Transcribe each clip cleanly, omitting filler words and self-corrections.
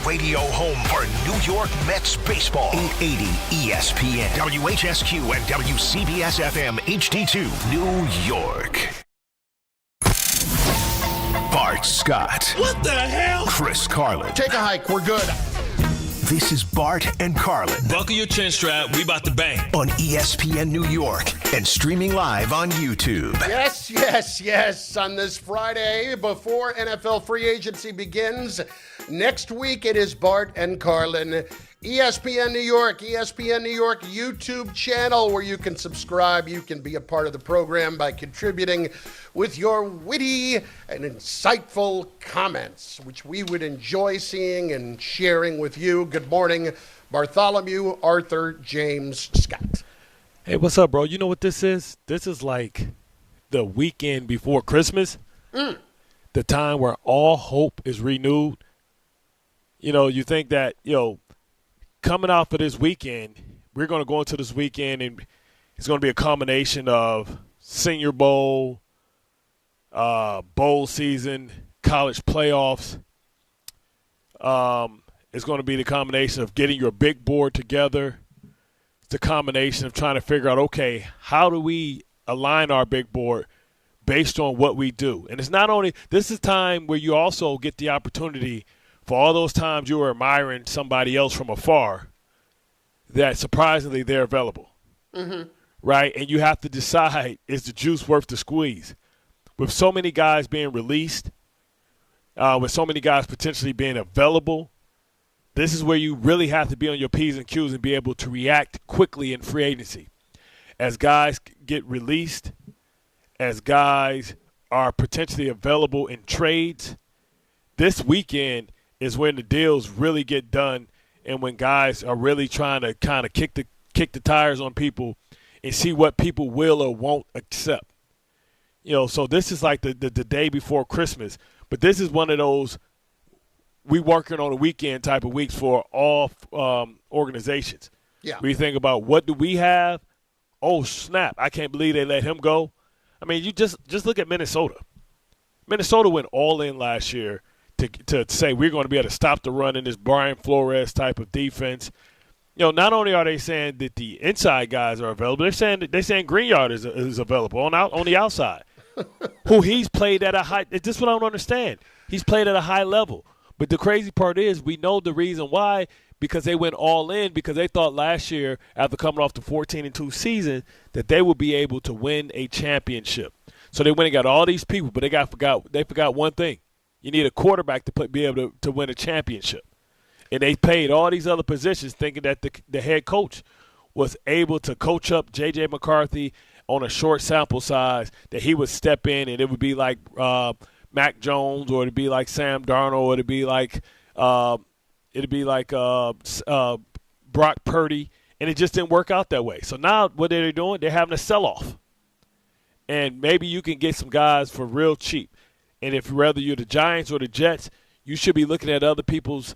radio home for New York Mets baseball. 880 ESPN, WHSQ, and WCBS FM HD2, New York. Bart Scott. What the hell? Chris Carlin. Take a hike. We're good. This is Bart and Carlin Buckle your chin strap. We about to bang. on ESPN New York and streaming live on YouTube. Yes. On this Friday, before NFL free agency begins, next week it is Bart and Carlin. ESPN New York YouTube channel where you can subscribe. You can be a part of the program by contributing with your witty and insightful comments, which we would enjoy seeing and sharing with you. Good morning, Bartholomew, Arthur, James, Scott. Hey, what's up, bro? You know what this is? This is like the weekend before Christmas, the time where all hope is renewed. You know, you think that, coming out for this weekend, we're going to go into this weekend and it's going to be a combination of Senior Bowl, bowl season, college playoffs. It's going to be the combination of getting your big board together. It's a combination of trying to figure out, okay, how do we align our big board based on what we do? And it's not only – this is time where you also get the opportunity – for all those times you were admiring somebody else from afar, that surprisingly they're available, right? And you have to decide, is the juice worth the squeeze? With so many guys being released, with so many guys potentially being available, this is where you really have to be on your P's and Q's and be able to react quickly in free agency. As guys get released, as guys are potentially available in trades, this weekend – is when the deals really get done and when guys are really trying to kind of kick the tires on people and see what people will or won't accept. So this is like the day before Christmas. But this is one of those we working on a weekend type of weeks for all organizations. Yeah. We think about what do we have? Oh, snap. I can't believe they let him go. I mean, you just look at Minnesota. Minnesota went all in last year to say we're going to be able to stop the run in this Brian Flores type of defense. Not only are they saying that the inside guys are available, they're saying Greenyard is available on the outside. Who he's played at a high – this is what I don't understand. He's played at a high level. But the crazy part is we know the reason why, because they went all in, because they thought last year after coming off the 14-2 season that they would be able to win a championship. So they went and got all these people, but they forgot one thing. You need a quarterback to be able to win a championship. And they paid all these other positions thinking that the head coach was able to coach up J.J. McCarthy on a short sample size, that he would step in and it would be like Mac Jones, or it would be like Sam Darnold, or it would be like Brock Purdy, and it just didn't work out that way. So now what are they doing? They're having a sell-off. And maybe you can get some guys for real cheap. And if whether you're the Giants or the Jets, you should be looking at other people's,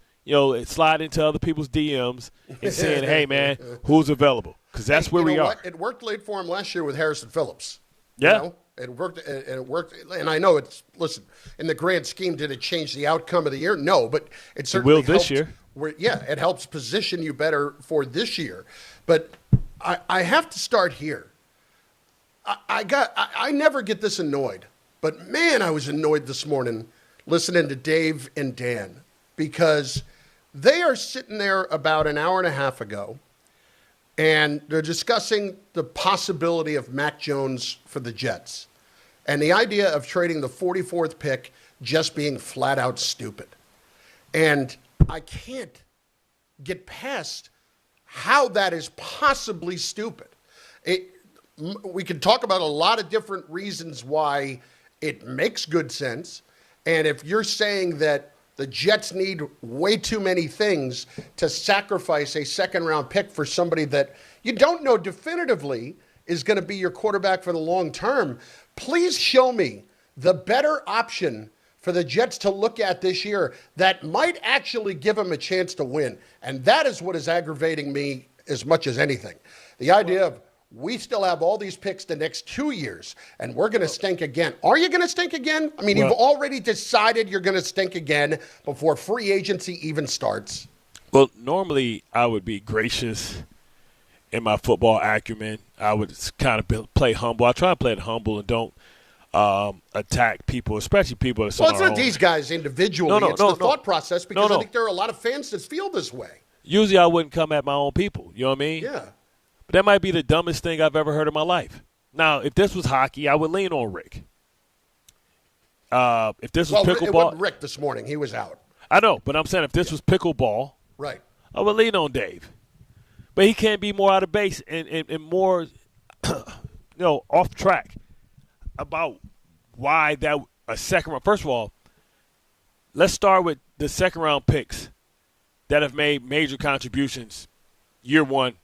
slide into other people's DMs and saying, hey, man, who's available? Because that's where we are. It worked late for him last year with Harrison Phillips. Yeah. It worked. And I know listen, in the grand scheme, did it change the outcome of the year? No, but it certainly will this year. It helps position you better for this year. But I have to start here. I never get this annoyed. But, man, I was annoyed this morning listening to Dave and Dan, because they are sitting there about an hour and a half ago, and they're discussing the possibility of Mac Jones for the Jets and the idea of trading the 44th pick just being flat out stupid. And I can't get past how that is possibly stupid. We can talk about a lot of different reasons why it makes good sense. And if you're saying that the Jets need way too many things to sacrifice a second-round pick for somebody that you don't know definitively is going to be your quarterback for the long term, please show me the better option for the Jets to look at this year that might actually give them a chance to win. And that is what is aggravating me as much as anything. The idea of we still have all these picks the next 2 years, and we're going to stink again. Are you going to stink again? I mean, you've already decided you're going to stink again before free agency even starts. Well, normally I would be gracious in my football acumen. I would kind of play humble. I try to play it humble and don't attack people, especially people that's Well, on it's our not own. these guys individually. It's the thought process, because I think there are a lot of fans that feel this way. Usually I wouldn't come at my own people. You know what I mean? Yeah. But that might be the dumbest thing I've ever heard in my life. Now, if this was hockey, I would lean on Rick. If this was pickleball. It wasn't Rick this morning. He was out. I know, but I'm saying if this was pickleball, right, I would lean on Dave. But he can't be more out of base and more off track about why that a second round. First of all, let's start with the second round picks that have made major contributions year one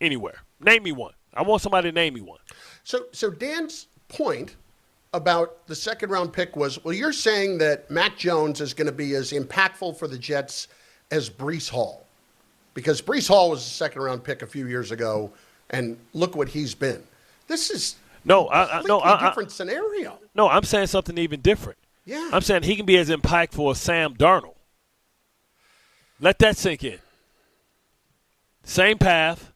anywhere. Name me one. I want somebody to name me one. So Dan's point about the second round pick was, well, you're saying that Mac Jones is going to be as impactful for the Jets as Breece Hall, because Breece Hall was a second round pick a few years ago, and look what he's been. This is a different scenario. No, I'm saying something even different. Yeah. I'm saying he can be as impactful as Sam Darnold. Let that sink in. Same path,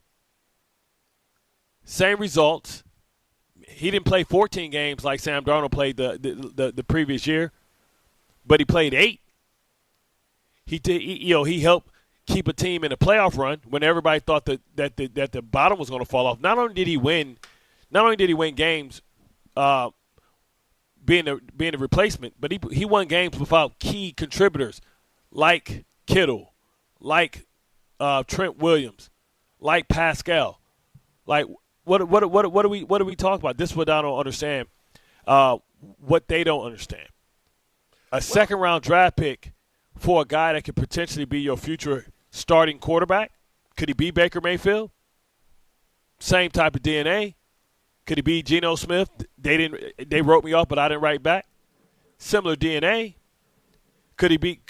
same results. He didn't play 14 games like Sam Darnold played the previous year, but he played 8. He helped keep a team in a playoff run when everybody thought that the bottom was going to fall off. Not only did he win games being a replacement, but he won games without key contributors like Kittle, like Trent Williams, like Pascal. Like what are we talking about? This is what I don't understand. What they don't understand. A second round draft pick for a guy that could potentially be your future starting quarterback. Could he be Baker Mayfield? Same type of DNA. Could he be Geno Smith? They wrote me off, but I didn't write back. Similar DNA. Could he be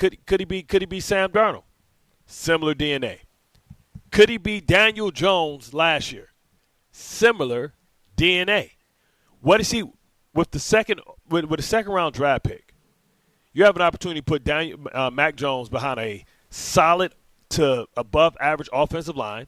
Sam Darnold? Similar DNA. Could he be Daniel Jones last year? Similar DNA. What is he with the second round draft pick? You have an opportunity to put Mac Jones behind a solid to above average offensive line,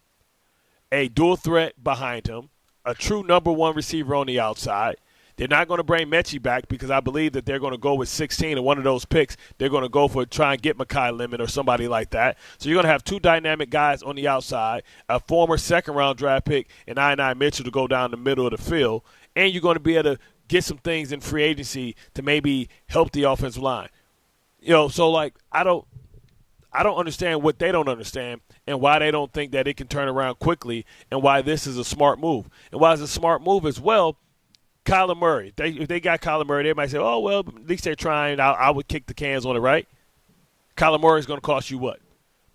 a dual threat behind him, a true number one receiver on the outside. They're not going to bring Mechie back because I believe that they're going to go with 16 and one of those picks. They're going to go for try and get Mekhi Lemon or somebody like that. So you're going to have two dynamic guys on the outside, a former second-round draft pick, and I Mitchell to go down the middle of the field, and you're going to be able to get some things in free agency to maybe help the offensive line. So like I don't understand what they don't understand and why they don't think that it can turn around quickly and why this is a smart move. And why it's a smart move as well, Kyler Murray. If they got Kyler Murray, they might say, oh, well, at least they're trying. I would kick the cans on it, right? Kyler Murray is going to cost you what?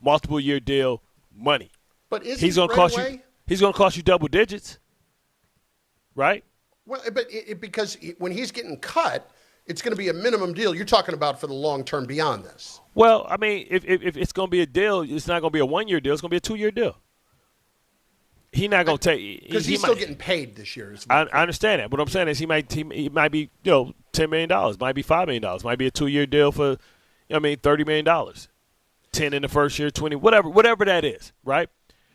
Multiple-year deal, money. But he's going to cost you. He's going to cost you double digits, right? Well, but because when he's getting cut, it's going to be a minimum deal. You're talking about for the long term beyond this. Well, I mean, if it's going to be a deal, it's not going to be a 1-year deal. It's going to be a 2-year deal. He's not going to take because he's still getting paid this year. I understand that. What I'm saying is he might be $10 million, might be $5 million, might be a 2-year deal for $30 million, 10 in the first year, 20, whatever that is, right?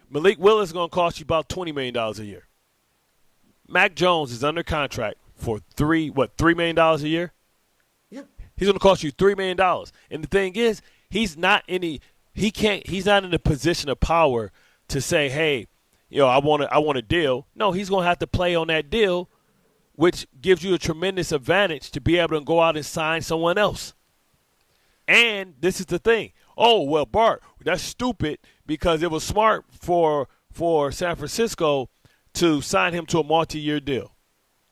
Malik Willis is going to cost you about $20 million a year. Mac Jones is under contract for $3 million a year. Yeah, he's going to cost you $3 million, and the thing is, he's not in a position of power to say, hey, I want a deal. No, he's going to have to play on that deal, which gives you a tremendous advantage to be able to go out and sign someone else. And this is the thing. Oh, well, Bart, that's stupid because it was smart for San Francisco to sign him to a multi-year deal.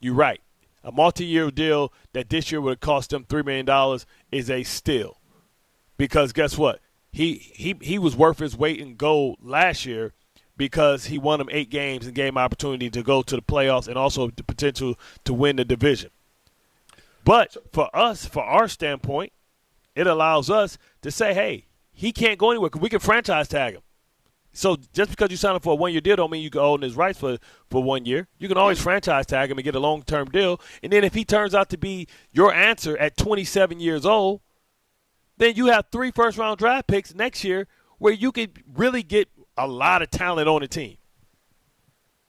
You're right. A multi-year deal that this year would have cost them $3 million is a steal. Because guess what? He was worth his weight in gold last year because he won them 8 games and gave him opportunity to go to the playoffs and also the potential to win the division. But for us, for our standpoint, it allows us to say, hey, he can't go anywhere because we can franchise tag him. So just because you sign up for a one-year deal don't mean you can own his rights for 1 year. You can always franchise tag him and get a long-term deal. And then if he turns out to be your answer at 27 years old, then you have 3 first-round draft picks next year where you could really get a lot of talent on the team.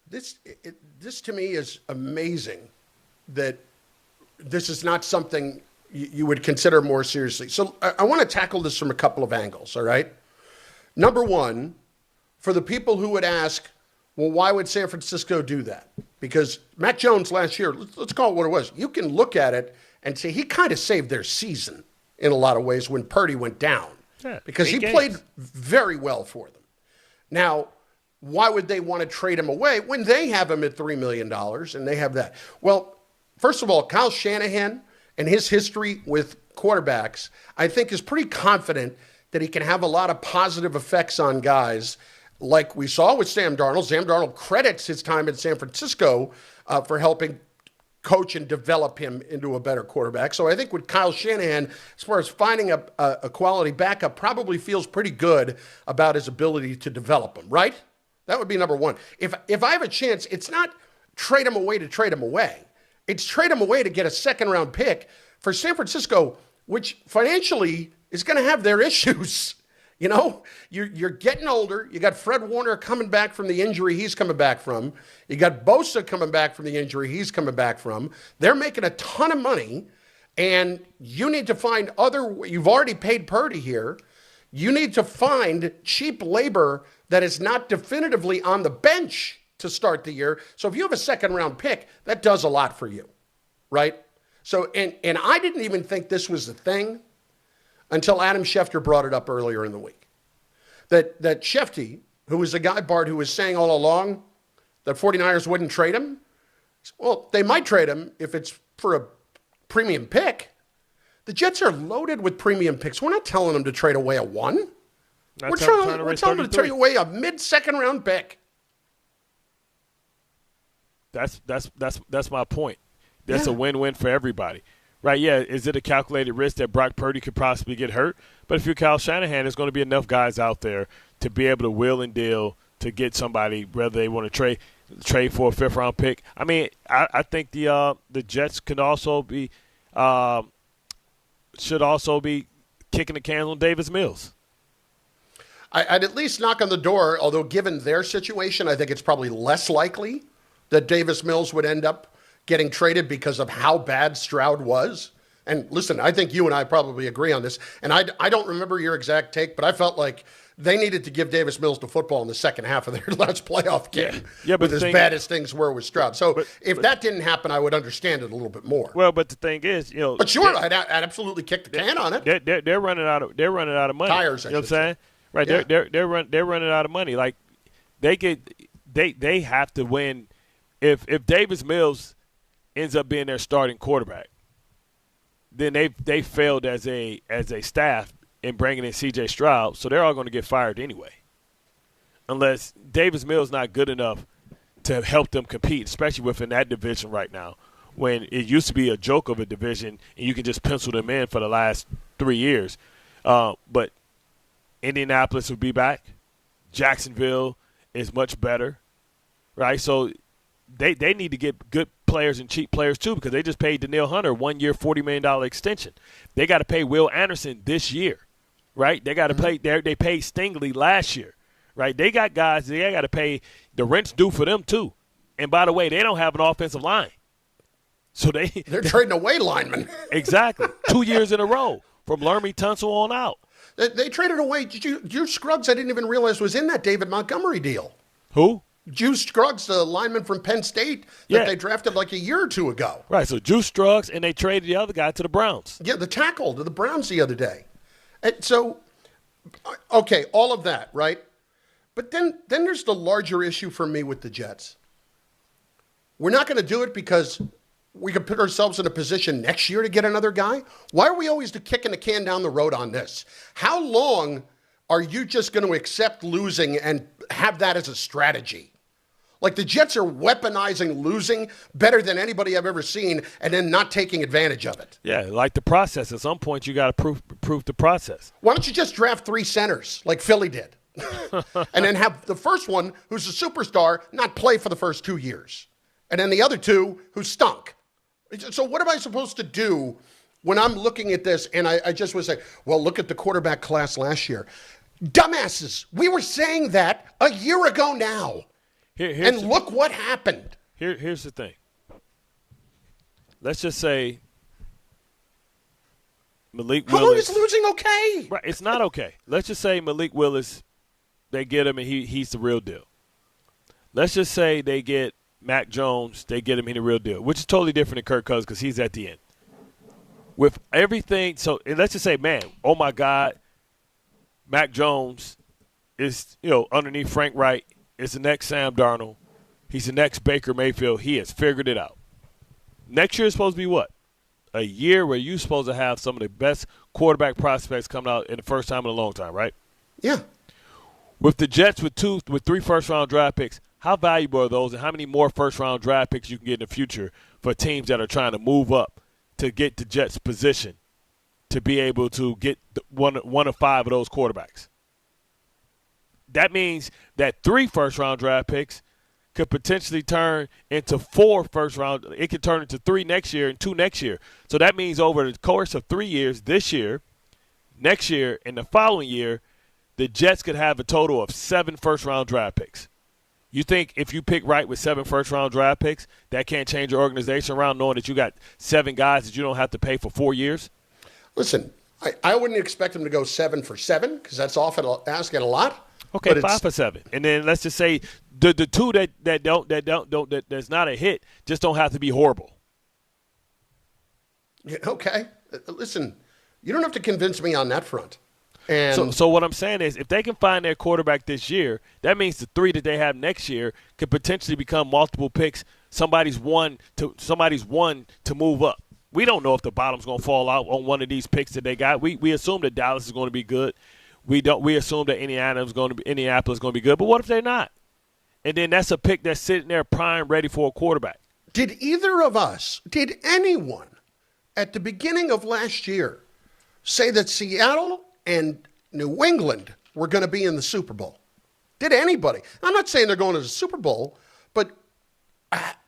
This to me is amazing that this is not something you would consider more seriously. So I want to tackle this from a couple of angles, all right? Number one, for the people who would ask, well, why would San Francisco do that? Because Mac Jones last year, let's call it what it was. You can look at it and say he kind of saved their season in a lot of ways when Purdy went down. Yeah, because he played very well for them. Now, why would they want to trade him away when they have him at $3 million and they have that? Well, first of all, Kyle Shanahan and his history with quarterbacks, I think is pretty confident that he can have a lot of positive effects on guys like we saw with Sam Darnold. Sam Darnold credits his time in San Francisco for helping coach and develop him into a better quarterback. So I think with Kyle Shanahan, as far as finding a quality backup, probably feels pretty good about his ability to develop him, right? That would be number one. If I have a chance, it's not trade him away to trade him away. It's trade him away to get a second-round pick for San Francisco, which financially is going to have their issues. You know, you're getting older. You got Fred Warner coming back from the injury he's coming back from. You got Bosa coming back from the injury he's coming back from. They're making a ton of money, and you need to find you've already paid Purdy here. You need to find cheap labor that is not definitively on the bench to start the year. So if you have a second-round pick, that does a lot for you, right? So, and I didn't even think this was the thing until Adam Schefter brought it up earlier in the week. That Shefty, who was the guy, Bart, who was saying all along that 49ers wouldn't trade him, well, they might trade him if it's for a premium pick. The Jets are loaded with premium picks. We're not telling them to trade away a one. We're telling them to trade away a mid-second round pick. That's my point. That's a win-win for everybody. Right, yeah, is it a calculated risk that Brock Purdy could possibly get hurt? But if you're Kyle Shanahan, there's going to be enough guys out there to be able to wheel and deal to get somebody, whether they want to trade for a fifth-round pick. I mean, I think the Jets should also be kicking the can on Davis Mills. I'd at least knock on the door, although given their situation, I think it's probably less likely that Davis Mills would end up getting traded because of how bad Stroud was. And listen, I think you and I probably agree on this. And I don't remember your exact take, but I felt like they needed to give Davis Mills the football in the second half of their last playoff game with as bad as things were with Stroud. So if that didn't happen, I would understand it a little bit more. Well, but the thing is, you know. But sure, I'd absolutely kick the can on it. They're running out of money. Tires, you know what I'm saying? Right. Yeah. They're running out of money. Like they have to win. If Davis Mills ends up being their starting quarterback, then they failed as a staff in bringing in C.J. Stroud, so they're all going to get fired anyway, unless Davis Mills not good enough to help them compete, especially within that division right now, when it used to be a joke of a division and you can just pencil them in for the last 3 years. But Indianapolis will be back. Jacksonville is much better, right? So they need to get good players and cheap players too, because they just paid Danielle Hunter 1 year, $40 million extension. They got to pay Will Anderson this year, right? They got to pay. They paid Stingley last year, right? They got guys. They got to pay. The rent's due for them too. And by the way, they don't have an offensive line, so they're trading away linemen. Exactly, 2 years in a row from Laramie Tunsil on out. They traded away Drew Scruggs. I didn't even realize was in that David Montgomery deal. Who? Juice Scruggs, the lineman from Penn State that they drafted like a year or two ago. Right, so Juice Scruggs, and they traded the other guy to the Browns. Yeah, the tackle to the Browns the other day. And so, okay, all of that, right? But then there's the larger issue for me with the Jets. We're not going to do it because we could put ourselves in a position next year to get another guy. Why are we always kicking the can down the road on this? How long are you just going to accept losing and have that as a strategy? Like the Jets are weaponizing losing better than anybody I've ever seen and then not taking advantage of it. Yeah, like the process. At some point, you got to prove the process. Why don't you just draft 3 centers like Philly did? And then have the first one, who's a superstar, not play for the first 2 years. And then the other two who stunk. So what am I supposed to do when I'm looking at this and I just would say, well, look at the quarterback class last year. Dumbasses. We were saying that a year ago now. And look what happened. Here's the thing. Let's just say Malik Willis. How long is losing okay? Right, it's not okay. Let's just say Malik Willis, they get him and he's the real deal. Let's just say they get Mac Jones, they get him, he's the real deal, which is totally different than Kirk Cousins because he's at the end. With everything, so let's just say, man, oh my God, Mac Jones is, underneath Frank Wright, is the next Sam Darnold. He's the next Baker Mayfield. He has figured it out. Next year is supposed to be what? A year where you're supposed to have some of the best quarterback prospects coming out in the first time in a long time, right? Yeah. With the Jets with 3 first-round draft picks, how valuable are those and how many more first-round draft picks you can get in the future for teams that are trying to move up to get the Jets' position to be able to get one of 5 of those quarterbacks? That means that 3 first-round draft picks could potentially turn into 4 first-round. It could turn into 3 next year and 2 next year. So that means over the course of 3 years, this year, next year, and the following year, the Jets could have a total of 7 first-round draft picks. You think if you pick right with 7 first-round draft picks, that can't change your organization around knowing that you got 7 guys that you don't have to pay for 4 years? Listen, I wouldn't expect them to go 7 for 7 because that's often asking a lot. Okay, 5 for 7, and then let's just say the 2 that's not a hit just don't have to be horrible. Yeah, okay, listen, you don't have to convince me on that front. And so what I'm saying is, if they can find their quarterback this year, that means the 3 that they have next year could potentially become multiple picks. Somebody's one to move up. We don't know if the bottom's going to fall out on one of these picks that they got. We assume that Dallas is going to be good. We assume that Indianapolis is going to be good. But what if they're not? And then that's a pick that's sitting there prime, ready for a quarterback. Did anyone at the beginning of last year say that Seattle and New England were going to be in the Super Bowl? Did anybody? I'm not saying they're going to the Super Bowl, but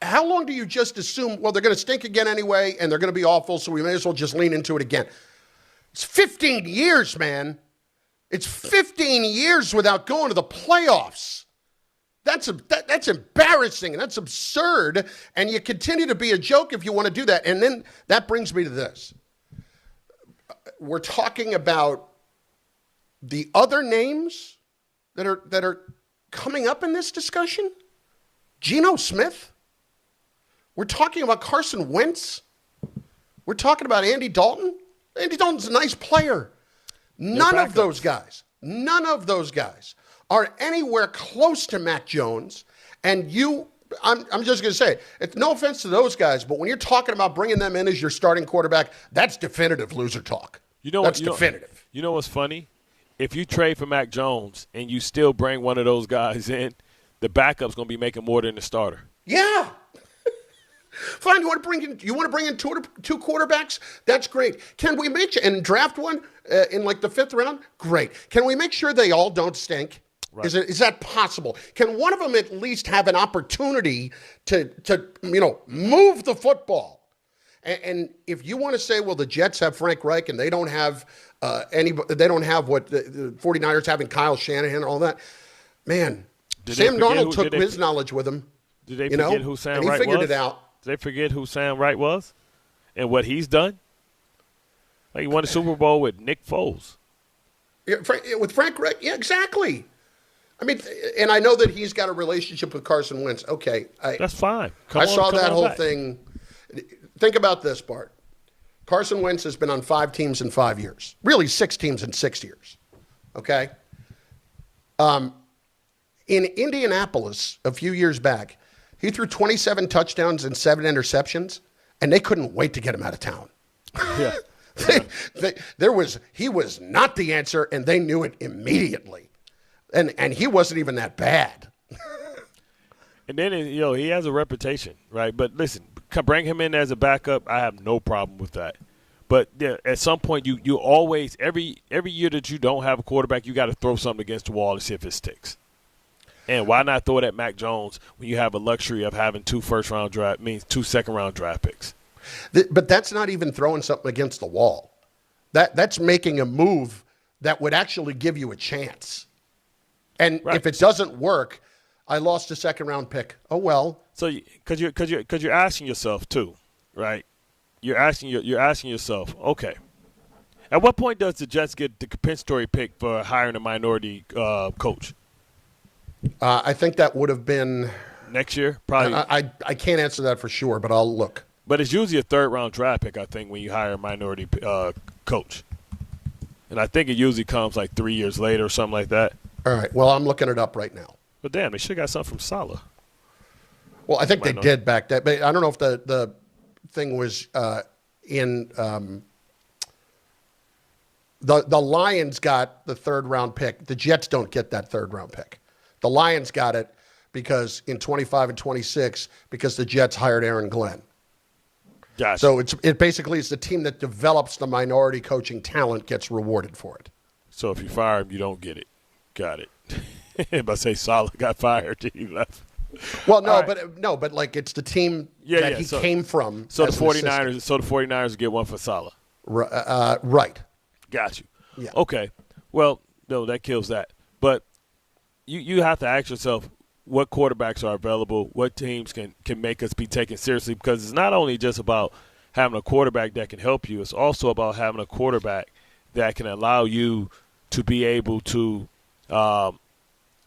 how long do you just assume, well, they're going to stink again anyway, and they're going to be awful, so we may as well just lean into it again? It's 15 years, man. It's 15 years without going to the playoffs. That's embarrassing, and that's absurd, and you continue to be a joke if you want to do that. And then that brings me to this. We're talking about the other names that are coming up in this discussion. Geno Smith. We're talking about Carson Wentz. We're talking about Andy Dalton. Andy Dalton's a nice player. None of those guys are anywhere close to Mac Jones. And I'm just going to say, it's no offense to those guys, but when you're talking about bringing them in as your starting quarterback, that's definitive loser talk. That's definitive. You know what's funny? If you trade for Mac Jones and you still bring one of those guys in, the backup's going to be making more than the starter. Yeah. Fine, you want to bring in two quarterbacks? That's great. Can we and draft one in like the 5th round? Great. Can we make sure they all don't stink? Right. Is that possible? Can one of them at least have an opportunity to move the football? And if you want to say, well, the Jets have Frank Reich and they don't have they don't have what the 49ers have in Kyle Shanahan and all that, man. Sam Darnold took his knowledge with him. Did they forget who Sam Wright was? And he figured it out. Did they forget who Sam Wright was and what he's done? Like he won the Super Bowl with Nick Foles. Yeah, with Frank Reich, yeah, exactly. I mean, and I know that he's got a relationship with Carson Wentz. Okay. That's fine. I saw that whole thing. Think about this, Bart. Carson Wentz has been on 5 teams in 5 years. Really, 6 teams in 6 years. Okay? In Indianapolis a few years back, he threw 27 touchdowns and 7 interceptions, and they couldn't wait to get him out of town. Yeah. He was not the answer, and they knew it immediately. And he wasn't even that bad. And then, he has a reputation, right? But listen, bring him in as a backup, I have no problem with that. But yeah, at some point, you always every year that you don't have a quarterback, you got to throw something against the wall to see if it sticks. And why not throw it at Mac Jones when you have a luxury of having 2 second-round draft picks? But that's not even throwing something against the wall. That's making a move that would actually give you a chance. And if it doesn't work, I lost a second-round pick. Oh well. So because you're asking yourself too, right? You're asking yourself, okay. At what point does the Jets get the compensatory pick for hiring a minority coach? I think that would have been next year. Probably. I can't answer that for sure, but I'll look. But it's usually a 3rd-round draft pick, I think, when you hire a minority coach. And I think it usually comes like 3 years later or something like that. All right. Well, I'm looking it up right now. But damn, they should have got something from Saleh. Well, I think they did back then. But I don't know if the thing was in the Lions got the 3rd-round pick. The Jets don't get that 3rd-round pick. The Lions got it because in 25 and 26 because the Jets hired Aaron Glenn. Gotcha. So it basically is the team that develops the minority coaching talent gets rewarded for it. So if you fire him, you don't get it. Got it. If I say Saleh got fired, he left. Well, but like it's the team that he came from. So the 49ers get one for Saleh. Right. Got you. Yeah. Okay. Well, no, that kills that. But you have to ask yourself what quarterbacks are available, what teams can make us be taken seriously, because it's not only just about having a quarterback that can help you, it's also about having a quarterback that can allow you to be able to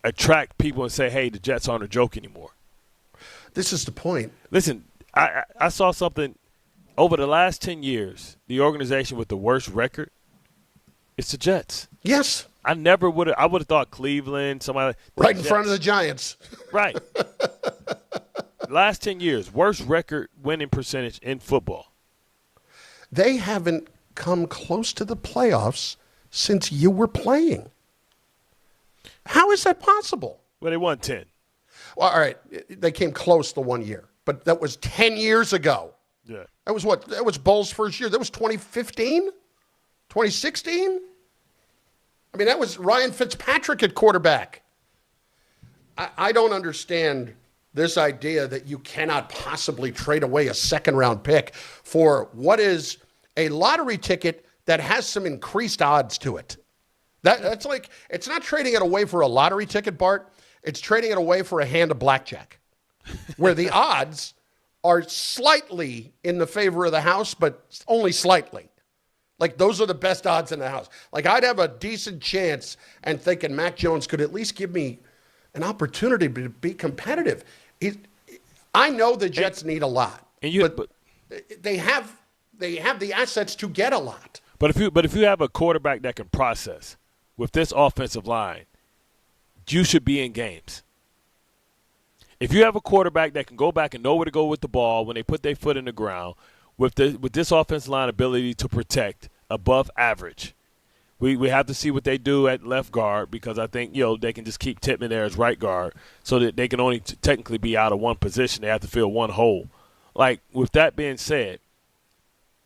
attract people and say, hey, the Jets aren't a joke anymore. This is the point. Listen, I saw something over the last 10 years, the organization with the worst record, it's the Jets. Yes. I would have thought Cleveland, somebody. Right in front of the Giants. Right. Last 10 years, worst record winning percentage in football. They haven't come close to the playoffs since you were playing. How is that possible? Well, they won 10. Well, all right. They came close the one year, but that was 10 years ago. Yeah. That was what? That was Bull's first year. That was 2015? 2016? I mean, that was Ryan Fitzpatrick at quarterback. I don't understand this idea that you cannot possibly trade away a second-round pick for what is a lottery ticket that has some increased odds to it. That's like, it's not trading it away for a lottery ticket, Bart. It's trading it away for a hand of blackjack, where the odds are slightly in the favor of the house, but only slightly. Like, those are the best odds in the house. Like, I'd have a decent chance and thinking Mac Jones could at least give me an opportunity to be competitive. I know the Jets need a lot, but they have the assets to get a lot. But if you have a quarterback that can process with this offensive line, you should be in games. If you have a quarterback that can go back and know where to go with the ball when they put their foot in the ground, with this offensive line ability to protect above average, we have to see what they do at left guard, because I think they can just keep Tippmann there as right guard so that they can only technically be out of one position. They have to fill one hole. Like, with that being said,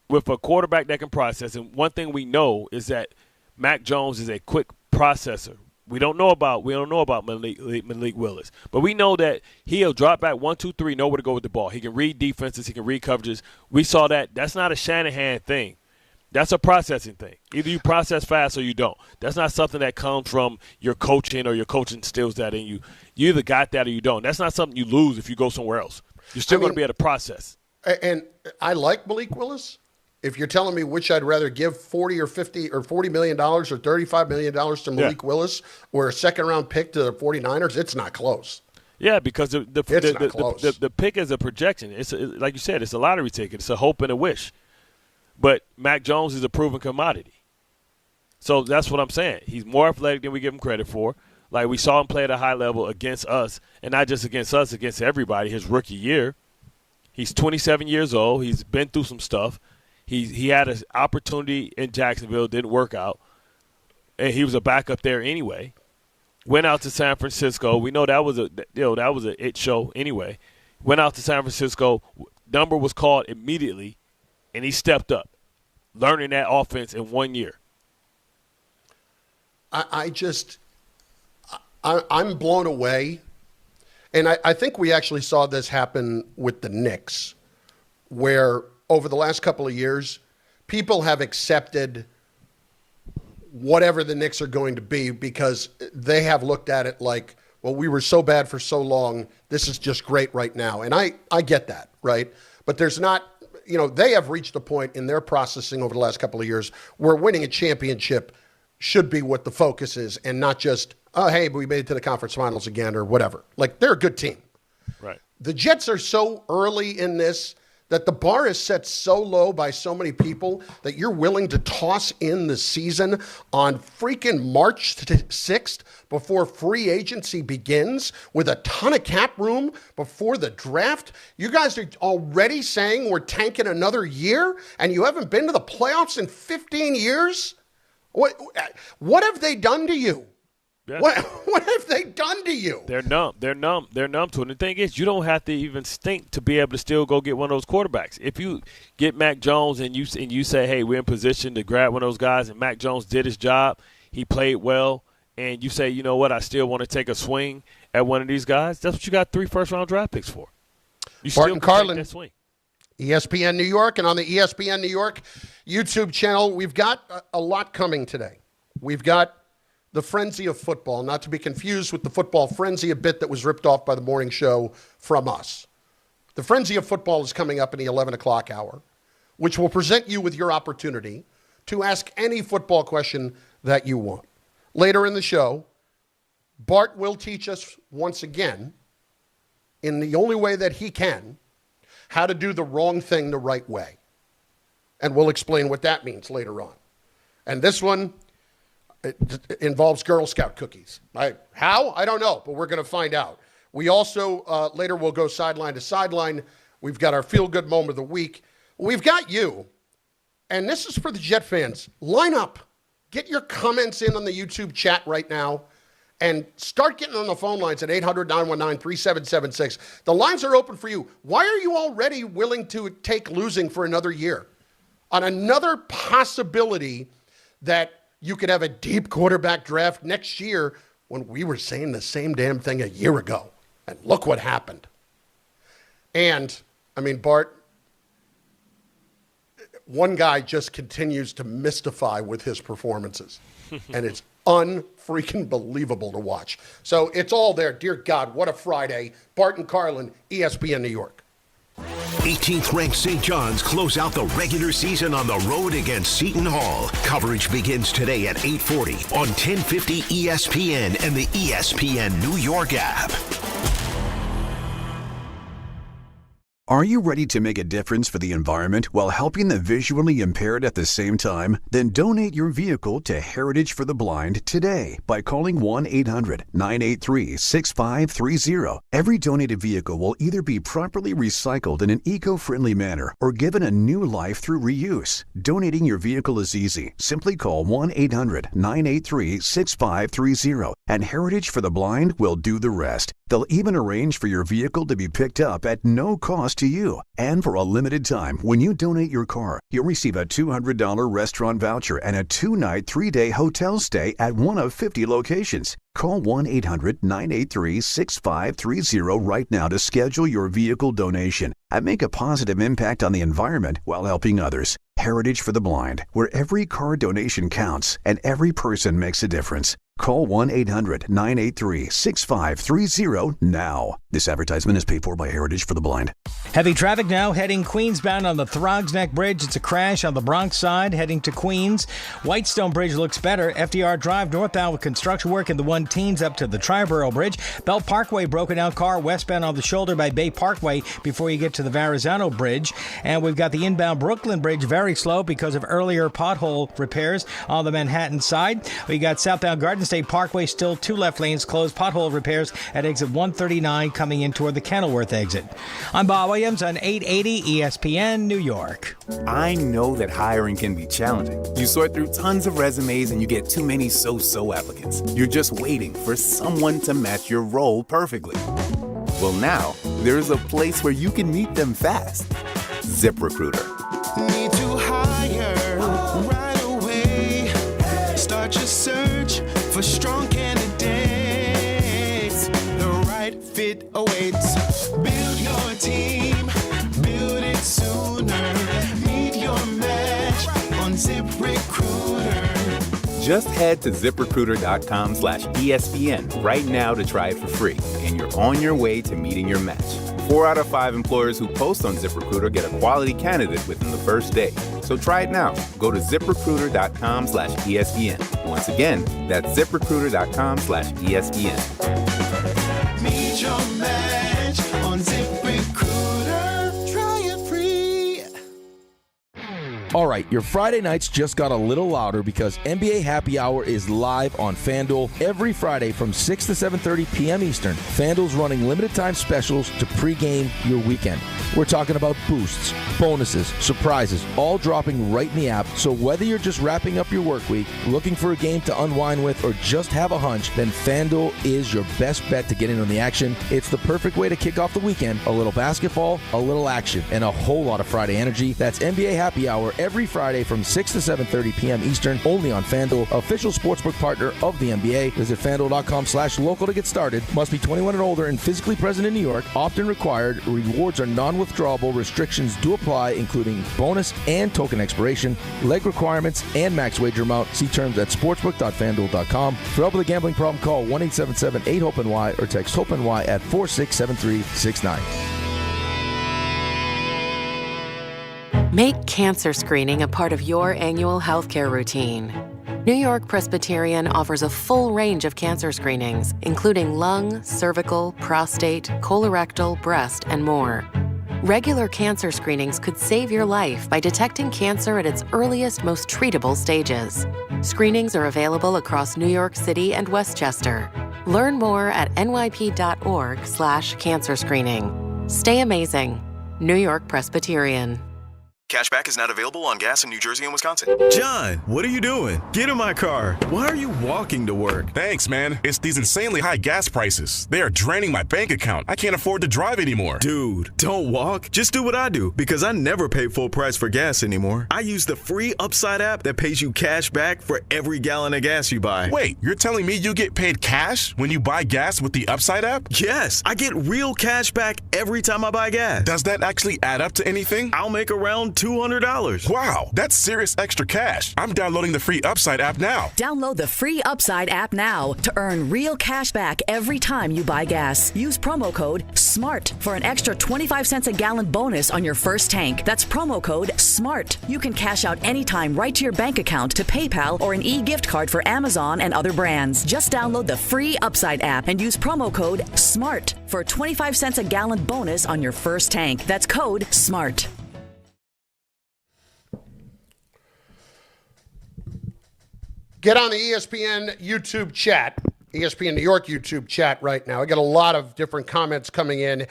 with a quarterback that can process, and one thing we know is that Mac Jones is a quick processor. We don't know about Malik Willis, but we know that he'll drop back 1, 2, 3, know where to go with the ball. He can read defenses. He can read coverages. We saw that. That's not a Shanahan thing. That's a processing thing. Either you process fast or you don't. That's not something that comes from your coaching or your coaching instills that in you. You either got that or you don't. That's not something you lose if you go somewhere else. You're still going to be able to process. And I like Malik Willis. If you're telling me which I'd rather give $40 or $50 or $40 million or $35 million to Malik Willis or a second-round pick to the 49ers, it's not close. Yeah, because the pick is a projection. It's like you said, it's a lottery ticket. It's a hope and a wish. But Mac Jones is a proven commodity. So that's what I'm saying. He's more athletic than we give him credit for. Like, we saw him play at a high level against us, and not just against us, against everybody his rookie year. He's 27 years old. He's been through some stuff. He had an opportunity in Jacksonville, didn't work out, and he was a backup there anyway. Went out to San Francisco. We know that was a it show anyway. Went out to San Francisco. Number was called immediately, and he stepped up. learning that offense in 1 year. I'm blown away. And I think we actually saw this happen with the Knicks, where over the last couple of years, people have accepted whatever the Knicks are going to be because they have looked at it like, well, we were so bad for so long. This is just great right now. And I get that, right? But there's not, they have reached a point in their processing over the last couple of years where winning a championship should be what the focus is and not just, oh, hey, we made it to the conference finals again or whatever. Like, they're a good team. Right. The Jets are so early in this that the bar is set so low by so many people that you're willing to toss in the season on freaking March 6th before free agency begins with a ton of cap room before the draft. You guys are already saying we're tanking another year and you haven't been to the playoffs in 15 years? What have they done to you? Yeah. What have they done to you? They're numb. They're numb to it. And the thing is, you don't have to even stink to be able to still go get one of those quarterbacks. If you get Mac Jones and you say, hey, we're in position to grab one of those guys, and Mac Jones did his job, he played well, and you say, you know what, I still want to take a swing at one of these guys, that's what you got 3 first-round draft picks for. You Bart Carlin, that swing. ESPN New York, and on the ESPN New York YouTube channel, we've got a lot coming today. We've got the frenzy of football, not to be confused with the football frenzy, a bit that was ripped off by the morning show from us. The frenzy of football is coming up in the 11 o'clock hour, which will present you with your opportunity to ask any football question that you want. Later in the show, Bart will teach us once again, in the only way that he can, how to do the wrong thing the right way. And we'll explain what that means later on. And this one, it involves Girl Scout cookies. How? I don't know, but we're going to find out. We also, later we'll go sideline to sideline. We've got our feel-good moment of the week. We've got you, and this is for the Jet fans. Line up. Get your comments in on the YouTube chat right now, and start getting on the phone lines at 800-919-3776. The lines are open for you. Why are you already willing to take losing for another year? On another possibility that you could have a deep quarterback draft next year when we were saying the same damn thing a year ago. And look what happened. And, Bart, one guy just continues to mystify with his performances. And it's unfreaking believable to watch. So it's all there. Dear God, what a Friday. Bart Carlin, ESPN New York. 18th ranked St. John's close out the regular season on the road against Seton Hall. Coverage begins today at 8:40 on 1050 ESPN and the ESPN New York app. Are you ready to make a difference for the environment while helping the visually impaired at the same time? Then donate your vehicle to Heritage for the Blind today by calling 1-800-983-6530. Every donated vehicle will either be properly recycled in an eco-friendly manner or given a new life through reuse. Donating your vehicle is easy. Simply call 1-800-983-6530 and Heritage for the Blind will do the rest. They'll even arrange for your vehicle to be picked up at no cost to you. And for a limited time, when you donate your car, you'll receive a $200 restaurant voucher and a 2-night, 3-day hotel stay at one of 50 locations. Call 1-800-983-6530 right now to schedule your vehicle donation and make a positive impact on the environment while helping others. Heritage for the Blind, where every car donation counts and every person makes a difference. Call 1-800-983-6530 now. This advertisement is paid for by Heritage for the Blind. Heavy traffic now heading Queensbound on the Throgs Neck Bridge. It's a crash on the Bronx side heading to Queens. Whitestone Bridge looks better. FDR Drive northbound with construction work in the 1 teens up to the Triborough Bridge. Belt Parkway broken down car westbound on the shoulder by Bay Parkway before you get to the Verrazano Bridge. And we've got the inbound Brooklyn Bridge very slow because of earlier pothole repairs on the Manhattan side. We got southbound Garden State Parkway still 2 left lanes closed. Pothole repairs at exit 139 coming in toward the Kenilworth exit. I'm Bob Williams on 880 ESPN New York. I know that hiring can be challenging. You sort through tons of resumes and you get too many so-so applicants. You're just waiting for someone to match your role perfectly. Well, now there's a place where you can meet them fast. ZipRecruiter. Need to hire. it awaits. Build your team, build it sooner. Meet your match on ZipRecruiter. Just head to ZipRecruiter.com/ESPN right now to try it for free, and you're on your way to meeting your match. 4 out of 5 employers who post on ZipRecruiter get a quality candidate within the first day. So try it now. Go to ZipRecruiter.com/ESPN. Once again, that's ZipRecruiter.com/ESPN. Meet your match on ZipRecruiter. Try it free. All right, your Friday nights just got a little louder because NBA Happy Hour is live on FanDuel every Friday from 6 to 7:30 p.m. Eastern. FanDuel's running limited-time specials to pregame your weekend. We're talking about boosts, bonuses, surprises, all dropping right in the app. So whether you're just wrapping up your work week, looking for a game to unwind with, or just have a hunch, then FanDuel is your best bet to get in on the action. It's the perfect way to kick off the weekend. A little basketball, a little action, and a whole lot of Friday energy. That's NBA Happy Hour every Friday from 6 to 7:30 p.m. Eastern, only on FanDuel, official sportsbook partner of the NBA. Visit FanDuel.com/local to get started. Must be 21 and older and physically present in New York. Often required. Rewards are non-withdrawable. Restrictions do apply, including bonus and token expiration, leg requirements, and max wager amount. See terms at sportsbook.fanduel.com. For help with a gambling problem, call 1-877-8-HOPE-NY or text HOPE-NY at 467369. Make cancer screening a part of your annual healthcare routine. New York Presbyterian offers a full range of cancer screenings, including lung, cervical, prostate, colorectal, breast, and more. Regular cancer screenings could save your life by detecting cancer at its earliest, most treatable stages. Screenings are available across New York City and Westchester. Learn more at nyp.org/cancer screening. Stay amazing. New York Presbyterian. Cashback is not available on gas in New Jersey and Wisconsin. John, what are you doing? Get in my car. Why are you walking to work? Thanks, man. It's these insanely high gas prices. They are draining my bank account. I can't afford to drive anymore. Dude, don't walk. Just do what I do, because I never pay full price for gas anymore. I use the free Upside app that pays you cash back for every gallon of gas you buy. Wait, you're telling me you get paid cash when you buy gas with the Upside app? Yes, I get real cash back every time I buy gas. Does that actually add up to anything? I'll make around $200. Wow, that's serious extra cash. I'm downloading the free Upside app now. Download the free Upside app now to earn real cash back every time you buy gas. Use promo code SMART for an extra 25 cents a gallon bonus on your first tank. That's promo code SMART. You can cash out anytime right to your bank account, to PayPal, or an e-gift card for Amazon and other brands. Just download the free Upside app and use promo code SMART for a 25 cents a gallon bonus on your first tank. That's code SMART. Get on the ESPN YouTube chat, ESPN New York YouTube chat right now. I got a lot of different comments coming in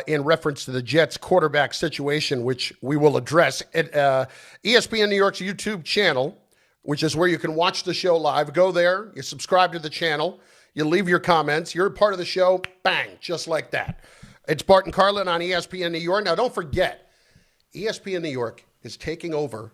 reference to the Jets quarterback situation, which we will address at ESPN New York's YouTube channel, which is where you can watch the show live. Go there, you subscribe to the channel, you leave your comments, you're a part of the show, bang, just like that. It's Bart Carlin on ESPN New York. Now, don't forget, ESPN New York is taking over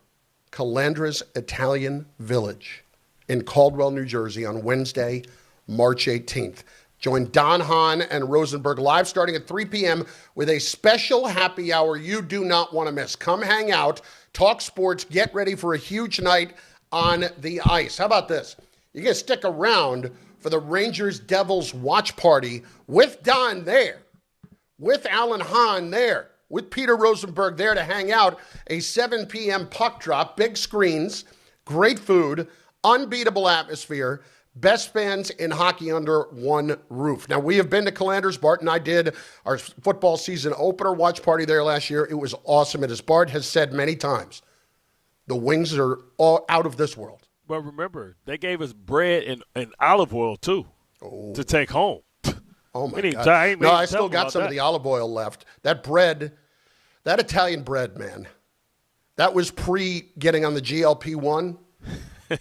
Calandra's Italian Village in Caldwell, New Jersey on Wednesday, March 18th. Join Don Hahn and Rosenberg live starting at 3 p.m. with a special happy hour you do not want to miss. Come hang out, talk sports, get ready for a huge night on the ice. How about this? You're going to stick around for the Rangers-Devils watch party with Don there, with Alan Hahn there, with Peter Rosenberg there to hang out. A 7 p.m. puck drop, big screens, great food, unbeatable atmosphere, best fans in hockey under one roof. Now, we have been to Calandra's. Bart and I did our football season opener watch party there last year. It was awesome. And as Bart has said many times, the wings are all out of this world. But remember, they gave us bread and olive oil, too, to take home. Oh, my God. I still got some of the olive oil left. That bread, that Italian bread, man, that was pre-getting on the GLP-1.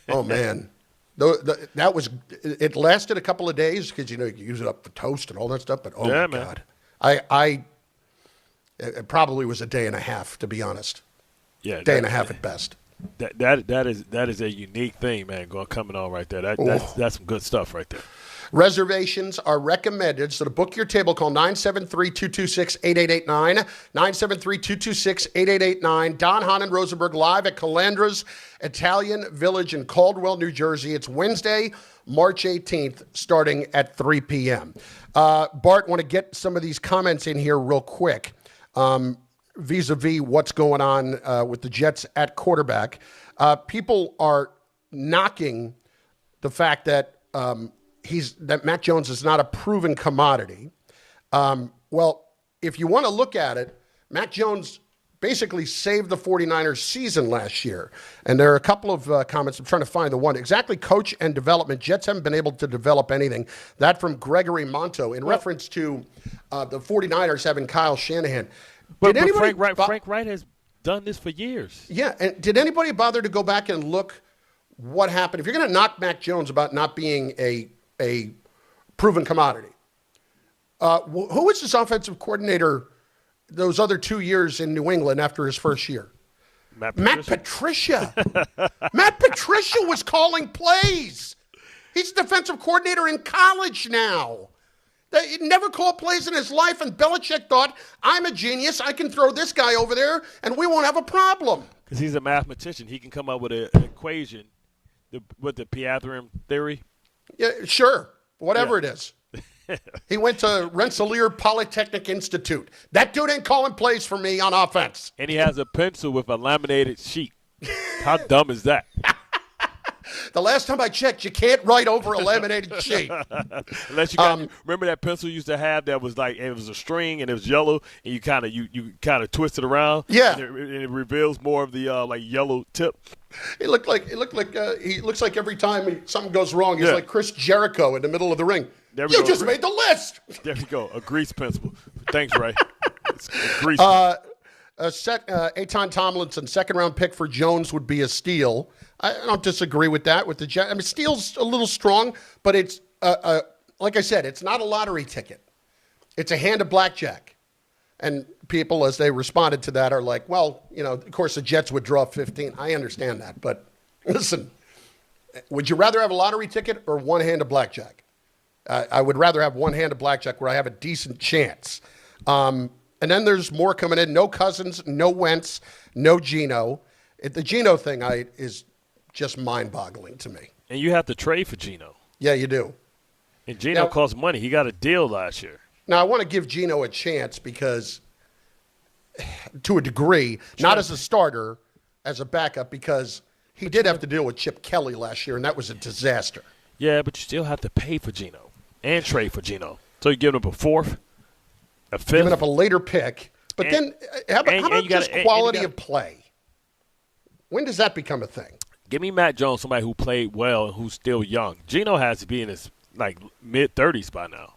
Oh, man. It lasted a couple of days because, you could use it up for toast and all that stuff. But, my God. It probably was a day and a half, to be honest. Yeah. Day and a half at best. That is a unique thing, man, coming on right there. That's some good stuff right there. Reservations are recommended, so to book your table, call 973-226-8889, 973-226-8889. Don Hahn and Rosenberg live at Calandra's Italian Village in Caldwell, New Jersey. It's Wednesday, March 18th, starting at 3 p.m. Bart, want to get some of these comments in here real quick vis-a-vis what's going on with the Jets at quarterback. People are knocking the fact that that Mac Jones is not a proven commodity. Well, if you want to look at it, Mac Jones basically saved the 49ers season last year. And there are a couple of comments. I'm trying to find the one. Exactly, coach and development. Jets haven't been able to develop anything. That from Gregory Monto in reference to the 49ers having Kyle Shanahan. But Frank Wright has done this for years. Yeah, and did anybody bother to go back and look what happened? If you're going to knock Mac Jones about not being a proven commodity, who was his offensive coordinator those other 2 years in New England after his first year? Matt Patricia. Matt Patricia was calling plays. He's the defensive coordinator in college now. He never called plays in his life, and Belichick thought, I'm a genius. I can throw this guy over there, and we won't have a problem. Because he's a mathematician. He can come up with an equation with the Pythagorean theory. Yeah, sure. Whatever it is. He went to Rensselaer Polytechnic Institute. That dude ain't calling plays for me on offense. And he has a pencil with a laminated sheet. How dumb is that? The last time I checked, you can't write over a laminated sheet. Unless you remember that pencil you used to have that was like it was a string and it was yellow and you kind of twist it around. Yeah, and it reveals more of the like yellow tip. He looks like every time something goes wrong, he's like Chris Jericho in the middle of the ring. You just made the list. There you go, a grease pencil. Thanks, Ray. It's a grease. Eitan Tomlinson, second-round pick for Jones would be a steal. I don't disagree with that. With the Jets, I mean, steal's a little strong, but it's like I said, it's not a lottery ticket. It's a hand of blackjack. And people, as they responded to that, are like, well, of course the Jets would draw 15. I understand that, but listen, would you rather have a lottery ticket or one hand of blackjack? I would rather have one hand of blackjack where I have a decent chance. And then there's more coming in. No Cousins, no Wentz, no Geno. The Geno thing is just mind-boggling to me. And you have to trade for Geno. Yeah, you do. And Geno costs money. He got a deal last year. Now, I want to give Geno a chance because, to a degree, not as a starter, as a backup, because he did have to deal with Chip Kelly last year, and that was a disaster. Yeah, but you still have to pay for Geno and trade for Geno. So you're giving up a fourth, a fifth. Giving up a later pick. But then, how about just quality of play? When does that become a thing? Give me Matt Jones, somebody who played well and who's still young. Geno has to be in his mid-30s by now.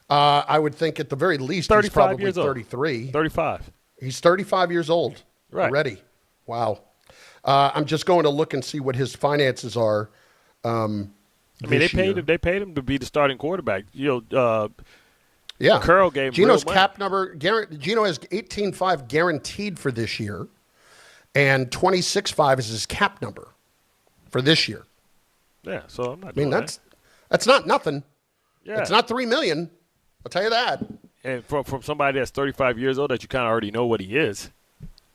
I would think at the very least he's probably 33. 35. He's 35 years old already. Wow. I'm just going to look and see what his finances are. They paid him to be the starting quarterback. Yeah. Curl gave him Geno's real cap number. Geno has 18.5 guaranteed for this year, and 26.5 is his cap number for this year. Yeah, so I'm not. That's not nothing. Yeah, it's not $3 million. I'll tell you that. And from somebody that's 35 years old, that you kind of already know what he is,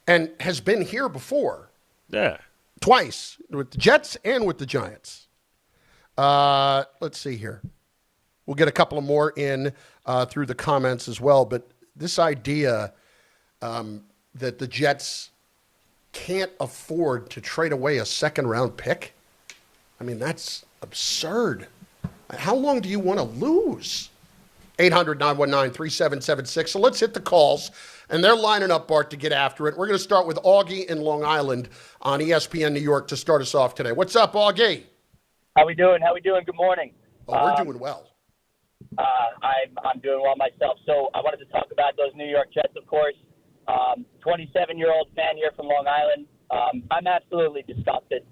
and has been here before. Yeah, twice with the Jets and with the Giants. Let's see here. We'll get a couple of more in through the comments as well. But this idea that the Jets can't afford to trade away a second-round pick, I mean, that's absurd. How long do you want to lose? 800-919-3776. So let's hit the calls. And they're lining up, Bart, to get after it. We're going to start with Augie in Long Island on ESPN New York to start us off today. What's up, Augie? How we doing? Good morning. Oh, we're doing well. I'm doing well myself. So I wanted to talk about those New York Jets, of course. 27-year-old fan here from Long Island. I'm absolutely disgusted.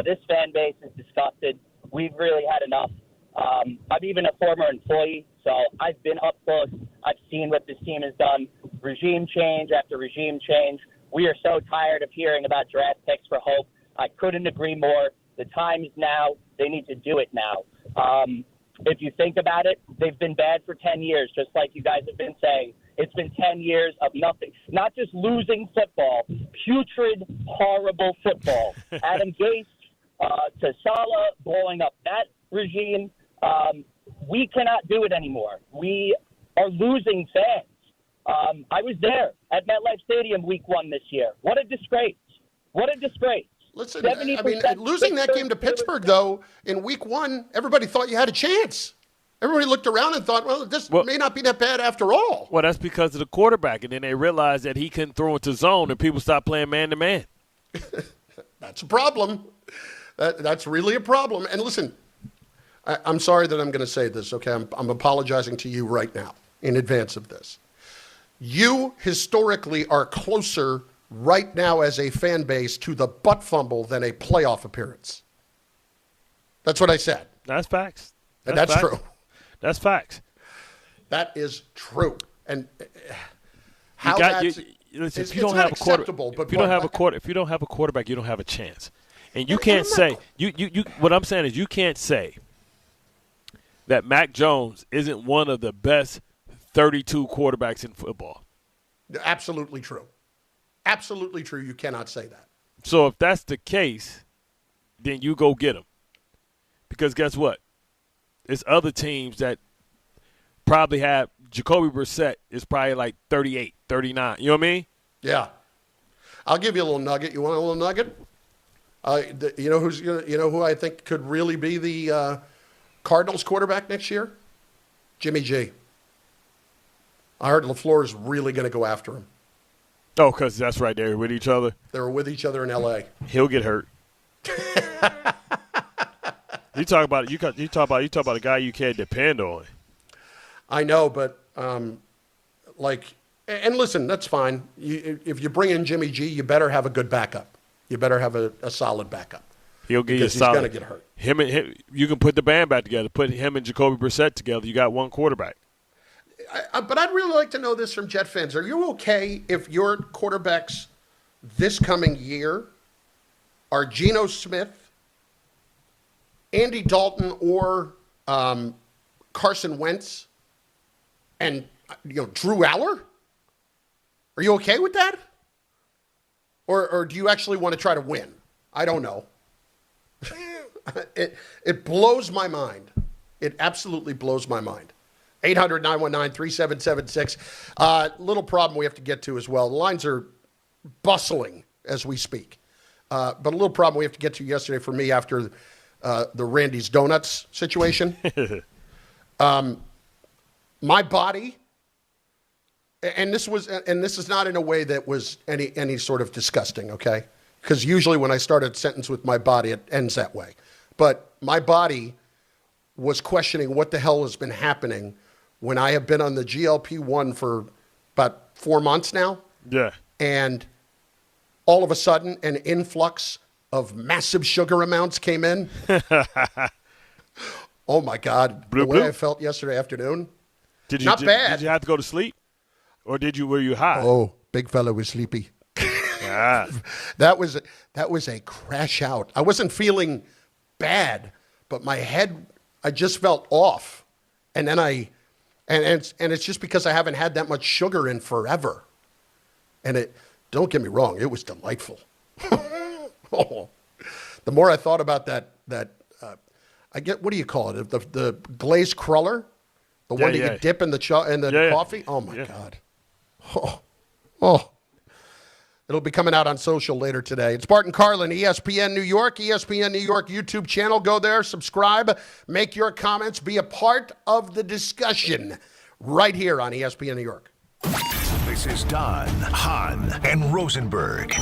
This fan base is disgusted. We've really had enough. I'm even a former employee, so I've been up close. I've seen what this team has done. Regime change after regime change. We are so tired of hearing about draft picks for hope. I couldn't agree more. The time is now. They need to do it now. if you think about it, they've been bad for 10 years, just like you guys have been saying. It's been 10 years of nothing. Not just losing football, putrid, horrible football. Adam Gase to Saleh, blowing up that regime. We cannot do it anymore. We are losing fans. I was there at MetLife Stadium week 1 this year. What a disgrace. What a disgrace. Listen, I mean, losing that game to Pittsburgh, though, in week 1, everybody thought you had a chance. Everybody looked around and thought, well, this may not be that bad after all. Well, that's because of the quarterback, and then they realized that he couldn't throw into zone, and people stopped playing man-to-man. That's a problem. That's really a problem. And listen, I'm sorry that I'm going to say this, okay? I'm apologizing to you right now in advance of this. You historically are closer right now as a fan base to the butt fumble than a playoff appearance. That's what I said. That's facts. And that's true. That's facts. That is true. And if you don't have a quarterback, you don't have a chance. And you can't say what I'm saying is you can't say that Mac Jones isn't one of the best 32 quarterbacks in football. Absolutely true. Absolutely true. You cannot say that. So if that's the case, then you go get him. Because guess what? There's other teams that probably have Jacoby Brissett is probably like 38, 39. You know what I mean? Yeah. I'll give you a little nugget. You want a little nugget? You know who I think could really be the Cardinals quarterback next year? Jimmy G. I heard LaFleur is really going to go after him. Oh, because that's right there with each other. They were with each other in L.A. He'll get hurt. You talk about a guy you can't depend on. I know, but and listen, that's fine. If you bring in Jimmy G, you better have a good backup. You better have a solid backup. He'll get you solid. He's going to get hurt. Him, you can put the band back together. Put him and Jacoby Brissett together. You got one quarterback. But I'd really like to know this from Jet fans. Are you okay if your quarterbacks this coming year are Geno Smith, Andy Dalton, or Carson Wentz, and Drew Aller? Are you okay with that? Or do you actually want to try to win? I don't know. It blows my mind. It absolutely blows my mind. 800-919-3776. Little problem we have to get to as well. The lines are bustling as we speak. But a little problem we have to get to yesterday for me after the Randy's Donuts situation. My body, and this is not in a way that was any sort of disgusting, okay? Because usually when I start a sentence with my body, it ends that way. But my body was questioning what the hell has been happening when I have been on the GLP-1 for about 4 months now. Yeah. And all of a sudden, an influx of massive sugar amounts came in. Oh, my God. The way I felt yesterday afternoon. Not bad. Did you have to go to sleep? Or were you high? Oh, big fella was sleepy. Ah. That was a crash out. I wasn't feeling bad, but my head, I just felt off. And then and it's just because I haven't had that much sugar in forever. And don't get me wrong, it was delightful. Oh, the more I thought about that I get, what do you call it? The glazed cruller? The one you can dip in the coffee? Oh, my God. Oh. It'll be coming out on social later today. It's Bart Carlin, ESPN New York, ESPN New York YouTube channel. Go there, subscribe, make your comments, be a part of the discussion right here on ESPN New York. This is Don, Hahn, and Rosenberg.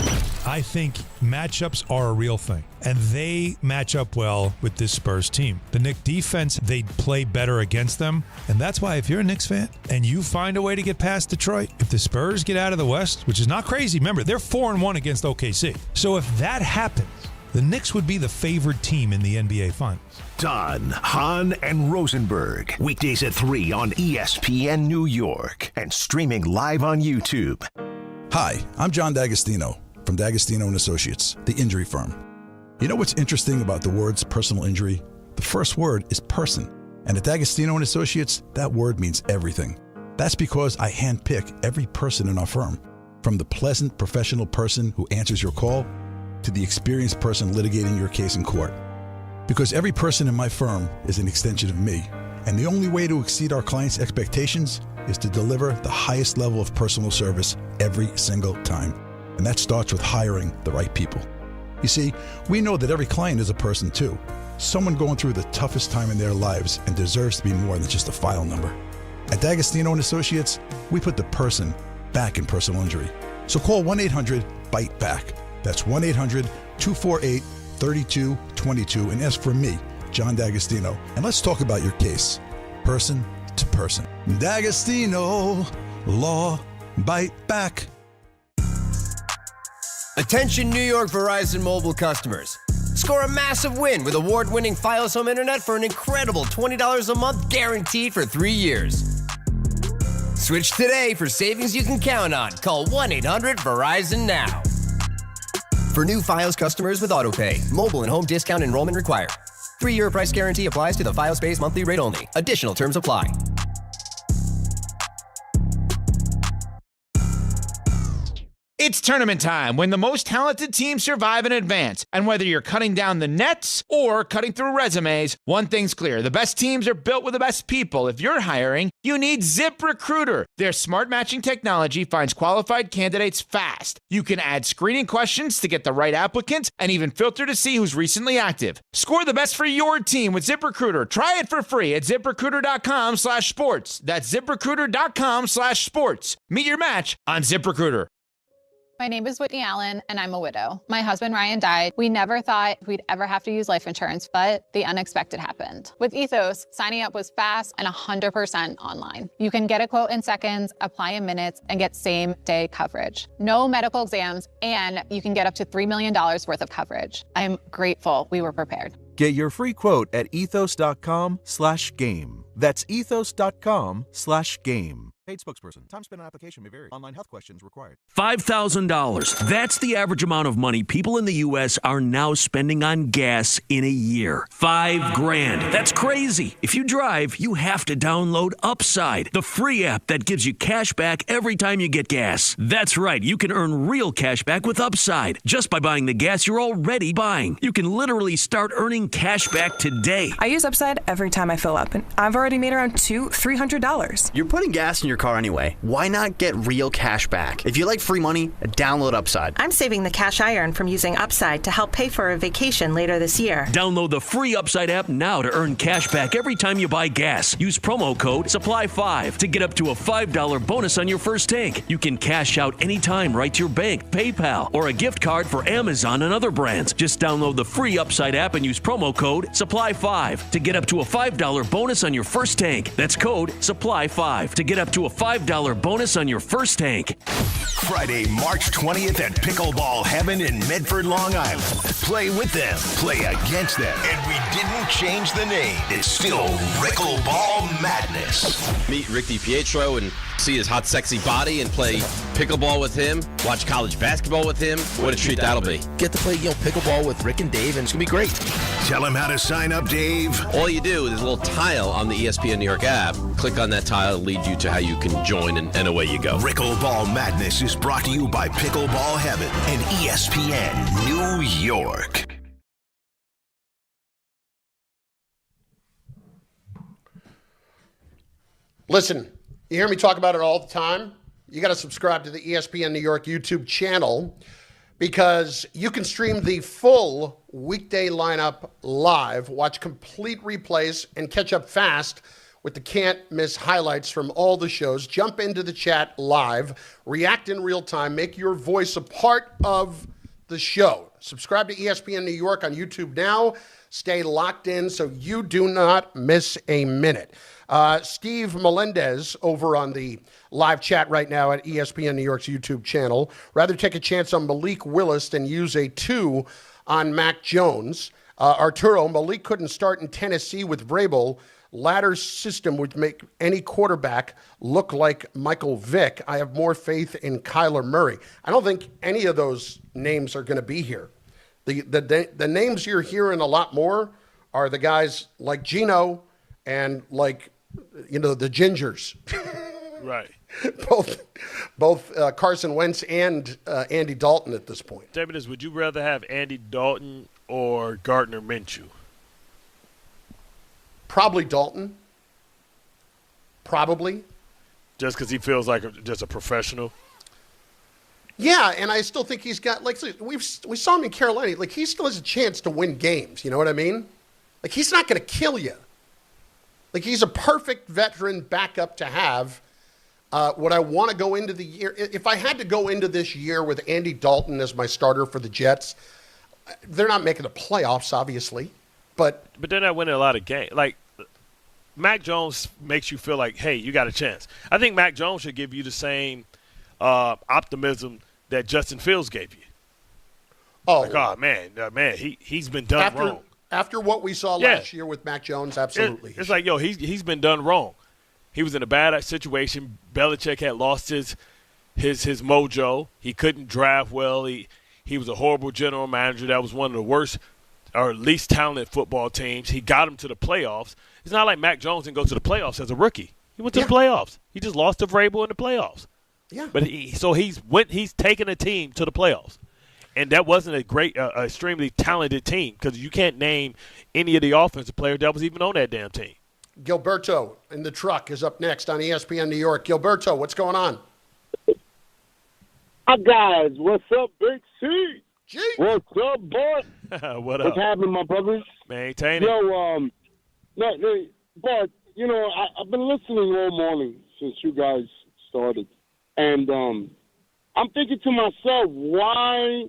I think matchups are a real thing, and they match up well with this Spurs team. The Knicks defense, they play better against them, and that's why if you're a Knicks fan and you find a way to get past Detroit, if the Spurs get out of the West, which is not crazy, remember, they're 4-1 against OKC. So if that happens, the Knicks would be the favored team in the NBA Finals. Don, Hahn, and Rosenberg. Weekdays at 3 on ESPN New York and streaming live on YouTube. Hi, I'm John D'Agostino from D'Agostino & Associates, the injury firm. You know what's interesting about the words personal injury? The first word is person. And at D'Agostino and Associates, that word means everything. That's because I handpick every person in our firm, from the pleasant professional person who answers your call to the experienced person litigating your case in court. Because every person in my firm is an extension of me, and the only way to exceed our clients' expectations is to deliver the highest level of personal service every single time. And that starts with hiring the right people. You see, we know that every client is a person too. Someone going through the toughest time in their lives and deserves to be more than just a file number. At D'Agostino and Associates, we put the person back in personal injury. So call 1-800-BITE-BACK. That's 1-800-248-3222 and ask for me, John D'Agostino. And let's talk about your case, person to person. D'Agostino, law, bite back. Attention New York Verizon mobile customers. Score a massive win with award-winning Fios Home Internet for an incredible $20 a month guaranteed for 3 years. Switch today for savings you can count on. Call 1-800-VERIZON now. For new Fios customers with AutoPay, mobile and home discount enrollment required. 3-year price guarantee applies to the Fios-based monthly rate only. Additional terms apply. It's tournament time when the most talented teams survive and advance. And whether you're cutting down the nets or cutting through resumes, one thing's clear. The best teams are built with the best people. If you're hiring, you need ZipRecruiter. Their smart matching technology finds qualified candidates fast. You can add screening questions to get the right applicants and even filter to see who's recently active. Score the best for your team with ZipRecruiter. Try it for free at ZipRecruiter.com/sports. That's ZipRecruiter.com/sports. Meet your match on ZipRecruiter. My name is Whitney Allen, and I'm a widow. My husband, Ryan, died. We never thought we'd ever have to use life insurance, but the unexpected happened. With Ethos, signing up was fast and 100% online. You can get a quote in seconds, apply in minutes, and get same-day coverage. No medical exams, and you can get up to $3 million worth of coverage. I'm grateful we were prepared. Get your free quote at ethos.com/game. That's ethos.com/game. Paid spokesperson. Time spent on application may vary. Online health questions required. $5,000. That's the average amount of money people in the U.S. are now spending on gas in a year. $5,000. That's crazy. If you drive, you have to download Upside, the free app that gives you cash back every time you get gas. That's right. You can earn real cash back with Upside just by buying the gas you're already buying. You can literally start earning cash back today. I use Upside every time I fill up, and I've already made around $300. You're putting gas in your car anyway. Why not get real cash back? If you like free money, download Upside. I'm saving the cash I earn from using Upside to help pay for a vacation later this year. Download the free Upside app now to earn cash back every time you buy gas. Use promo code SUPPLY5 to get up to a $5 bonus on your first tank. You can cash out anytime right to your bank, PayPal, or a gift card for Amazon and other brands. Just download the free Upside app and use promo code SUPPLY5 to get up to a $5 bonus on your first tank. That's code SUPPLY5 to get up to a $5 bonus on your first tank. Friday, March 20th at Pickleball Heaven in Medford, Long Island. Play with them, play against them, and we didn't change the name. It's still Pickleball Madness. Meet Rick DiPietro and see his hot, sexy body and play pickleball with him, watch college basketball with him. What a treat that'll be. Get to play, pickleball with Rick and Dave, and it's going to be great. Tell him how to sign up, Dave. All you do, there's a little tile on the ESPN New York app. Click on that tile, it'll lead you to how you can join, and away you go. Pickleball Madness is brought to you by Pickleball Heaven and ESPN New York. Listen, you hear me talk about it all the time. You got to subscribe to the ESPN New York YouTube channel because you can stream the full Weekday Lineup live, watch complete replays, and catch up fast with the can't-miss highlights from all the shows. Jump into the chat live, react in real time, make your voice a part of the show. Subscribe to ESPN New York on YouTube now. Stay locked in so you do not miss a minute. Steve Melendez over on the live chat right now at ESPN New York's YouTube channel. Rather take a chance on Malik Willis than use a 2 on Mac Jones. Arturo, Malik couldn't start in Tennessee with Vrabel. Ladder's system would make any quarterback look like Michael Vick. I have more faith in Kyler Murray. I don't think any of those names are going to be here. The names you're hearing a lot more are the guys like Geno and like, the Gingers. Right. both Carson Wentz and Andy Dalton at this point. David, would you rather have Andy Dalton or Gardner Minshew? Probably Dalton. Probably. Just because he feels like just a professional? Yeah, and I still think he's got, like, we saw him in Carolina. Like, he still has a chance to win games. You know what I mean? Like, he's not going to kill you. Like, he's a perfect veteran backup to have. Would I want to go into the year? If I had to go into this year with Andy Dalton as my starter for the Jets, they're not making the playoffs, obviously. But they're not winning a lot of games. Like, Mac Jones makes you feel like, hey, you got a chance. I think Mac Jones should give you the same optimism that Justin Fields gave you. Oh, like, man, he's been done wrong. After what we saw last year with Mac Jones, absolutely. It's like, he's been done wrong. He was in a bad situation. Belichick had lost his mojo. He couldn't draft well. He was a horrible general manager. That was one of the worst or least talented football teams. He got him to the playoffs. It's not like Mac Jones didn't go to the playoffs as a rookie. He went to the playoffs. He just lost to Vrabel in the playoffs. Yeah. But he's taken a team to the playoffs. And that wasn't a great, extremely talented team because you can't name any of the offensive players that was even on that damn team. Gilberto in the truck is up next on ESPN New York. Gilberto, what's going on? Hi, guys. What's up, Big C? G. What's up, boy? What up? What's happening, my brothers? Maintain it. Bart, I've been listening all morning since you guys started. And I'm thinking to myself, why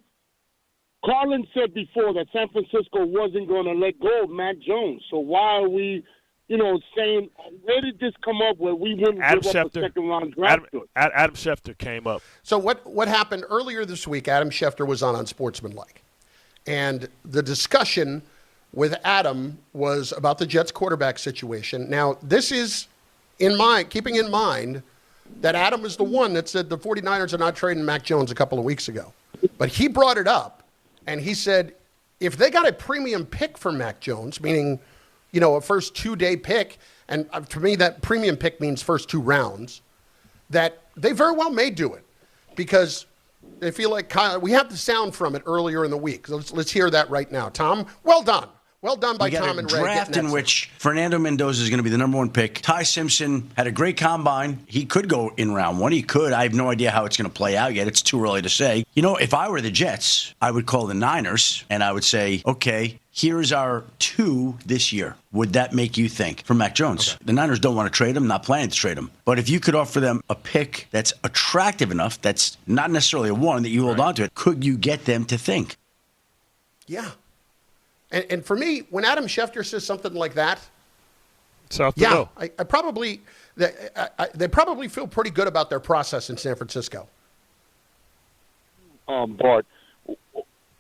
Carlin said before that San Francisco wasn't going to let go of Mac Jones. So why are we, saying, where did this come up where we wouldn't give up a second-round draft? Adam Schefter came up. So what happened earlier this week, Adam Schefter was on Unsportsmanlike. And the discussion with Adam was about the Jets quarterback situation. Now, this is keeping in mind that Adam is the one that said the 49ers are not trading Mac Jones a couple of weeks ago. But he brought it up, and he said if they got a premium pick for Mac Jones, meaning, a first 2-day pick, and to me that premium pick means first 2 rounds, that they very well may do it because they feel like we have the sound from it earlier in the week. Let's hear that right now. Tom, well done. Well done by Tom and Ray. Draft in which Fernando Mendoza is going to be the number 1 pick. Ty Simpson had a great combine. He could go in round 1. He could. I have no idea how it's going to play out yet. It's too early to say. If I were the Jets, I would call the Niners and I would say, okay, here's our 2 this year. Would that make you think? For Mac Jones. Okay. The Niners don't want to trade him, not planning to trade him. But if you could offer them a pick that's attractive enough, that's not necessarily a 1 that you hold on to it, could you get them to think? Yeah. And for me, when Adam Schefter says something like that, I probably they probably feel pretty good about their process in San Francisco. Bart,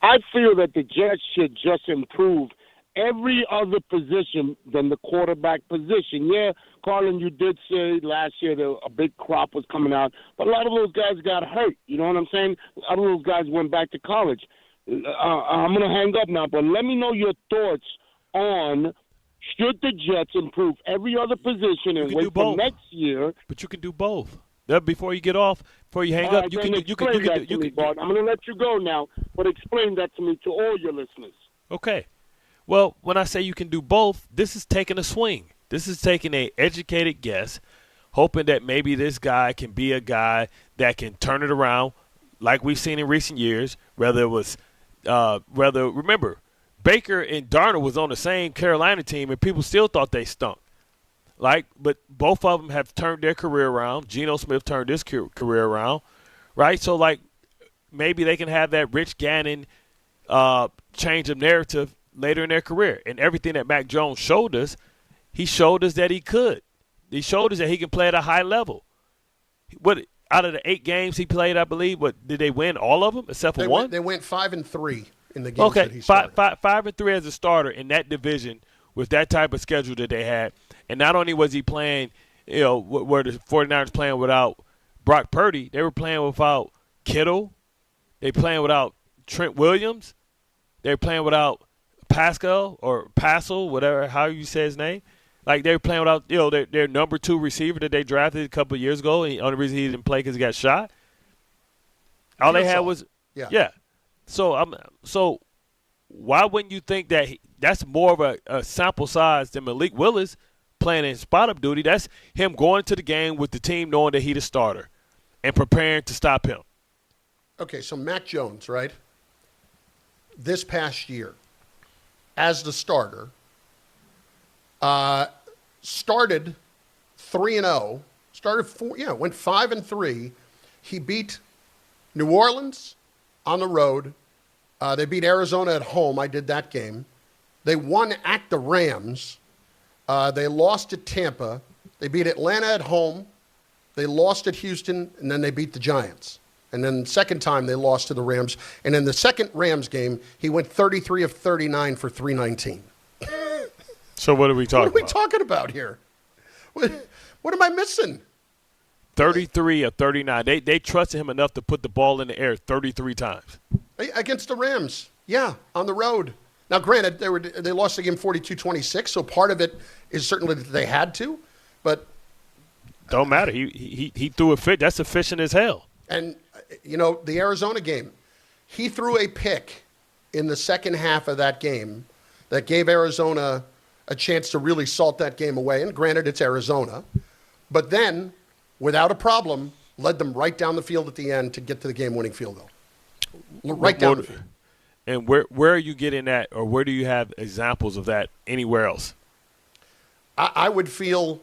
I feel that the Jets should just improve every other position than the quarterback position. Yeah, Carlin, you did say last year that a big crop was coming out, but a lot of those guys got hurt. You know what I'm saying? A lot of those guys went back to college. I'm going to hang up now, but let me know your thoughts on should the Jets improve every other position and wait for next year. But you can do both. Before you get off, before you hang up, you can. Bart. I'm going to let you go now, but explain that to me, to all your listeners. Okay. Well, when I say you can do both, this is taking a swing. This is taking an educated guess, hoping that maybe this guy can be a guy that can turn it around like we've seen in recent years, whether it was remember, Baker and Darnold was on the same Carolina team, and people still thought they stunk. But both of them have turned their career around. Geno Smith turned his career around, right? So, maybe they can have that Rich Gannon change of narrative later in their career. And everything that Mac Jones showed us, he showed us that he could. He showed us that he can play at a high level. Out of the 8 games he played, I believe, did they win all of them except for one? They went 5-3 in the games that he started. 5-3 as a starter in that division with that type of schedule that they had. And not only was he playing, where the 49ers playing without Brock Purdy, they were playing without Kittle. They playing without Trent Williams. They were playing without Pascal or Passel, whatever, how you say his name. Like they were playing without, their number 2 receiver that they drafted a couple of years ago. And the only reason he didn't play because he got shot. All they had was So why wouldn't you think that that's more of a sample size than Malik Willis playing in spot-up duty? That's him going to the game with the team knowing that he's the starter and preparing to stop him. Okay, so Mac Jones, right? This past year, as the starter, started 3-0, went 5-3. He beat New Orleans on the road. They beat Arizona at home. I did that game. They won at the Rams. They lost at Tampa. They beat Atlanta at home. They lost at Houston, and then they beat the Giants. And then the second time they lost to the Rams. And in the second Rams game, he went 33 of 39 for 319. So what are we talking about? What are we talking about here? What am I missing? 33 of 39. They trusted him enough to put the ball in the air 33 times. Against the Rams, on the road. Now, granted, they lost the game 42-26, so part of it is certainly that they had to, but don't matter. He threw a fit. That's efficient as hell. And the Arizona game, he threw a pick in the second half of that game that gave Arizona a chance to really salt that game away. And granted, it's Arizona, but then, without a problem, led them right down the field at the end to get to the game-winning field goal. Right down the field. And where are you getting that, or where do you have examples of that anywhere else? I would feel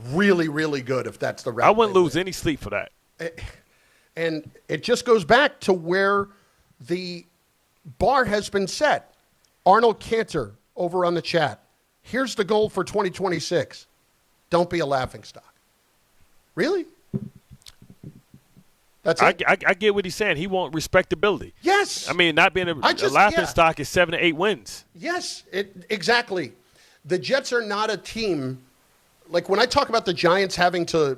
really, really good if that's the route. I wouldn't lose any sleep for that. And it just goes back to where the bar has been set. Arnold Cantor over on the chat. Here's the goal for 2026. Don't be a laughingstock. Really? That's it? I get what he's saying. He wants respectability. Yes. I mean, not being a laughingstock is 7 to 8 wins. Yes, exactly. The Jets are not a team. Like when I talk about the Giants having to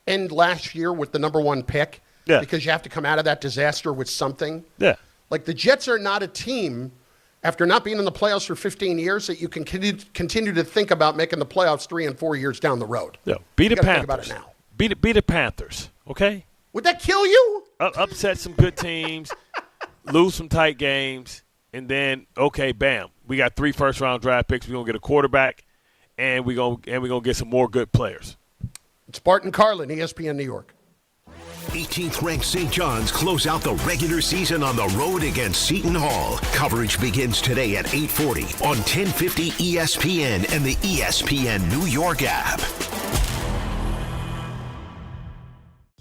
end last year with the number 1 pick because you have to come out of that disaster with something. Yeah. Like the Jets are not a team, after not being in the playoffs for 15 years, that you can continue to think about making the playoffs 3 and 4 years down the road. Yeah. Beat the Panthers. Think about it now. Beat the Panthers, okay? Would that kill you? Upset some good teams, lose some tight games, and then, okay, bam. We got 3 first-round draft picks. We're going to get a quarterback, and we're going to get some more good players. It's Bart Carlin, ESPN New York. 18th ranked St. John's close out the regular season on the road against Seton Hall. Coverage begins today at 8:40 on 1050 ESPN and the ESPN New York app.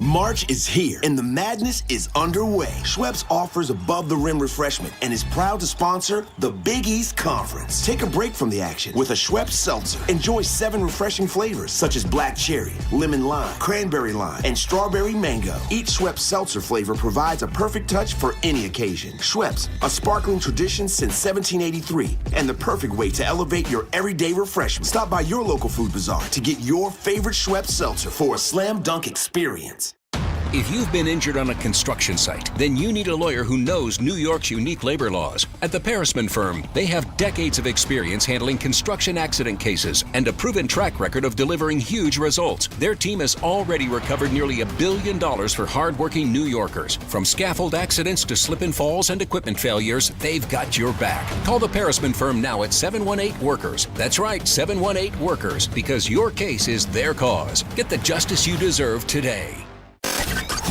March is here, and the madness is underway. Schweppes offers above-the-rim refreshment and is proud to sponsor the Big East Conference. Take a break from the action with a Schweppes Seltzer. Enjoy 7 refreshing flavors, such as black cherry, lemon lime, cranberry lime, and strawberry mango. Each Schweppes Seltzer flavor provides a perfect touch for any occasion. Schweppes, a sparkling tradition since 1783, and the perfect way to elevate your everyday refreshment. Stop by your local food bazaar to get your favorite Schweppes Seltzer for a slam dunk experience. If you've been injured on a construction site, then you need a lawyer who knows New York's unique labor laws. At the Parisman Firm, they have decades of experience handling construction accident cases and a proven track record of delivering huge results. Their team has already recovered nearly $1 billion for hardworking New Yorkers. From scaffold accidents to slip and falls and equipment failures, they've got your back. Call the Parisman Firm now at 718-WORKERS. That's right, 718-WORKERS, because your case is their cause. Get the justice you deserve today.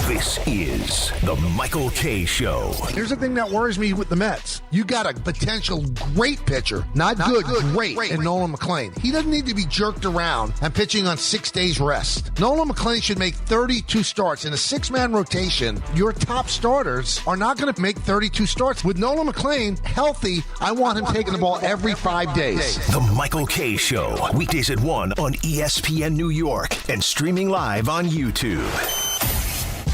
This is the Michael Kay Show. Here's the thing that worries me with the Mets. You got a potential great pitcher, not good, great, in Nolan McLean. He doesn't need to be jerked around and pitching on 6 days rest. Nolan McLean should make 32 starts. In a 6-man rotation, your top starters are not going to make 32 starts. With Nolan McLean healthy, I want him taking the ball every 5 days. The Michael Kay Show. Weekdays at 1 on ESPN New York and streaming live on YouTube.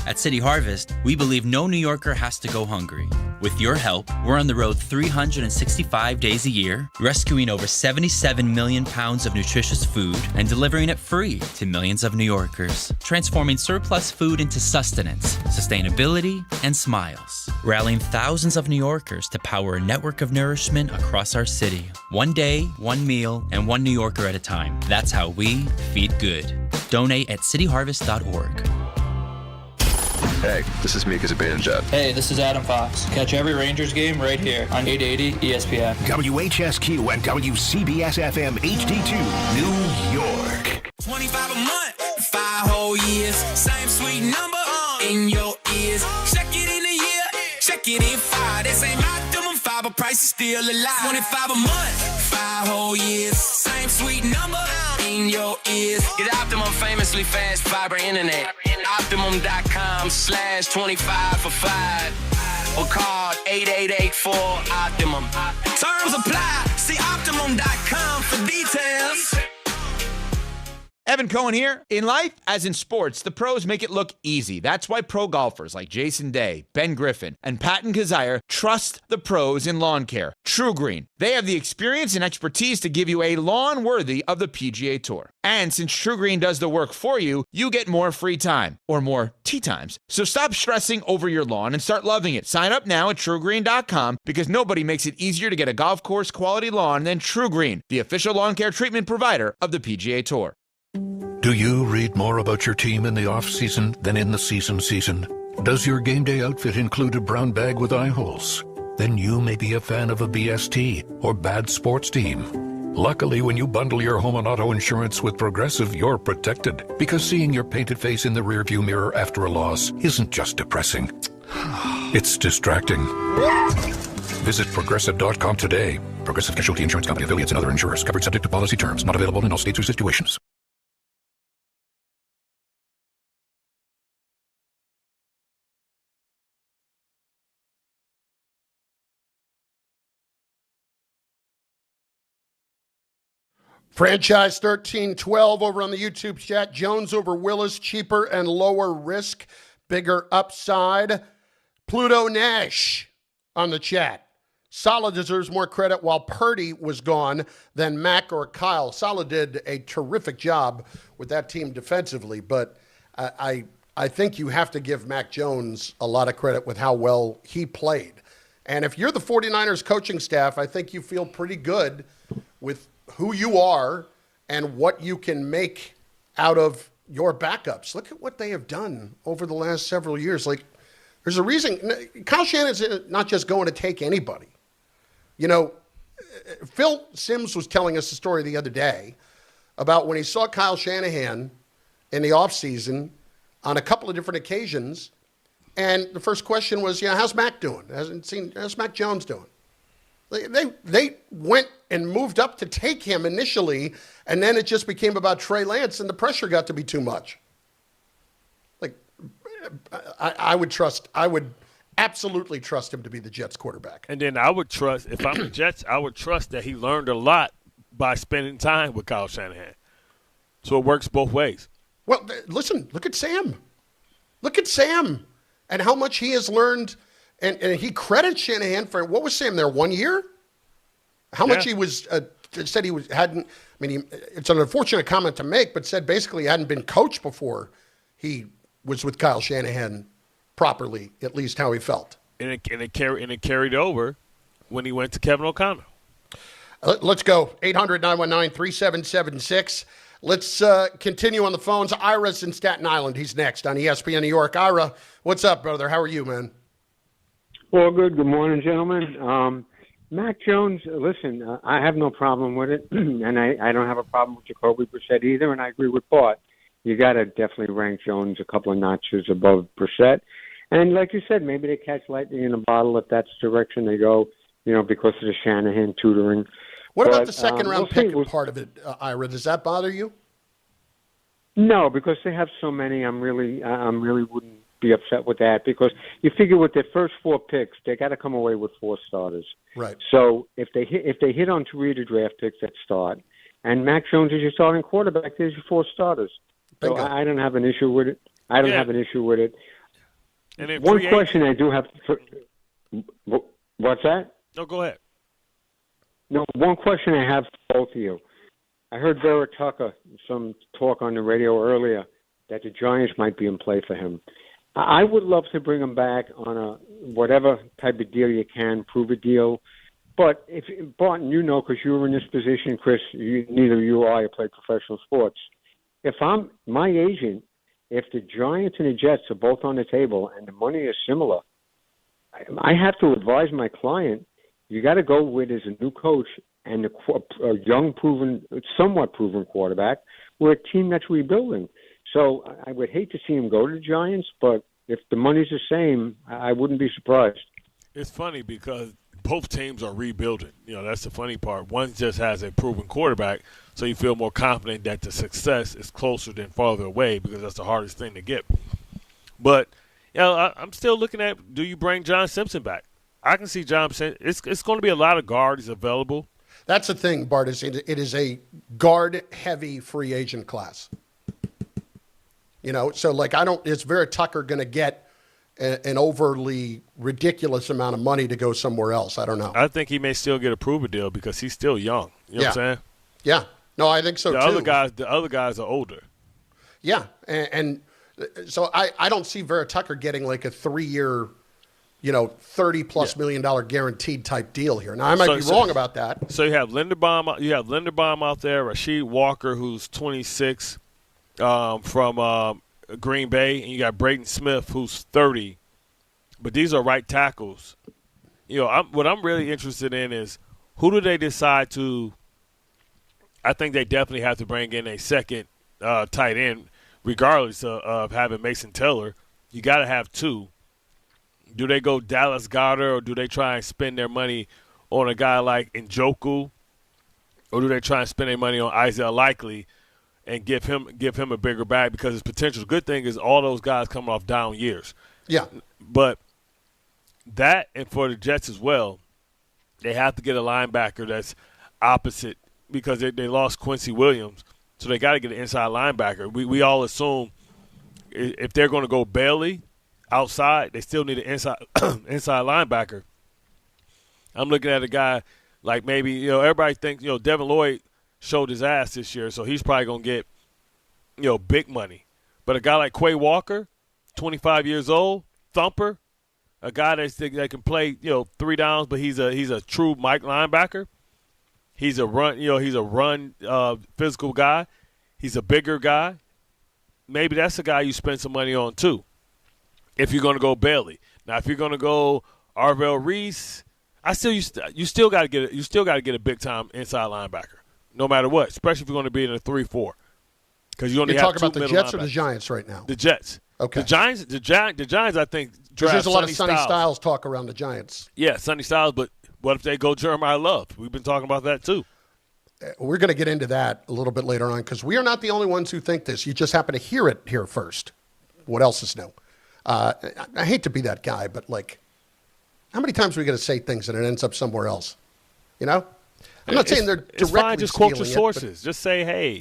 At City Harvest, we believe no New Yorker has to go hungry. With your help, we're on the road 365 days a year, rescuing over 77 million pounds of nutritious food and delivering it free to millions of New Yorkers, transforming surplus food into sustenance, sustainability, and smiles, rallying thousands of New Yorkers to power a network of nourishment across our city. One day, one meal, and one New Yorker at a time. That's how we feed good. Donate at cityharvest.org. Hey, this is Mika Zibanejad. Hey, this is Adam Fox. Catch every Rangers game right here on 880 ESPN. WHSQ and WCBS FM HD2, New York. 25 a month, 5 whole years. Same sweet number in your ears. Check it in a year, check it in 5. This ain't optimum 5, but price is still alive. 25 a month, 5 whole years. Same sweet number in your ears. Get Optimum famously fast fiber internet. Optimum.com/25 for 5. Or call 8884-OPTIMUM. Terms apply. See Optimum.com for details. Evan Cohen here. In life, as in sports, the pros make it look easy. That's why pro golfers like Jason Day, Ben Griffin, and Patton Kazire trust the pros in lawn care. True Green. They have the experience and expertise to give you a lawn worthy of the PGA Tour. And since True Green does the work for you, you get more free time, or more tee times. So stop stressing over your lawn and start loving it. Sign up now at TrueGreen.com because nobody makes it easier to get a golf course quality lawn than True Green, the official lawn care treatment provider of the PGA Tour. Do you read more about your team in the off-season than in the season? Does your game day outfit include a brown bag with eye holes? Then you may be a fan of a BST or bad sports team. Luckily, when you bundle your home and auto insurance with Progressive, you're protected. Because seeing your painted face in the rearview mirror after a loss isn't just depressing. It's distracting. Visit Progressive.com today. Progressive Casualty Insurance Company, affiliates, and other insurers. Covered subject to policy terms. Not available in all states or situations. Franchise 1312 over on the YouTube chat. Jones over Willis, cheaper and lower risk, bigger upside. Pluto Nash on the chat. Saleh deserves more credit while Purdy was gone than Mac or Kyle. Saleh did a terrific job with that team defensively, but I think you have to give Mac Jones a lot of credit with how well he played. And if you're the 49ers coaching staff, I think you feel pretty good with who you are and what you can make out of your backups. Look at what they have done over the last several years. Like, there's a reason. Kyle Shanahan's not just going to take anybody. You know, Phil Simms was telling us a story the other day about when he saw Kyle Shanahan in the offseason on a couple of different occasions, and the first question was, how's Mac doing? How's Mac Jones doing? They went and moved up to take him initially, and then it just became about Trey Lance, and the pressure got to be too much. Like, I would absolutely trust him to be the Jets quarterback. And then I would trust, if I'm the Jets, I would trust that he learned a lot by spending time with Kyle Shanahan. So it works both ways. Well, listen, look at Sam. Look at Sam and how much he has learned. And he credits Shanahan for, what was Sam there, 1 year? How much he was, said he hadn't, I mean, it's an unfortunate comment to make, but said basically he hadn't been coached before he was with Kyle Shanahan properly, at least how he felt. And it carried over when he went to Kevin O'Connell. Let's go, 800-919-3776. Let's continue on the phones. Ira's in Staten Island. He's next on ESPN New York. Ira, what's up, brother? How are you, man? Well, good. Good morning, gentlemen. Mac Jones, listen, I have no problem with it, and I don't have a problem with Jacoby Brissett either, and I agree with Bart. You got to definitely rank Jones a couple of notches above Brissett. And like you said, maybe they catch lightning in a bottle if that's the direction they go, because of the Shanahan tutoring. What about the second-round pick part of it, Ira? Does that bother you? No, because they have so many. I really wouldn't be upset with that, because you figure with their first 4 picks, they got to come away with 4 starters. Right. So if they hit on 3 of the draft picks that start, and Mac Jones is your starting quarterback, there's your 4 starters. So I don't have an issue with it. I don't have an issue with it. And one question I do have. What's that? No, go ahead. No, one question I have for both of you. I heard Vera Tucker, some talk on the radio earlier, that the Giants might be in play for him. I would love to bring him back on a whatever type of deal you can, prove a deal. But if Barton, you know, because you were in this position, Chris, neither you or I played professional sports. If I'm my agent, if the Giants and the Jets are both on the table and the money is similar, I have to advise my client, you got to go with as a new coach and a young, somewhat proven quarterback. We're a team that's rebuilding. So I would hate to see him go to the Giants, but if the money's the same, I wouldn't be surprised. It's funny because both teams are rebuilding. You know, that's the funny part. One just has a proven quarterback, so you feel more confident that the success is closer than farther away because that's the hardest thing to get. But, you know, I'm still looking at, do you bring John Simpson back? I can see John Simpson. It's going to be a lot of guards available. That's the thing, Bart, is it is a guard-heavy free agent class. You know, so like is Vera Tucker going to get an overly ridiculous amount of money to go somewhere else? I don't know. I think he may still get a prove deal because he's still young. You know what I'm saying? Yeah. No, I think so too. The other guys are older. Yeah. And so I don't see Vera Tucker getting like a 3-year, $30+ million guaranteed type deal here. Now I might be wrong about that. So you have Linderbaum out there, Rasheed Walker, who's 26. From Green Bay, and you got Braden Smith, who's 30. But these are right tackles. You know, what I'm really interested in is who do they decide to – I think they definitely have to bring in a second tight end, regardless of having Mason Taylor. You got to have two. Do they go Dallas Goedert, or do they try and spend their money on a guy like Njoku, or do they try and spend their money on Isaiah Likely and give him a bigger bag because his potential? The good thing is all those guys coming off down years. Yeah. But that, and for the Jets as well, they have to get a linebacker that's opposite because they lost Quincy Williams, so they got to get an inside linebacker. We all assume if they're going to go Bailey outside, they still need an inside linebacker. I'm looking at a guy like maybe, everybody thinks, Devin Lloyd showed his ass this year, so he's probably going to get, big money. But a guy like Quay Walker, 25 years old, thumper, a guy that can play, 3 downs, but he's a true Mike linebacker. He's a run, physical guy. He's a bigger guy. Maybe that's a guy you spend some money on too, if you're going to go Bailey. Now, if you're going to go Arvell Reese, you still got to get a big time inside linebacker. No matter what, especially if you're going to be in a 3-4, because you only have two middle linebackers. You're talking about the Jets or the Giants right now? The Jets. Okay. The Giants, I think, draft there's a lot of Sonny Styles talk around the Giants. Yeah, Sonny Styles, but what if they go Jeremiah Love? We've been talking about that too. We're going to get into that a little bit later on because we are not the only ones who think this. You just happen to hear it here first. What else is new? I hate to be that guy, but how many times are we going to say things and it ends up somewhere else? I'm not saying they're directly it's fine. Just quote your sources. Just say, hey,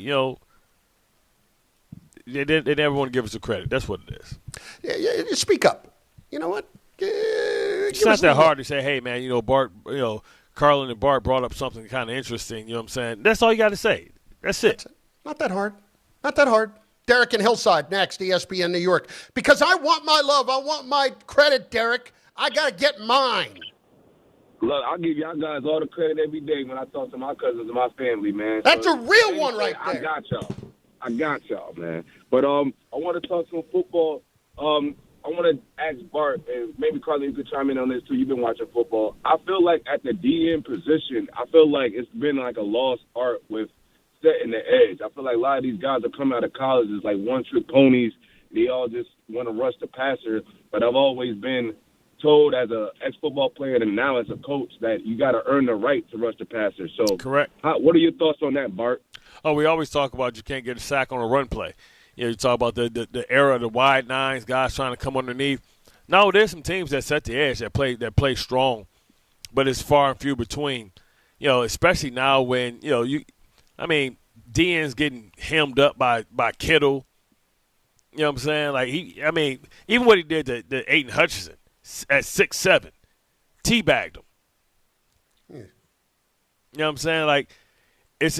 they never want to give us the credit. That's what it is. Yeah, speak up. You know what? It's not that hard to say, hey, man, Bart, Carlin and Bart brought up something kind of interesting. You know what I'm saying? That's all you got to say. That's it. Not that hard. Not that hard. Derek and Hillside next, ESPN New York. Because I want my love. I want my credit, Derek. I got to get mine. Look, I'll give y'all guys all the credit every day when I talk to my cousins and my family, man. That's a real one right there. I got y'all, man. But I want to talk some football. I want to ask Bart, and maybe Carlin, you could chime in on this too. You've been watching football. I feel like at the DN position, I feel like it's been like a lost art with setting the edge. I feel like a lot of these guys are coming out of college as like one-trick ponies. They all just want to rush the passer. But I've always been told as a ex-football player and now as a coach that you got to earn the right to rush the passer. So, correct. What are your thoughts on that, Bart? Oh, we always talk about you can't get a sack on a run play. You talk about the era of the wide nines, guys trying to come underneath. No, there's some teams that set the edge that play strong, but it's far and few between. Especially now when DN's getting hemmed up by Kittle. You know what I'm saying? Even what he did to Aiden Hutchinson at 6'7", teabagged him. Yeah. You know what I'm saying? Like, it's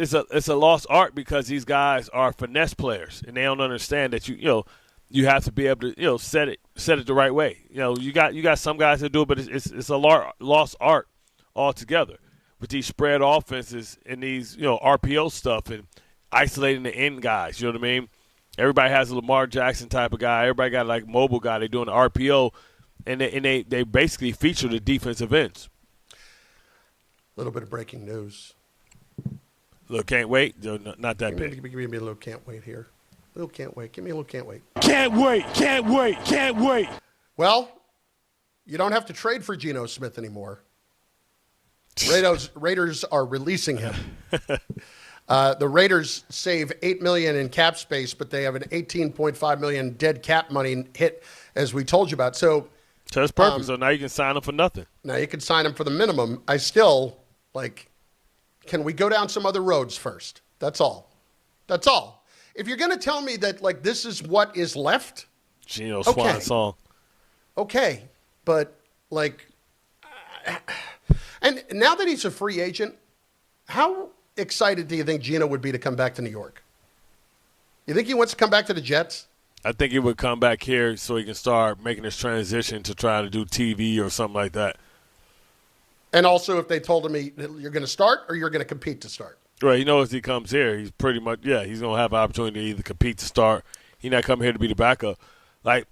a lost art because these guys are finesse players, and they don't understand that you have to be able to set it the right way. You got some guys that do it, but it's a lost art altogether with these spread offenses and these RPO stuff and isolating the end guys. You know what I mean? Everybody has a Lamar Jackson type of guy. Everybody got like mobile guy. They're doing the RPO, and they basically feature the defensive ends. A little bit of breaking news. Look, can't wait. No, not that big. Give me a little can't wait here. A little can't wait. Give me a little can't wait. Can't wait. Can't wait. Can't wait. Well, you don't have to trade for Geno Smith anymore. Raiders are releasing him. The Raiders save $8 million in cap space, but they have an $18.5 million dead cap money hit, as we told you about. So that's perfect. So now you can sign him for nothing. Now you can sign him for the minimum. I still can we go down some other roads first? That's all. That's all. If you're going to tell me that this is what is left, Geno Swan song. Okay, but and now that he's a free agent, how excited do you think Geno would be to come back to New York? You think he wants to come back to the Jets? I think he would come back here so he can start making his transition to trying to do TV or something like that. And also, if they told him you're going to start or you're going to compete to start. Right, he knows if he comes here, he's pretty much, he's going to have an opportunity to either compete to start. He's not coming here to be the backup. Like,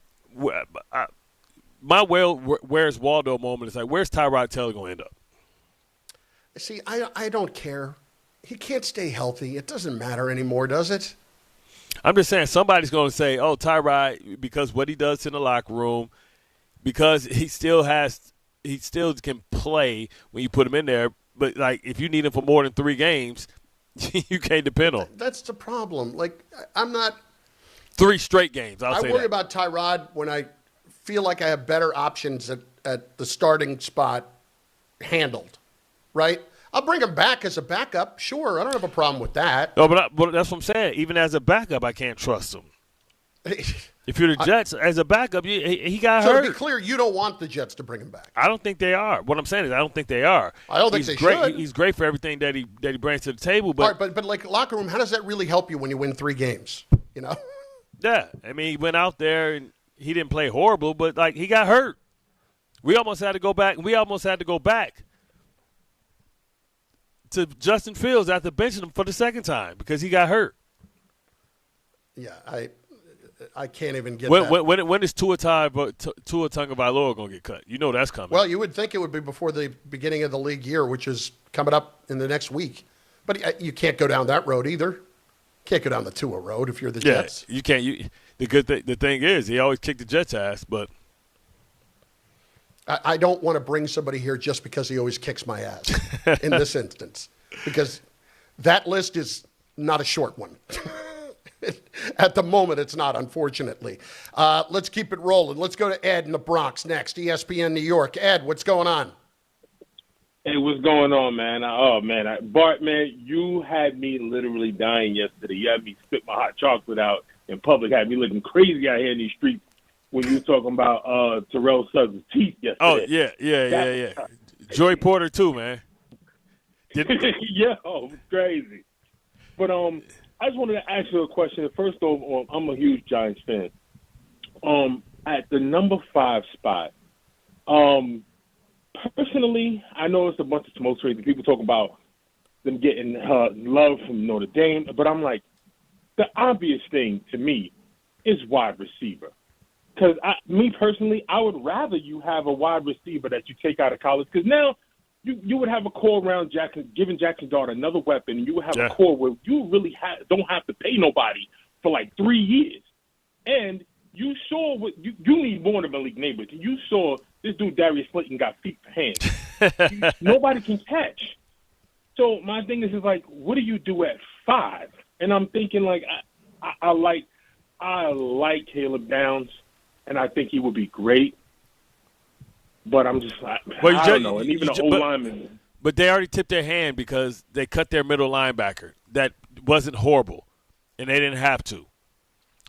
my where's Waldo moment is like, where's Tyrod Taylor going to end up? See, I don't care. He can't stay healthy. It doesn't matter anymore, does it? I'm just saying somebody's going to say, oh, Tyrod, because what he does in the locker room, because he still can play when you put him in there. But, if you need him for more than 3 games, you can't depend on him. That's the problem. I'm not – 3 straight games, I worry about Tyrod when I feel like I have better options at the starting spot handled, right? I'll bring him back as a backup. Sure, I don't have a problem with that. No, but that's what I'm saying. Even as a backup, I can't trust him. If you're the Jets, as a backup, he got hurt. So to be clear, you don't want the Jets to bring him back. I don't think they are. What I'm saying is I don't think they are. I don't think they should. He's great for everything that he brings to the table. But, all right, but locker room, how does that really help you when you win 3 games? Yeah. I mean, he went out there and he didn't play horrible, but, he got hurt. We almost had to go back to Justin Fields after benching him for the second time because he got hurt. Yeah, I can't even get when, that. When is Tua Tagovailoa going to get cut? You know that's coming. Well, you would think it would be before the beginning of the league year, which is coming up in the next week. But you can't go down that road either. Can't go down the Tua road if you're the Jets. You can't. The thing is, he always kicked the Jets' ass, but I don't want to bring somebody here just because he always kicks my ass in this instance, because that list is not a short one. At the moment, it's not, unfortunately. Let's keep it rolling. Let's go to Ed in the Bronx next, ESPN New York. Ed, what's going on? Hey, what's going on, man? Bart, man, you had me literally dying yesterday. You had me spit my hot chocolate out in public, had me looking crazy out here in these streets when you were talking about Terrell Suggs' teeth yesterday. Oh, yeah. Joey Porter, too, man. Yeah, it was crazy. But I just wanted to ask you a question. First off, I'm a huge Giants fan. At the number 5 spot, personally, I know it's a bunch of smoke screens. People talk about them getting love from Notre Dame, but I'm like, the obvious thing to me is wide receiver. Because me personally, I would rather you have a wide receiver that you take out of college, because now you would have a core around Jackson, giving Jackson Dart another weapon, and you would have a core where you really don't have to pay nobody for 3 years. And you saw what you need more than Malik Neighbors. You saw this dude Darius Slayton got feet for hands. Nobody can catch. So my thing is what do you do at 5? And I'm thinking I like Caleb Downs, and I think he would be great. But I'm just I don't know. And even the O-lineman. But they already tipped their hand because they cut their middle linebacker. That wasn't horrible, and they didn't have to.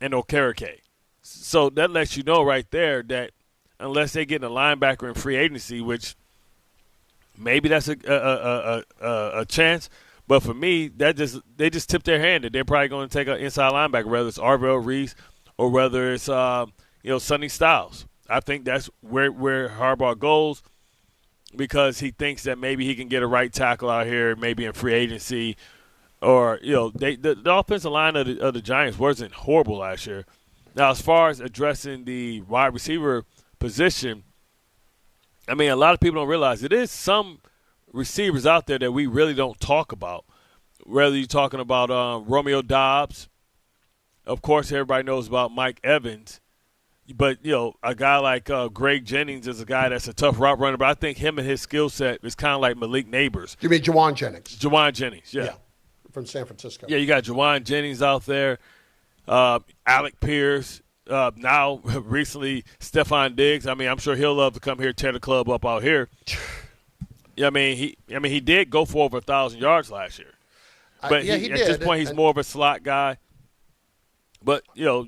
And Okereke. So that lets you know right there that unless they get a linebacker in free agency, which maybe that's a chance. But for me, they just tip their hand that they're probably going to take an inside linebacker, whether it's Arvell Reese or whether it's Sonny Styles. I think that's where Harbaugh goes because he thinks that maybe he can get a right tackle out here, maybe in free agency, or the offensive line of the Giants wasn't horrible last year. Now, as far as addressing the wide receiver position, I mean, a lot of people don't realize it is some receivers out there that we really don't talk about. Whether you're talking about Romeo Doubs, of course, everybody knows about Mike Evans. But, a guy like Greg Jennings is a guy that's a tough route runner. But I think him and his skill set is kind of like Malik Neighbors. You mean Juwan Jennings? Juwan Jennings, yeah. From San Francisco. Yeah, you got Juwan Jennings out there. Alec Pierce. Now, recently, Stephon Diggs. I mean, I'm sure he'll love to come here, tear the club up out here. Yeah, he did go for over 1,000 yards last year. But he did. At this point, he's more of a slot guy. But, your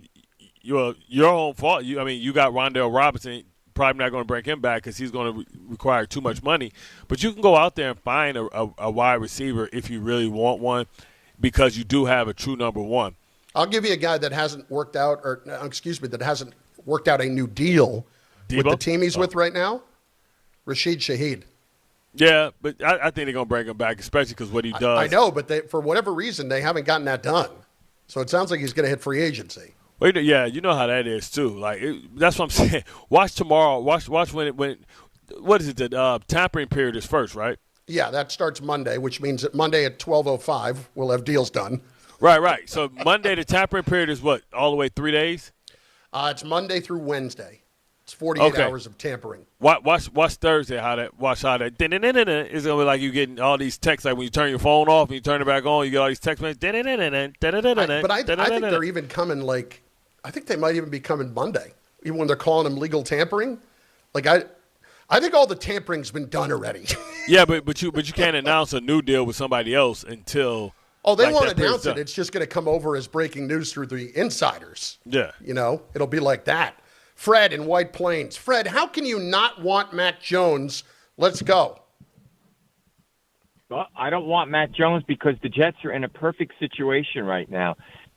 own fault. You got Rondell Robinson. Probably not going to bring him back because he's going to require too much money. But you can go out there and find a wide receiver if you really want one because you do have a true number one. I'll give you a guy that hasn't worked out, that hasn't worked out a new deal with the team he's with right now, Rashid Shaheed. Yeah, but I think they're going to bring him back, especially because what he does. I know, but for whatever reason, they haven't gotten that done. So it sounds like he's going to hit free agency. Well, yeah, you know how that is too. Like that's what I'm saying. Watch tomorrow. Watch when what is it? The tampering period is first, right? Yeah, that starts Monday, which means that Monday at 12:05 we'll have deals done. Right. So Monday, the tampering period is what? All the way 3 days? It's Monday through Wednesday. It's 48 hours of tampering. Watch Thursday. Watch how that. It's gonna be like you getting all these texts. Like when you turn your phone off and you turn it back on, you get all these text messages. But I think they're even coming. I think they might even be coming Monday, even when they're calling them legal tampering. I think all the tampering's been done already. Yeah, but you can't announce a new deal with somebody else until. Oh, they won't announce it. It's just going to come over as breaking news through the insiders. Yeah. It'll be like that. Fred in White Plains. Fred, how can you not want Mac Jones? Let's go. Well, I don't want Mac Jones because the Jets are in a perfect situation right now.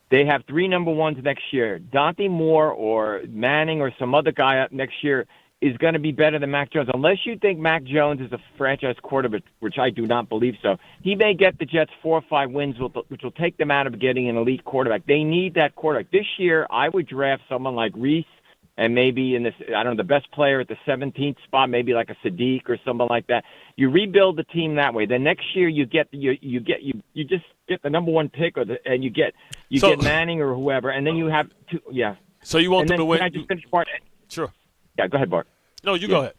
They have 3 number ones next year. Dante Moore or Manning or some other guy up next year is going to be better than Mac Jones. Unless you think Mac Jones is a franchise quarterback, which I do not believe so, he may get the Jets 4 or 5 wins, which will take them out of getting an elite quarterback. They need that quarterback. This year, I would draft someone like Reese and maybe the best player at the 17th spot, maybe like a Sadiq or someone like that. You rebuild the team that way. Then next year you just get the number 1 pick and you get Manning or whoever, and then you have 2. Yeah. So you want them to win? Can I just finish, Bart? Sure. Yeah, go ahead, Bart. No, you go ahead.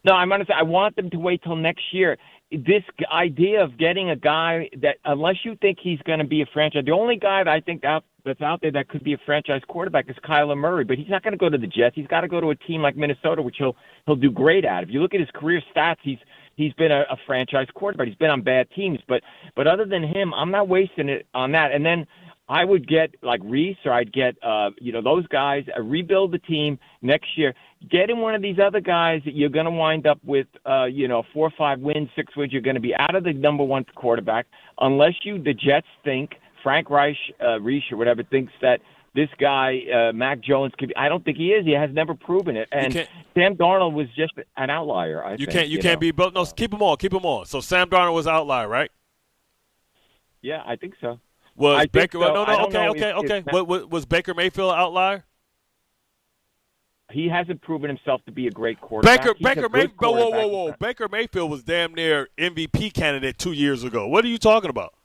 No, I'm going to say I want them to wait till next year. This idea of getting a guy that, unless you think he's going to be a franchise, the only guy that I think that's out there that could be a franchise quarterback is Kyler Murray, but he's not going to go to the Jets. He's got to go to a team like Minnesota, which he'll do great at. If you look at his career stats, he's been a franchise quarterback. He's been on bad teams, but other than him, I'm not wasting it on that. And then I would get like Reese, or I'd get those guys, rebuild the team next year. Getting one of these other guys that you're going to wind up with 4 or 5 wins, 6 wins. You're going to be out of the number 1 quarterback unless the Jets think Frank Reich or whatever thinks that this guy Mac Jones could be. I don't think he is. He has never proven it. And Sam Darnold was just an outlier. You can't be both. No, keep them on. So Sam Darnold was an outlier, right? Yeah, I think so. Was Baker? So. Okay. Was Baker Mayfield an outlier? He hasn't proven himself to be a great quarterback. Baker Mayfield. Whoa. Baker Mayfield was damn near MVP candidate 2 years ago. What are you talking about?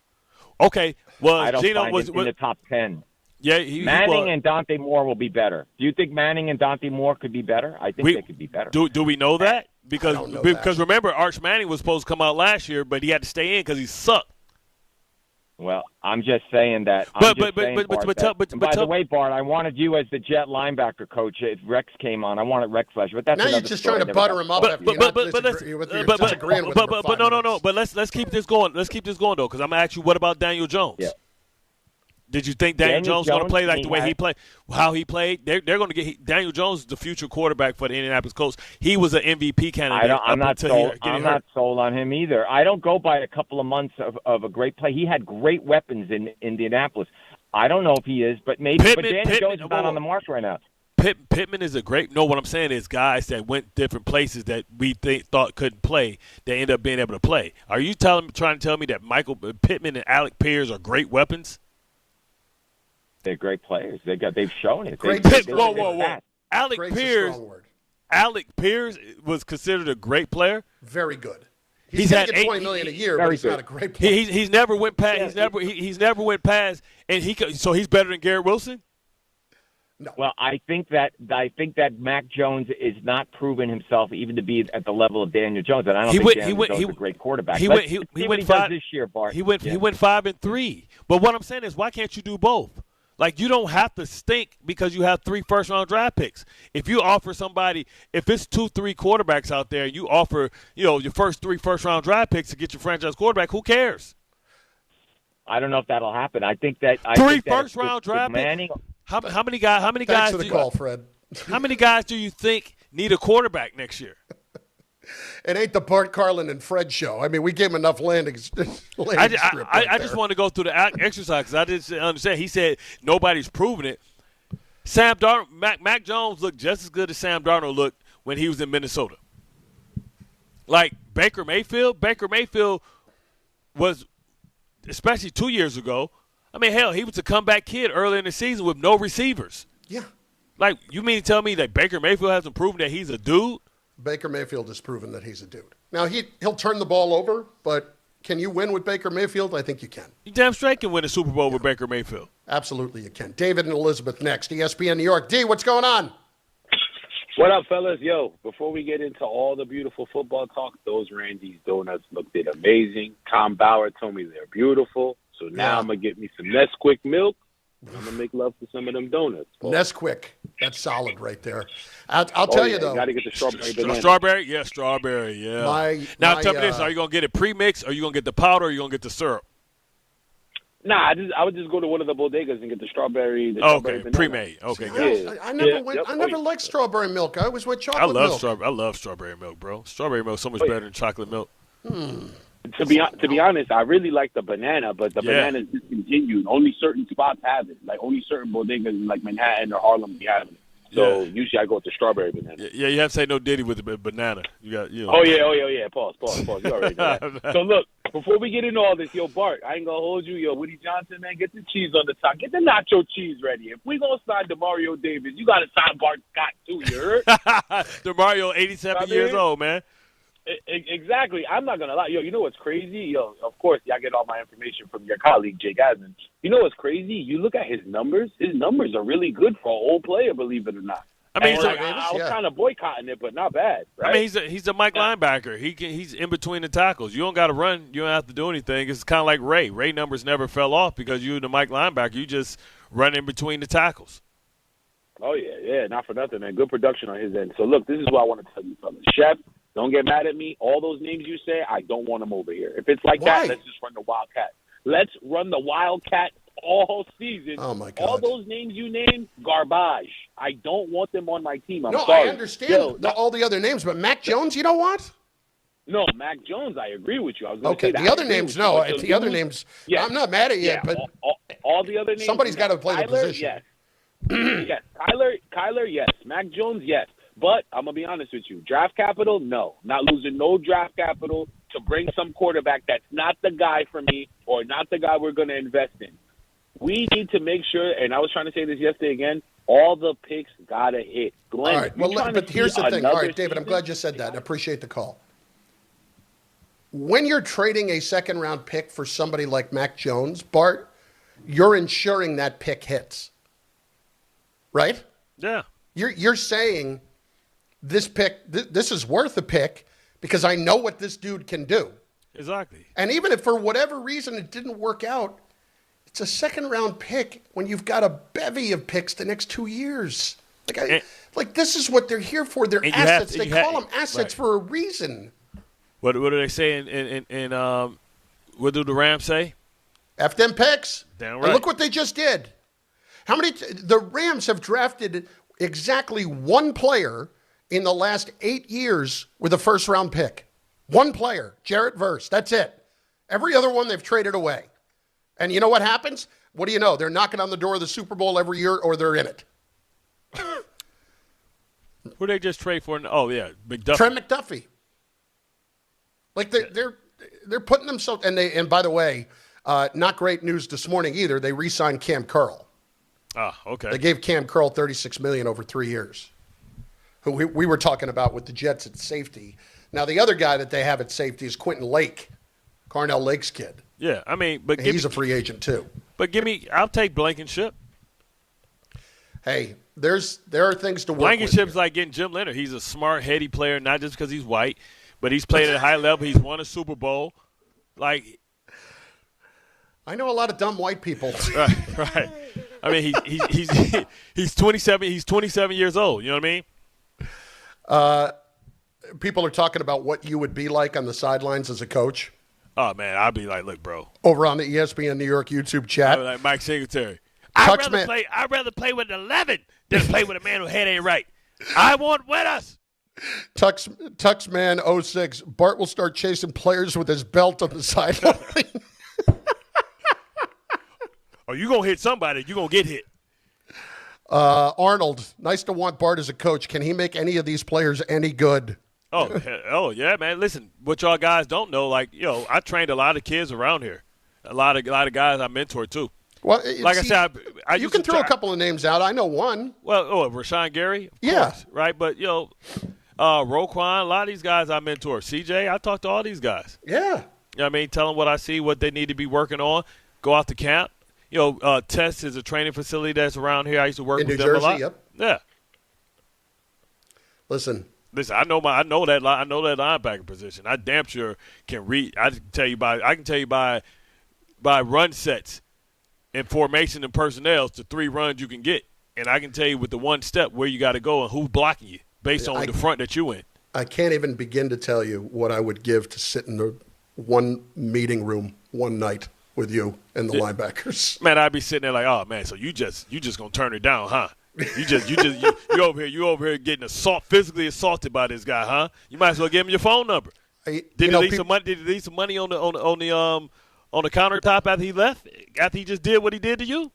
Okay, Geno was in the top 10. Yeah, Manning and Dante Moore will be better. Do you think Manning and Dante Moore could be better? I think they could be better. Do we know that? Because remember, Arch Manning was supposed to come out last year, but he had to stay in because he sucked. Well, I'm just saying that. By the way, Bart, I wanted you as the Jet linebacker coach if Rex came on. I wanted Rex last year, but that's now you're just trying to butter him up. But no. But let's keep this going. Let's keep this going though, because I'm gonna ask you, what about Daniel Jones? Yeah. Did you think Daniel Jones was going to play like the way he played, how he played? They're going to get Daniel Jones is the future quarterback for the Indianapolis Colts. He was an MVP candidate. I'm not sold on him either. I don't go by a couple of months of a great play. He had great weapons in Indianapolis. I don't know if he is, but maybe. But Daniel Jones is not on the mark right now. Pittman is a great. No, what I'm saying is guys that went different places that we thought couldn't play, they end up being able to play. Are you trying to tell me that Michael Pittman and Alec Pierce are great weapons? They're great players. They've shown it. Whoa. Alec Pierce was considered a great player. Very good. He's making $20 million a year, but he's not a great player. He's never went past. He's never went past, and so he's better than Garrett Wilson. No. Well, I think that Mac Jones is not proven himself even to be at the level of Daniel Jones, and I don't think Daniel Jones is a great quarterback. He went 5 this year, Bart. He went 5-3. But what I'm saying is, why can't you do both? Like, you don't have to stink because you have 3 first-round draft picks. If you offer somebody, if it's 2-3 quarterbacks out there, you offer, your first 3 first-round draft picks to get your franchise quarterback, who cares? I don't know if that'll happen. I think that 3 first-round draft picks. How many guys? Thanks for the call, Fred. How many guys do you think need a quarterback next year? It ain't the Bart Carlin and Fred show. I mean, we gave him enough landing strip. I just want to go through the exercise because I didn't understand. He said nobody's proven it. Mac Jones looked just as good as Sam Darnold looked when he was in Minnesota. Like Baker Mayfield was, especially 2 years ago. I mean, hell, he was a comeback kid early in the season with no receivers. Yeah. Like, you mean to tell me that Baker Mayfield hasn't proven that he's a dude? Baker Mayfield has proven that he's a dude. Now, he'll turn the ball over, but can you win with Baker Mayfield? I think you can. You damn straight can win a Super Bowl with Baker Mayfield. Absolutely you can. David and Elizabeth next. ESPN New York. D, what's going on? What up, fellas? Yo, before we get into all the beautiful football talk, those Randy's donuts looked amazing. Tom Bauer told me they're beautiful. So now I'm going to get me some Nesquik milk. I'm going to make love to some of them donuts. Paul. Nesquik. That's solid right there. I'll tell you, though. You got to get the strawberry banana. Strawberry? Yeah, strawberry, yeah. Now, tell me this. Are you going to get it pre-mixed? Or are you going to get the powder? Or are you going to get the syrup? Nah, I would just go to one of the bodegas and get the strawberry. Okay, pre-made. Okay, guys. I never liked strawberry milk. I always went chocolate milk. I love strawberry milk, bro. Strawberry milk is so much better than chocolate milk. To be honest, I really like the banana, but the banana is discontinued. Only certain spots have it. Like, only certain bodegas in, like, Manhattan or Harlem have it. So usually I go with the strawberry banana. Yeah, you have to say no Diddy with the banana. You got, Oh yeah. Pause. You already know that. So look, before we get into all this, yo, Bart, I ain't gonna hold you. Yo, Woody Johnson, man, get the cheese on the top. Get the nacho cheese ready. If we gonna sign DeMario Davis, you gotta sign Bart Scott too. You heard? DeMario, 87 years old, man. Exactly. I'm not going to lie. Yo, you know what's crazy? Yo, of course, I get all my information from your colleague, Jake Asman. You know what's crazy? You look at his numbers. His numbers are really good for an old player, believe it or not. I mean, I was kind of boycotting it, but not bad. Right? I mean, he's a Mike linebacker. He's in between the tackles. You don't got to run. You don't have to do anything. It's kind of like Ray. Ray numbers never fell off because you're the Mike linebacker. You just run in between the tackles. Oh, yeah, not for nothing, man. Good production on his end. So, look, this is what I want to tell you, fellas. Chef, don't get mad at me. All those names you say, I don't want them over here. If it's like that, let's just run the Wildcat. Let's run the Wildcat all season. Oh, my God. All those names you named, garbage. I don't want them on my team. I'm sorry. I understand all the other names, but Mac Jones you don't want? No, Mac Jones, I agree with you. I was going to say that. The other names, no. The other names, I'm not mad at you, but all the other names. Somebody's got to play the position. Yes. Kyler, yes. Mac Jones, yes. But I'm going to be honest with you. Draft capital, no. Not losing no draft capital to bring some quarterback that's not the guy for me or not the guy we're going to invest in. We need to make sure, and I was trying to say this yesterday again, all the picks got to hit. Glenn, all right, but here's the thing. All right, David, I'm glad you said that. I appreciate the call. When you're trading a second-round pick for somebody like Mac Jones, Bart, you're ensuring that pick hits. Right? Yeah. You're saying this pick, this is worth a pick because I know what this dude can do. Exactly. And even if for whatever reason it didn't work out, it's a second-round pick when you've got a bevy of picks the next 2 years. Like this is what they're here for. They're assets. They call them assets for a reason. What do they say in what do the Rams say? F them picks. Damn And right. look what they just did. How many? The Rams have drafted exactly one player in the last 8 years with a first-round pick. One player, Jarrett Verse. That's it. Every other one they've traded away. And you know what happens? What do you know? They're knocking on the door of the Super Bowl every year, or they're in it. Who they just trade for? Oh yeah, McDuffie. Trent McDuffie. Like they're putting themselves, and by the way, not great news this morning either. They re-signed Cam Curl. Ah, okay. They gave Cam Curl $36 million over 3 years. Who we were talking about with the Jets at safety. Now the other guy that they have at safety is Quentin Lake, Carnell Lake's kid. Yeah, I mean, but he's a free agent too. But I'll take Blankenship. Hey, there are things to work with. Blankenship's like getting Jim Leonard. He's a smart, heady player, not just because he's white, but he's played at a high level. He's won a Super Bowl. Like, I know a lot of dumb white people. Right. I mean, he's 27. He's 27 years old. You know what I mean? People are talking about what you would be like on the sidelines as a coach. Oh man, I'd be like, look, bro. Over on the ESPN New York YouTube chat, I'd be like Mike Singletary. I'd rather play with an 11 than play with a man whose head ain't right. I want with us. Tuxman 06. Bart will start chasing players with his belt on the sideline. Oh, you gonna hit somebody? You gonna get hit. Arnold, nice to want Bart as a coach. Can he make any of these players any good? Oh yeah, man. Listen, what y'all guys don't know, like, I trained a lot of kids around here, a lot of guys I mentored too. Well, like I said, you can throw a couple of names out. I know one. Well, Rashawn Gary, of course, right? But Roquan, a lot of these guys I mentor. CJ, I talk to all these guys. Yeah. You know what I mean? Tell them what I see, what they need to be working on. Go out to camp. Test is a training facility that's around here. I used to work with them a lot. Yep. Yeah. Listen, I know that linebacker position. I damn sure can read. I can tell you by run sets and formation and personnel to 3 runs you can get, and I can tell you with the one step where you got to go and who's blocking you based on the front that you in. I can't even begin to tell you what I would give to sit in the one meeting room one night with you and the linebackers. Man, I'd be sitting there like, oh man, so you just gonna turn it down, huh? You over here getting physically assaulted by this guy, huh? You might as well give him your phone number. Did he leave some money on the countertop after he left? After he just did what he did to you?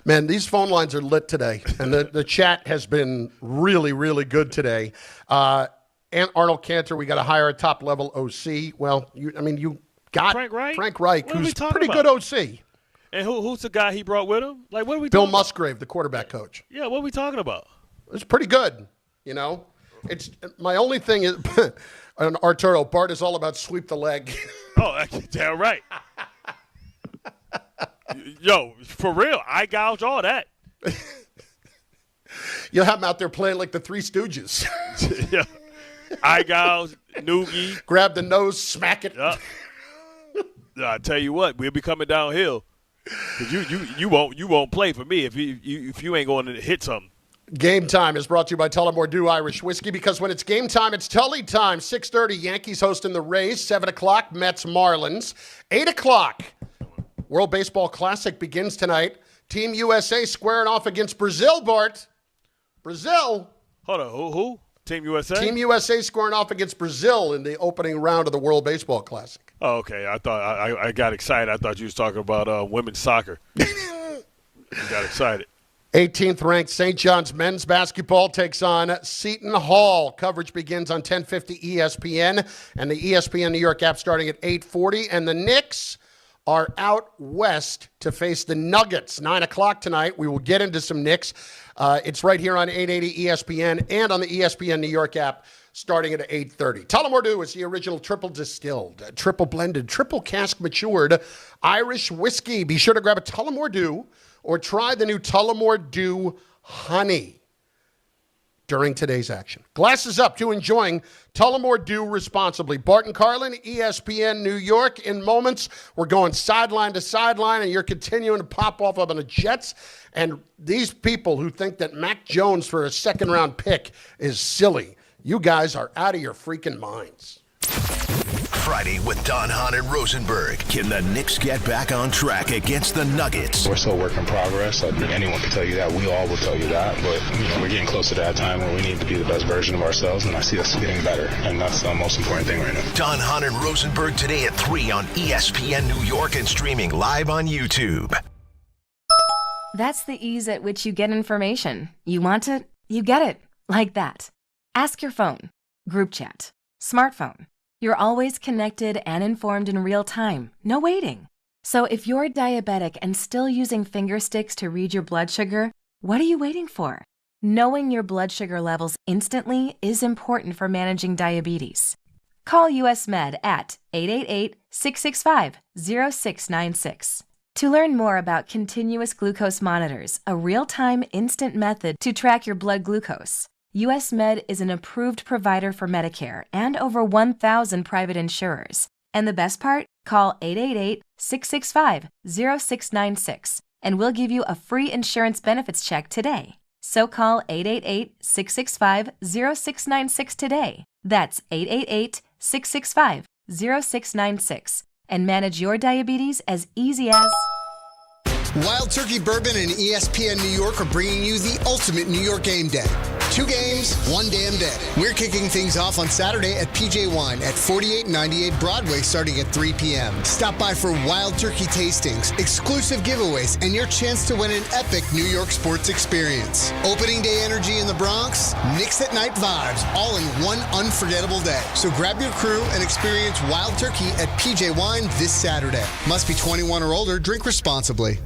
Man, these phone lines are lit today, and the chat has been really, really good today. And Arnold Cantor, we got to hire a top-level OC. Well, you got Frank Reich, who's pretty good OC. And who's the guy he brought with him? Like, what are we Bill talking Musgrave, the quarterback coach. Yeah, what are we talking about? It's pretty good, It's my only thing is, on Arturo, Bart is all about sweep the leg. Oh, damn right. Yo, for real, I gouge all that. You'll have him out there playing like the Three Stooges. Yeah. Eye gouge, noogie. Grab the nose, smack it. Yep. I tell you what, we'll be coming downhill. Cause you won't play for me if you ain't going to hit something. Game Time is brought to you by Tullamore Dew Irish Whiskey, because when it's game time, it's Tully time. 6:30, Yankees hosting the Rays. 7 o'clock, Mets Marlins. 8 o'clock, World Baseball Classic begins tonight. Team USA squaring off against Brazil, Bart. Brazil. Hold on, who? Team USA? Team USA scoring off against Brazil in the opening round of the World Baseball Classic. Oh, okay. I thought I got excited. I thought you was talking about women's soccer. You got excited. 18th ranked St. John's men's basketball takes on Seton Hall. Coverage begins on 1050 ESPN and the ESPN New York app starting at 8:40. And the Knicks are out west to face the Nuggets. 9 o'clock tonight. We will get into some Knicks. It's right here on 880 ESPN and on the ESPN New York app starting at 8:30. Tullamore Dew is the original triple distilled, triple blended, triple cask matured Irish whiskey. Be sure to grab a Tullamore Dew or try the new Tullamore Dew Honey during today's action. Glasses up to enjoying Tullamore Dew responsibly. Bart Carlin, ESPN New York. In moments, we're going sideline to sideline, and you're continuing to pop off on the Jets. And these people who think that Mac Jones for a second-round pick is silly, you guys are out of your freaking minds. Friday with Don Hahn and Rosenberg. Can the Knicks get back on track against the Nuggets? We're still a work in progress. I think anyone can tell you that. We all will tell you that. But, we're getting close to that time where we need to be the best version of ourselves, and I see us getting better. And that's the most important thing right now. Don Hahn and Rosenberg today at 3 on ESPN New York and streaming live on YouTube. That's the ease at which you get information. You want it, you get it. Like that. Ask your phone. Group chat. Smartphone. You're always connected and informed in real time. No waiting. So if you're diabetic and still using finger sticks to read your blood sugar, what are you waiting for? Knowing your blood sugar levels instantly is important for managing diabetes. Call US Med at 888-665-0696. To learn more about continuous glucose monitors, a real-time instant method to track your blood glucose, US Med is an approved provider for Medicare and over 1,000 private insurers. And the best part? Call 888-665-0696 and we'll give you a free insurance benefits check today. So call 888-665-0696 today. That's 888-665-0696 and manage your diabetes as easy as... Wild Turkey Bourbon and ESPN New York are bringing you the ultimate New York game day. 2 games, 1 damn day. We're kicking things off on Saturday at PJ Wine at 4898 Broadway starting at 3 p.m. Stop by for Wild Turkey tastings, exclusive giveaways, and your chance to win an epic New York sports experience. Opening day energy in the Bronx, Knicks at night vibes, all in one unforgettable day. So grab your crew and experience Wild Turkey at PJ Wine this Saturday. Must be 21 or older. Drink responsibly.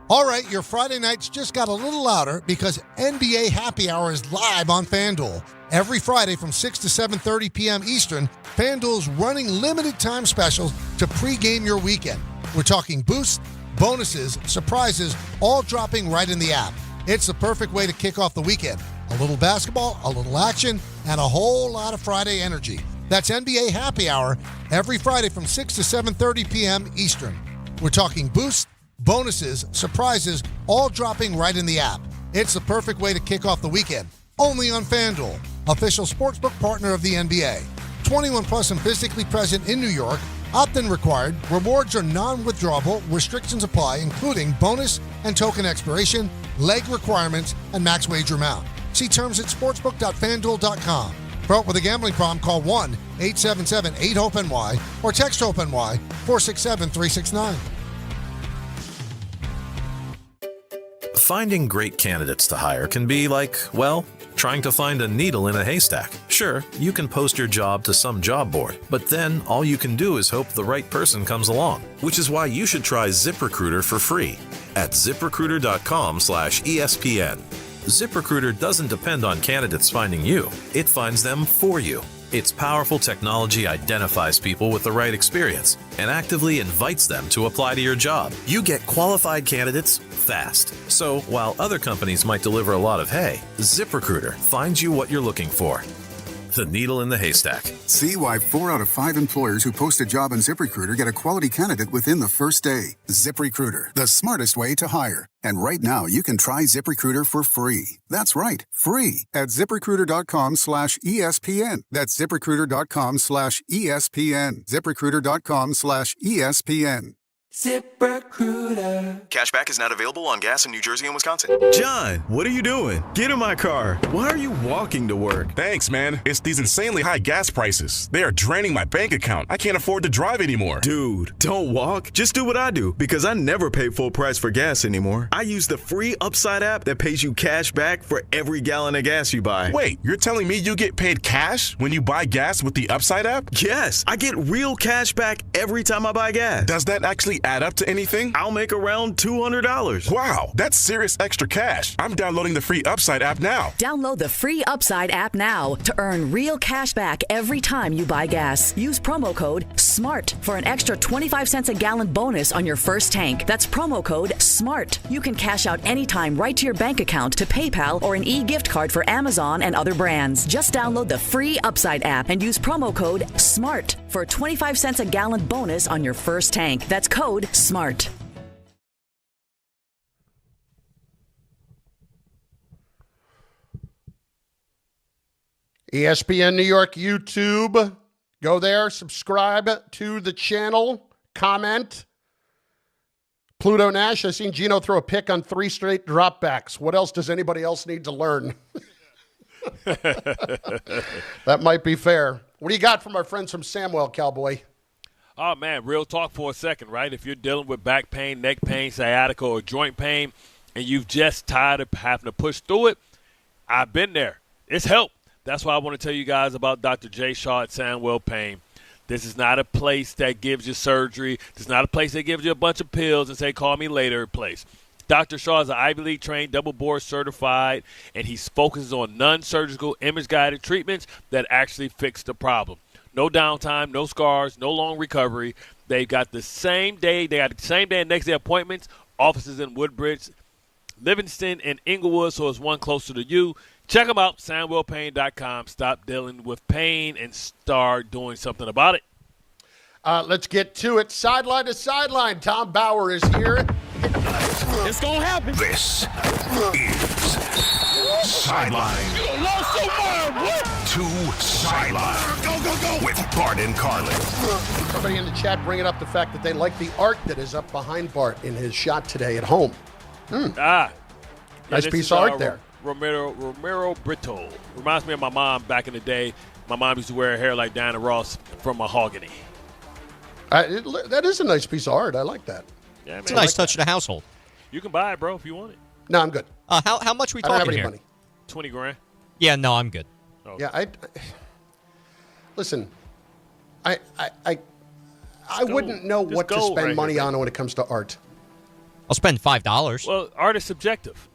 All right, your Friday nights just got a little louder because NBA Happy Hour is live on FanDuel. Every Friday from 6 to 7:30 p.m. Eastern, FanDuel's running limited time specials to pregame your weekend. We're talking boosts, bonuses, surprises, all dropping right in the app. It's the perfect way to kick off the weekend. A little basketball, a little action, and a whole lot of Friday energy. That's NBA Happy Hour every Friday from 6 to 7:30 p.m. Eastern. We're talking boosts, bonuses, surprises, all dropping right in the app. It's the perfect way to kick off the weekend. Only on FanDuel, official sportsbook partner of the NBA. 21 plus and physically present in New York. Opt-in required. Rewards are non-withdrawable. Restrictions apply, including bonus and token expiration, leg requirements, and max wager amount. See terms at sportsbook.fanduel.com. For with a gambling problem, call 1-877-8-HOPE-NY or text HOPE-NY 467-369. Finding great candidates to hire can be like, well, trying to find a needle in a haystack. Sure, you can post your job to some job board, but then all you can do is hope the right person comes along, which is why you should try ZipRecruiter for free at ZipRecruiter.com/ESPN. ZipRecruiter doesn't depend on candidates finding you. It finds them for you. Its powerful technology identifies people with the right experience and actively invites them to apply to your job. You get qualified candidates fast. So while other companies might deliver a lot of hay, ZipRecruiter finds you what you're looking for. The needle in the haystack. See why 4 out of 5 employers who post a job on ZipRecruiter get a quality candidate within the first day. ZipRecruiter, the smartest way to hire. And right now, you can try ZipRecruiter for free. That's right, free at ZipRecruiter.com/ESPN. That's ZipRecruiter.com/ESPN. ZipRecruiter.com/ESPN. ZipRecruiter. Cashback is not available on gas in New Jersey and Wisconsin. John, what are you doing? Get in my car. Why are you walking to work? Thanks, man. It's these insanely high gas prices. They are draining my bank account. I can't afford to drive anymore. Dude, don't walk. Just do what I do, because I never pay full price for gas anymore. I use the free Upside app that pays you cash back for every gallon of gas you buy. Wait, you're telling me you get paid cash when you buy gas with the Upside app? Yes, I get real cash back every time I buy gas. Does that actually add up to anything? I'll make around $200. Wow, that's serious extra cash. I'm downloading the free Upside app now. Download the free Upside app now to earn real cash back every time you buy gas. Use promo code SMART for an extra 25 cents a gallon bonus on your first tank. That's promo code SMART. You can cash out anytime right to your bank account, to PayPal, or an e-gift card for Amazon and other brands. Just download the free Upside app and use promo code SMART for a 25 cents a gallon bonus on your first tank. That's code SMART. ESPN New York YouTube, Go there, subscribe to the channel, comment. Pluto Nash, I've seen Geno throw a pick on 3 straight dropbacks. What else does anybody else need to learn? That might be fair. What do you got from our friends from Samwell, Cowboy? Oh, man, real talk for a second, right? If you're dealing with back pain, neck pain, sciatica, or joint pain, and you've just tired of having to push through it, I've been there. It's helped. That's why I want to tell you guys about Dr. J. Shaw at Samwell Pain. This is not a place that gives you surgery. This is not a place that gives you a bunch of pills and say, call me later place. Dr. Shaw is an Ivy League trained, double board certified, and he focuses on non-surgical, image-guided treatments that actually fix the problem. No downtime, no scars, no long recovery. They got the same day and next day appointments, offices in Woodbridge, Livingston, and Inglewood, so it's one closer to you. Check them out, SamwellPain.com. Stop dealing with pain and start doing something about it. Let's get to it. Sideline to sideline. Tom Bauer is here. It's going to happen. This is Sideline to Sideline. Go. With Bart and Carlin. Somebody in the chat bringing up the fact that they like the art that is up behind Bart in his shot today at home. Nice piece of art there. Romero Brito. Reminds me of my mom back in the day. My mom used to wear her hair like Diana Ross from Mahogany. That is a nice piece of art. I like that. Yeah, it's a nice touch to the household. You can buy it, bro, if you want it. No, I'm good. How much are we talking I don't have any here? money. 20 grand. Yeah, no, I'm good. Oh. Yeah, listen. I wouldn't know what to spend money on when it comes to art. I'll spend $5. Well, art is subjective.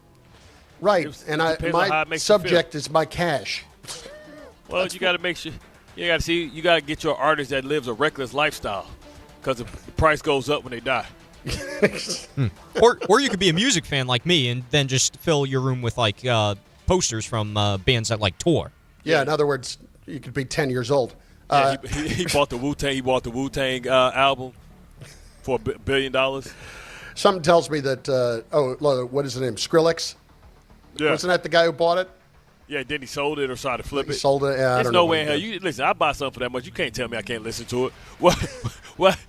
Right, and my subject is my cash. Well, you got to make sure you got to get your artist that lives a reckless lifestyle, because the price goes up when they die. Or you could be a music fan like me and then just fill your room with like posters from bands that like tour. Yeah, in other words, you could be 10 years old. Yeah, he bought the Wu-Tang. He bought the Wu-Tang album for $1 billion. Something tells me that. What is his name? Skrillex. Yeah. Wasn't that the guy who bought it? Yeah, then he sold it or tried to flip it. He sold it. Yeah, There's no way in hell. Listen, I buy something for that much. You can't tell me I can't listen to it. What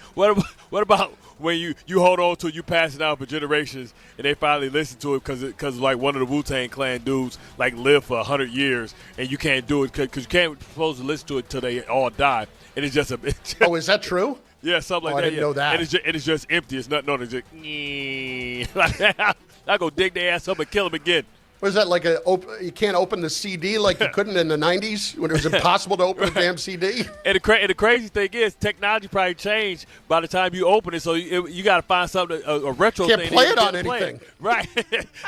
about when you hold on to it, you pass it down for generations, and they finally listen to it because like one of the Wu-Tang Clan dudes like lived for 100 years, and you can't do it because you can't supposed to listen to it till they all die, and it's just a. Oh, is that true? Yeah, something like that. I didn't know that. And it's just empty. It's nothing on it. It's just I go dig their ass up and kill them again. Was that like you can't open the CD like you couldn't in the 90s when it was impossible to open a damn CD? And the crazy thing is, technology probably changed by the time you open it, so you got to find something, a retro can't thing. Can't play it on anything. Right.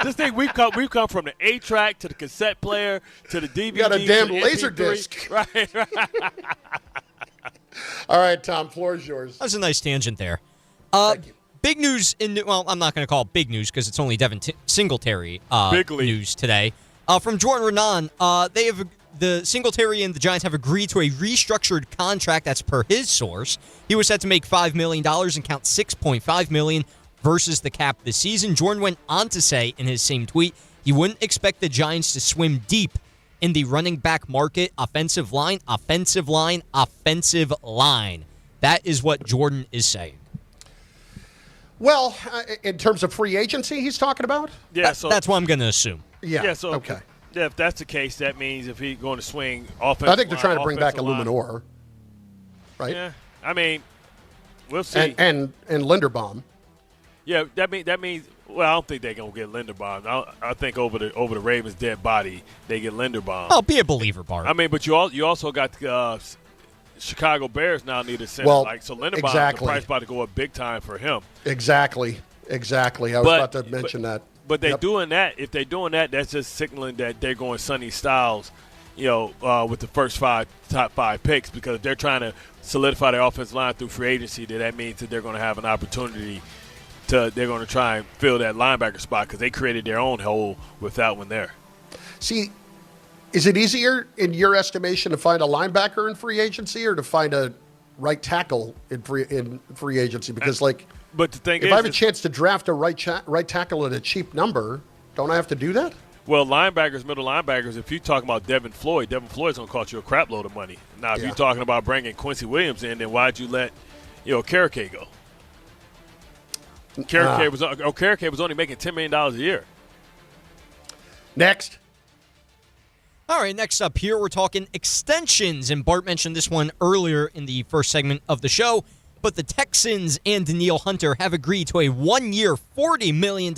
This thing, we've come from the 8-track to the cassette player to the DVD. You got a damn laser MP3. disc. Right. All right, Tom, floor is yours. That was a nice tangent there. Thank you. Big news I'm not going to call it big news because it's only Devin Singletary news today. From Jordan Renan, the Singletary and the Giants have agreed to a restructured contract that's per his source. He was set to make $5 million and count $6.5 million versus the cap this season. Jordan went on to say in his same tweet, he wouldn't expect the Giants to swim deep in the running back market. Offensive line. That is what Jordan is saying. Well, in terms of free agency, he's talking about? Yeah, that's what I'm going to assume. Yeah, so okay. Yeah, if that's the case, that means if he's going to swing offensive I think they're trying to bring back a line. Luminor, right? Yeah, I mean, we'll see. And Linderbaum. Yeah, that means. Well, I don't think they're gonna get Linderbaum. I think over the Ravens' dead body, they get Linderbaum. Oh, be a believer, Bart. I mean, but you also got Chicago Bears now need a center. Well, so Linderbaum, exactly. the price about to go up big time for him. Exactly. I was about to mention that. But they're doing that. If they're doing that, that's just signaling that they're going Sonny Styles, with the first top five picks, because they're trying to solidify their offensive line through free agency. That means that they're going to have an opportunity they're going to try and fill that linebacker spot because they created their own hole with that one there. See, is it easier in your estimation to find a linebacker in free agency or to find a right tackle in free agency? Because but the thing if I have a chance to draft a right tackle at a cheap number, don't I have to do that? Well, middle linebackers, if you're talking about Devin Floyd's going to cost you a crap load of money. Now, if you're talking about bringing Quincy Williams in, then why'd you let, Okereke go? Okereke was only making $10 million a year. Next. All right, next up here, we're talking extensions, and Bart mentioned this one earlier in the first segment of the show, but the Texans and Danielle Hunter have agreed to a one-year, $40 million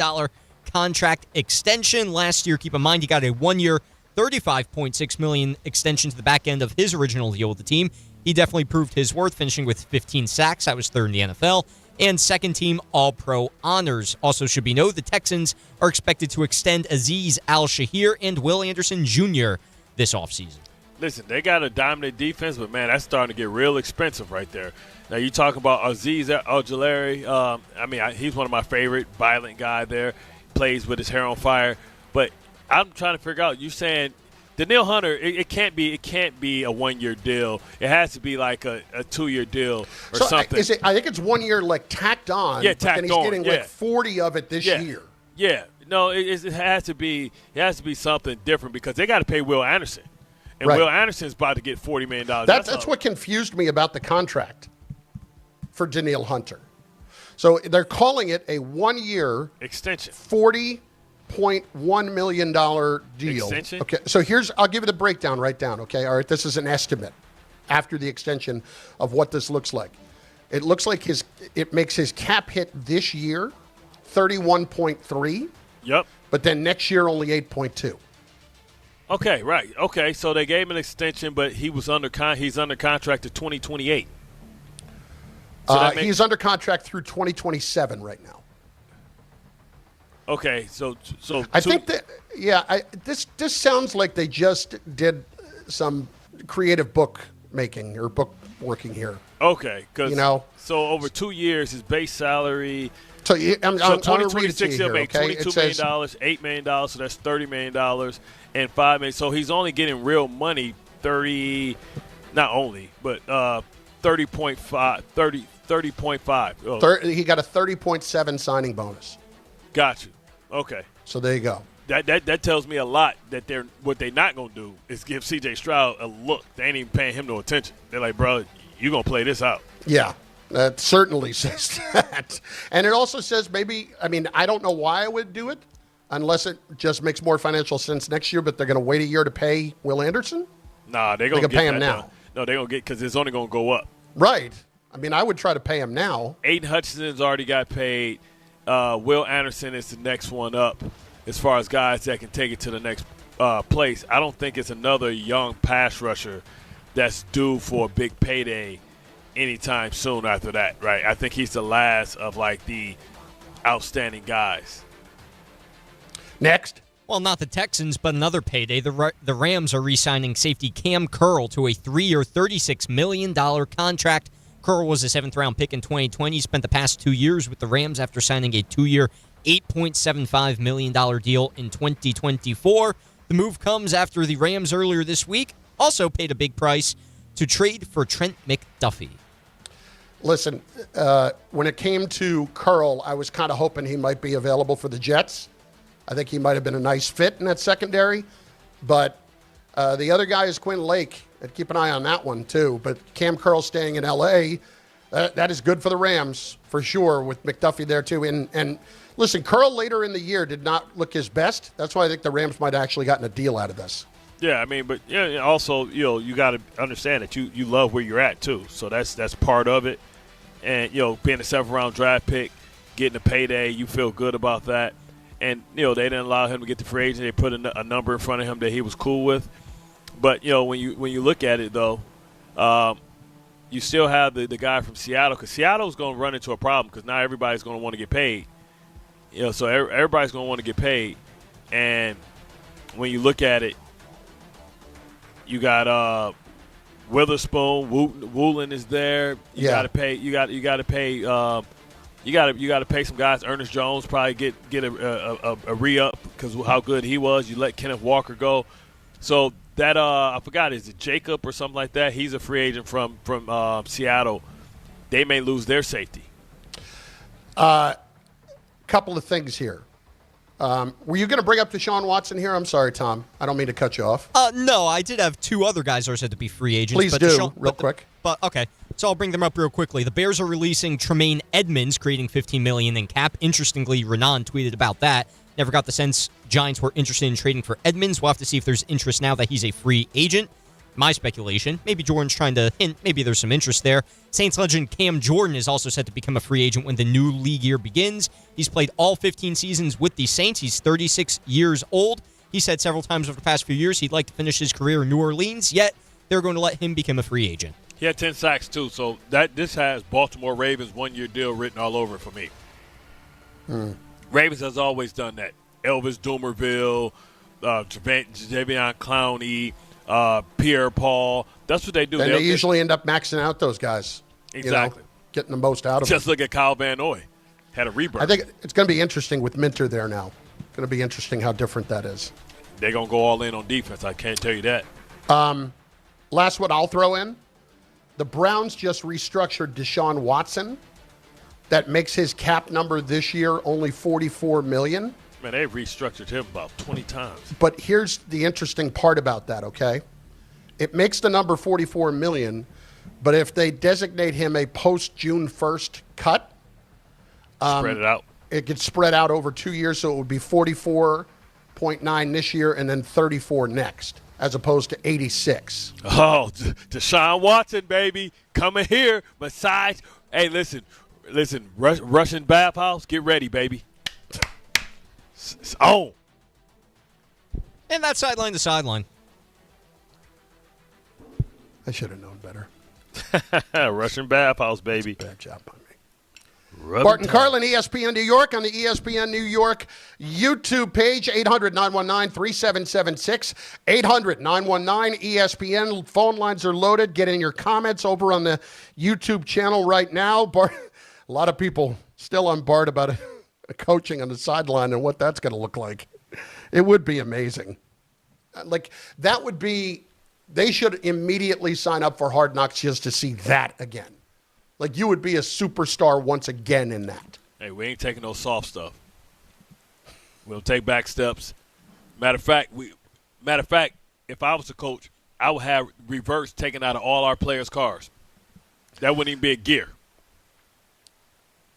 contract extension. Last year, keep in mind, he got a one-year, $35.6 million extension to the back end of his original deal with the team. He definitely proved his worth, finishing with 15 sacks. That was third in the NFL. And second-team All-Pro honors. Also should be noted, the Texans are expected to extend Azeez Al-Shahir and Will Anderson Jr. this offseason. Listen, they got a dominant defense, but, man, that's starting to get real expensive right there. Now, you talk about Azeez Al-Shahir. He's one of my favorite, violent guy there. Plays with his hair on fire. But I'm trying to figure out, you're saying Danielle Hunter, it can't be a one-year deal. It has to be like a 2-year deal or something. I think it's 1 year tacked on. Yeah, tacked on. He's getting 40 of it this year. Yeah. No, it has to be something different because they got to pay Will Anderson. And Will Anderson's about to get $40 million. That's what confused me about the contract for Danielle Hunter. So they're calling it a 1 year extension, $40.1 million deal. Extension? Okay, so I'll give you the breakdown right down, okay? All right, this is an estimate after the extension of what this looks like. It looks like it makes his cap hit this year 31.3. Yep. But then next year only 8.2. Okay, right. Okay, so they gave him an extension, but he's under contract to 2028. So he's under contract through 2027 right now. Okay, so I think that this sounds like they just did some creative book making or book working here. Okay, because so over 2 years, his base salary. So I'm 2026 he'll make okay? $22 million, $8 million, so that's $30 million, and $5 million. So he's only getting real money 30, not only, but 30.5. He got a 30.7 signing bonus. Got you. Okay. So there you go. That tells me a lot that what they're not going to do is give C.J. Stroud a look. They ain't even paying him no attention. They're like, bro, you're going to play this out. Yeah, that certainly says that. And it also says I don't know why I would do it unless it just makes more financial sense next year, but they're going to wait a year to pay Will Anderson? Nah, they're going to pay him now. No, they're going to get because it's only going to go up. Right. I would try to pay him now. Aiden Hutchinson's already got paid. Will Anderson is the next one up as far as guys that can take it to the next place. I don't think it's another young pass rusher that's due for a big payday anytime soon after that, right? I think he's the last of the outstanding guys. Next. Well, not the Texans, but another payday. The Rams are re-signing safety Cam Curl to a 3-year, $36 million contract. Curl was a 7th-round pick in 2020. He spent the past 2 years with the Rams after signing a 2-year, $8.75 million deal in 2024. The move comes after the Rams earlier this week also paid a big price to trade for Trent McDuffie. Listen, when it came to Curl, I was kind of hoping he might be available for the Jets. I think he might have been a nice fit in that secondary. But the other guy is Quinn Lake. I'd keep an eye on that one, too. But Cam Curl staying in L.A., that is good for the Rams, for sure, with McDuffie there, too. And listen, Curl later in the year did not look his best. That's why I think the Rams might have actually gotten a deal out of this. Yeah, but also, you got to understand that you love where you're at, too. So that's part of it. And, being a 7th-round draft pick, getting a payday, you feel good about that. And, they didn't allow him to get the free agent. They put a number in front of him that he was cool with. But, when you look at it, though, you still have the guy from Seattle, because Seattle's going to run into a problem because now everybody's going to want to get paid. So everybody's going to want to get paid. And when you look at it, you got Witherspoon, Woolen is there. You got to pay. You got to pay. You got to pay some guys. Ernest Jones probably get a re-up because how good he was. You let Kenneth Walker go. So that I forgot, is it Jacob or something like that? He's a free agent from Seattle. They may lose their safety. Couple of things here. Were you going to bring up Deshaun Watson here? I'm sorry, Tom. I don't mean to cut you off. No, I did have two other guys that are said to be free agents. Please do, real quick. But okay, so I'll bring them up real quickly. The Bears are releasing Tremaine Edmonds, creating $15 million in cap. Interestingly, Renan tweeted about that. Never got the sense Giants were interested in trading for Edmonds. We'll have to see if there's interest now that he's a free agent. My speculation, maybe Jordan's trying to hint, maybe there's some interest there. Saints legend Cam Jordan is also set to become a free agent when the new league year begins. He's played all 15 seasons with the Saints. He's 36 years old. He said several times over the past few years he'd like to finish his career in New Orleans, yet they're going to let him become a free agent. He had 10 sacks, too, so this has Baltimore Ravens one-year deal written all over it for me. Ravens has always done that. Elvis Dumervil, Jadeveon Clowney, Pierre Paul. That's what they do. And they usually end up maxing out those guys. Exactly. Getting the most out of them. Just look at Kyle Van Noy. Had a rebirth. I think it's going to be interesting with Minter there now. It's going to be interesting how different that is. They're going to go all in on defense. I can't tell you that. Last one I'll throw in. The Browns just restructured Deshaun Watson. That makes his cap number this year only $44 million. Man, they restructured him about 20 times. But here's the interesting part about that, okay? It makes the number $44 million, but if they designate him a post-June 1st cut, spread it out. It gets spread out over 2 years, so it would be 44.9 this year and then 34 next, as opposed to 86. Oh, Deshaun Watson, baby, coming here. Besides, hey, listen, Russian bathhouse, get ready, baby. It's on. And that's Sideline to Sideline. I should have known better. Russian bathhouse, baby. Bad job on me. Bart Carlin, ESPN New York, on the ESPN New York YouTube page, 800-919-3776, 800-919-ESPN. Phone lines are loaded. Get in your comments over on the YouTube channel right now. Bart, a lot of people still on Bart about coaching on the sideline and what that's going to look like. It would be amazing. Like, that would be, they should immediately sign up for Hard Knocks just to see that again. Like, you would be a superstar once again in that. Hey, we ain't taking no soft stuff. We'll take back steps. Matter of fact, if I was a coach, I would have reverse taken out of all our players' cars. That wouldn't even be a gear.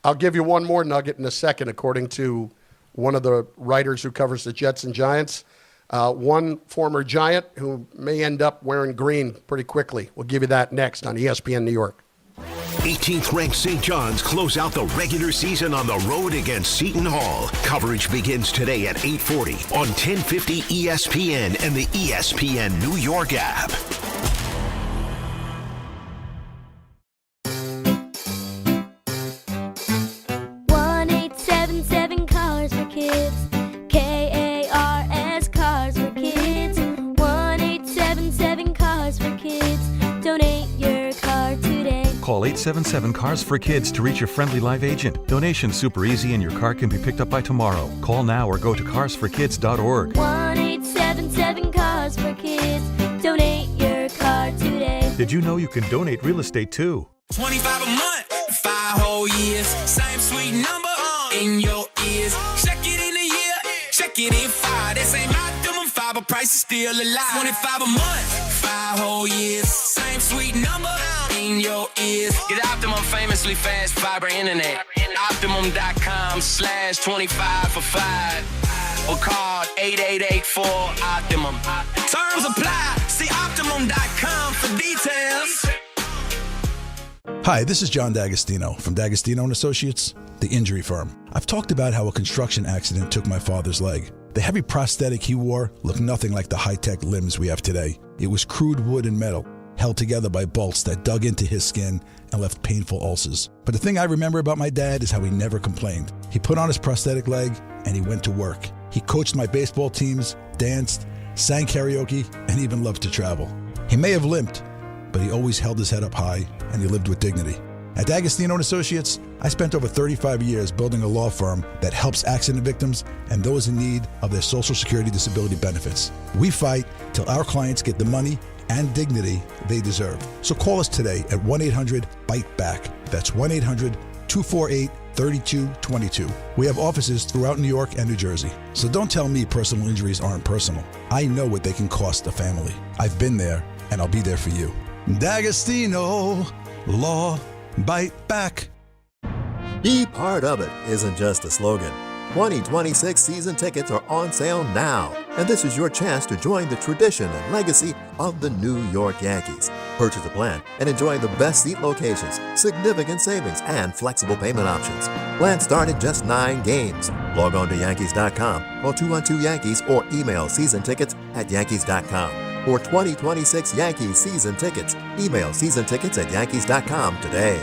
I'll give you one more nugget in a second, according to one of the writers who covers the Jets and Giants. One former Giant who may end up wearing green pretty quickly. We'll give you that next on ESPN New York. 18th-ranked St. John's close out the regular season on the road against Seton Hall. Coverage begins today at 8:40 on 1050 ESPN and the ESPN New York app. Call 877-CARS-FOR-KIDS to reach a friendly live agent. Donation's super easy and your car can be picked up by tomorrow. Call now or go to carsforkids.org. 1-877-CARS-FOR-KIDS. Donate your car today. Did you know you can donate real estate too? $25 a month, 5 whole years. Same sweet number in your ears. Check it in a year, check it in 5. This ain't optimum 5, but price is still alive. $25 a month, 5 whole years. Same sweet number in your ears. Get Optimum famously fast fiber internet. Optimum.com/25 for 5. Or call 8884-OPTIMUM. Terms apply. See Optimum.com for details. Hi, this is John D'Agostino from D'Agostino & Associates, the injury firm. I've talked about how a construction accident took my father's leg. The heavy prosthetic he wore looked nothing like the high-tech limbs we have today. It was crude wood and metal, held together by bolts that dug into his skin and left painful ulcers. But the thing I remember about my dad is how he never complained. He put on his prosthetic leg and he went to work. He coached my baseball teams, danced, sang karaoke, and even loved to travel. He may have limped, but he always held his head up high and he lived with dignity. At D'Agostino & Associates, I spent over 35 years building a law firm that helps accident victims and those in need of their Social Security disability benefits. We fight till our clients get the money and dignity they deserve. So call us today at 1-800-BITE-BACK. That's 1-800-248 888-3222. We have offices throughout New York and New Jersey. So don't tell me personal injuries aren't personal. I know what they can cost a family. I've been there, and I'll be there for you. D'Agostino, Law, Bite Back. Be part of it isn't just a slogan. 2026 season tickets are on sale now, and this is your chance to join the tradition and legacy of the New York Yankees. Purchase a plan and enjoy the best seat locations, significant savings, and flexible payment options. Plans start at just 9 games. Log on to Yankees.com, call 212-YANKEES, or email seasontickets@Yankees.com. For 2026 Yankees season tickets, email seasontickets@Yankees.com today.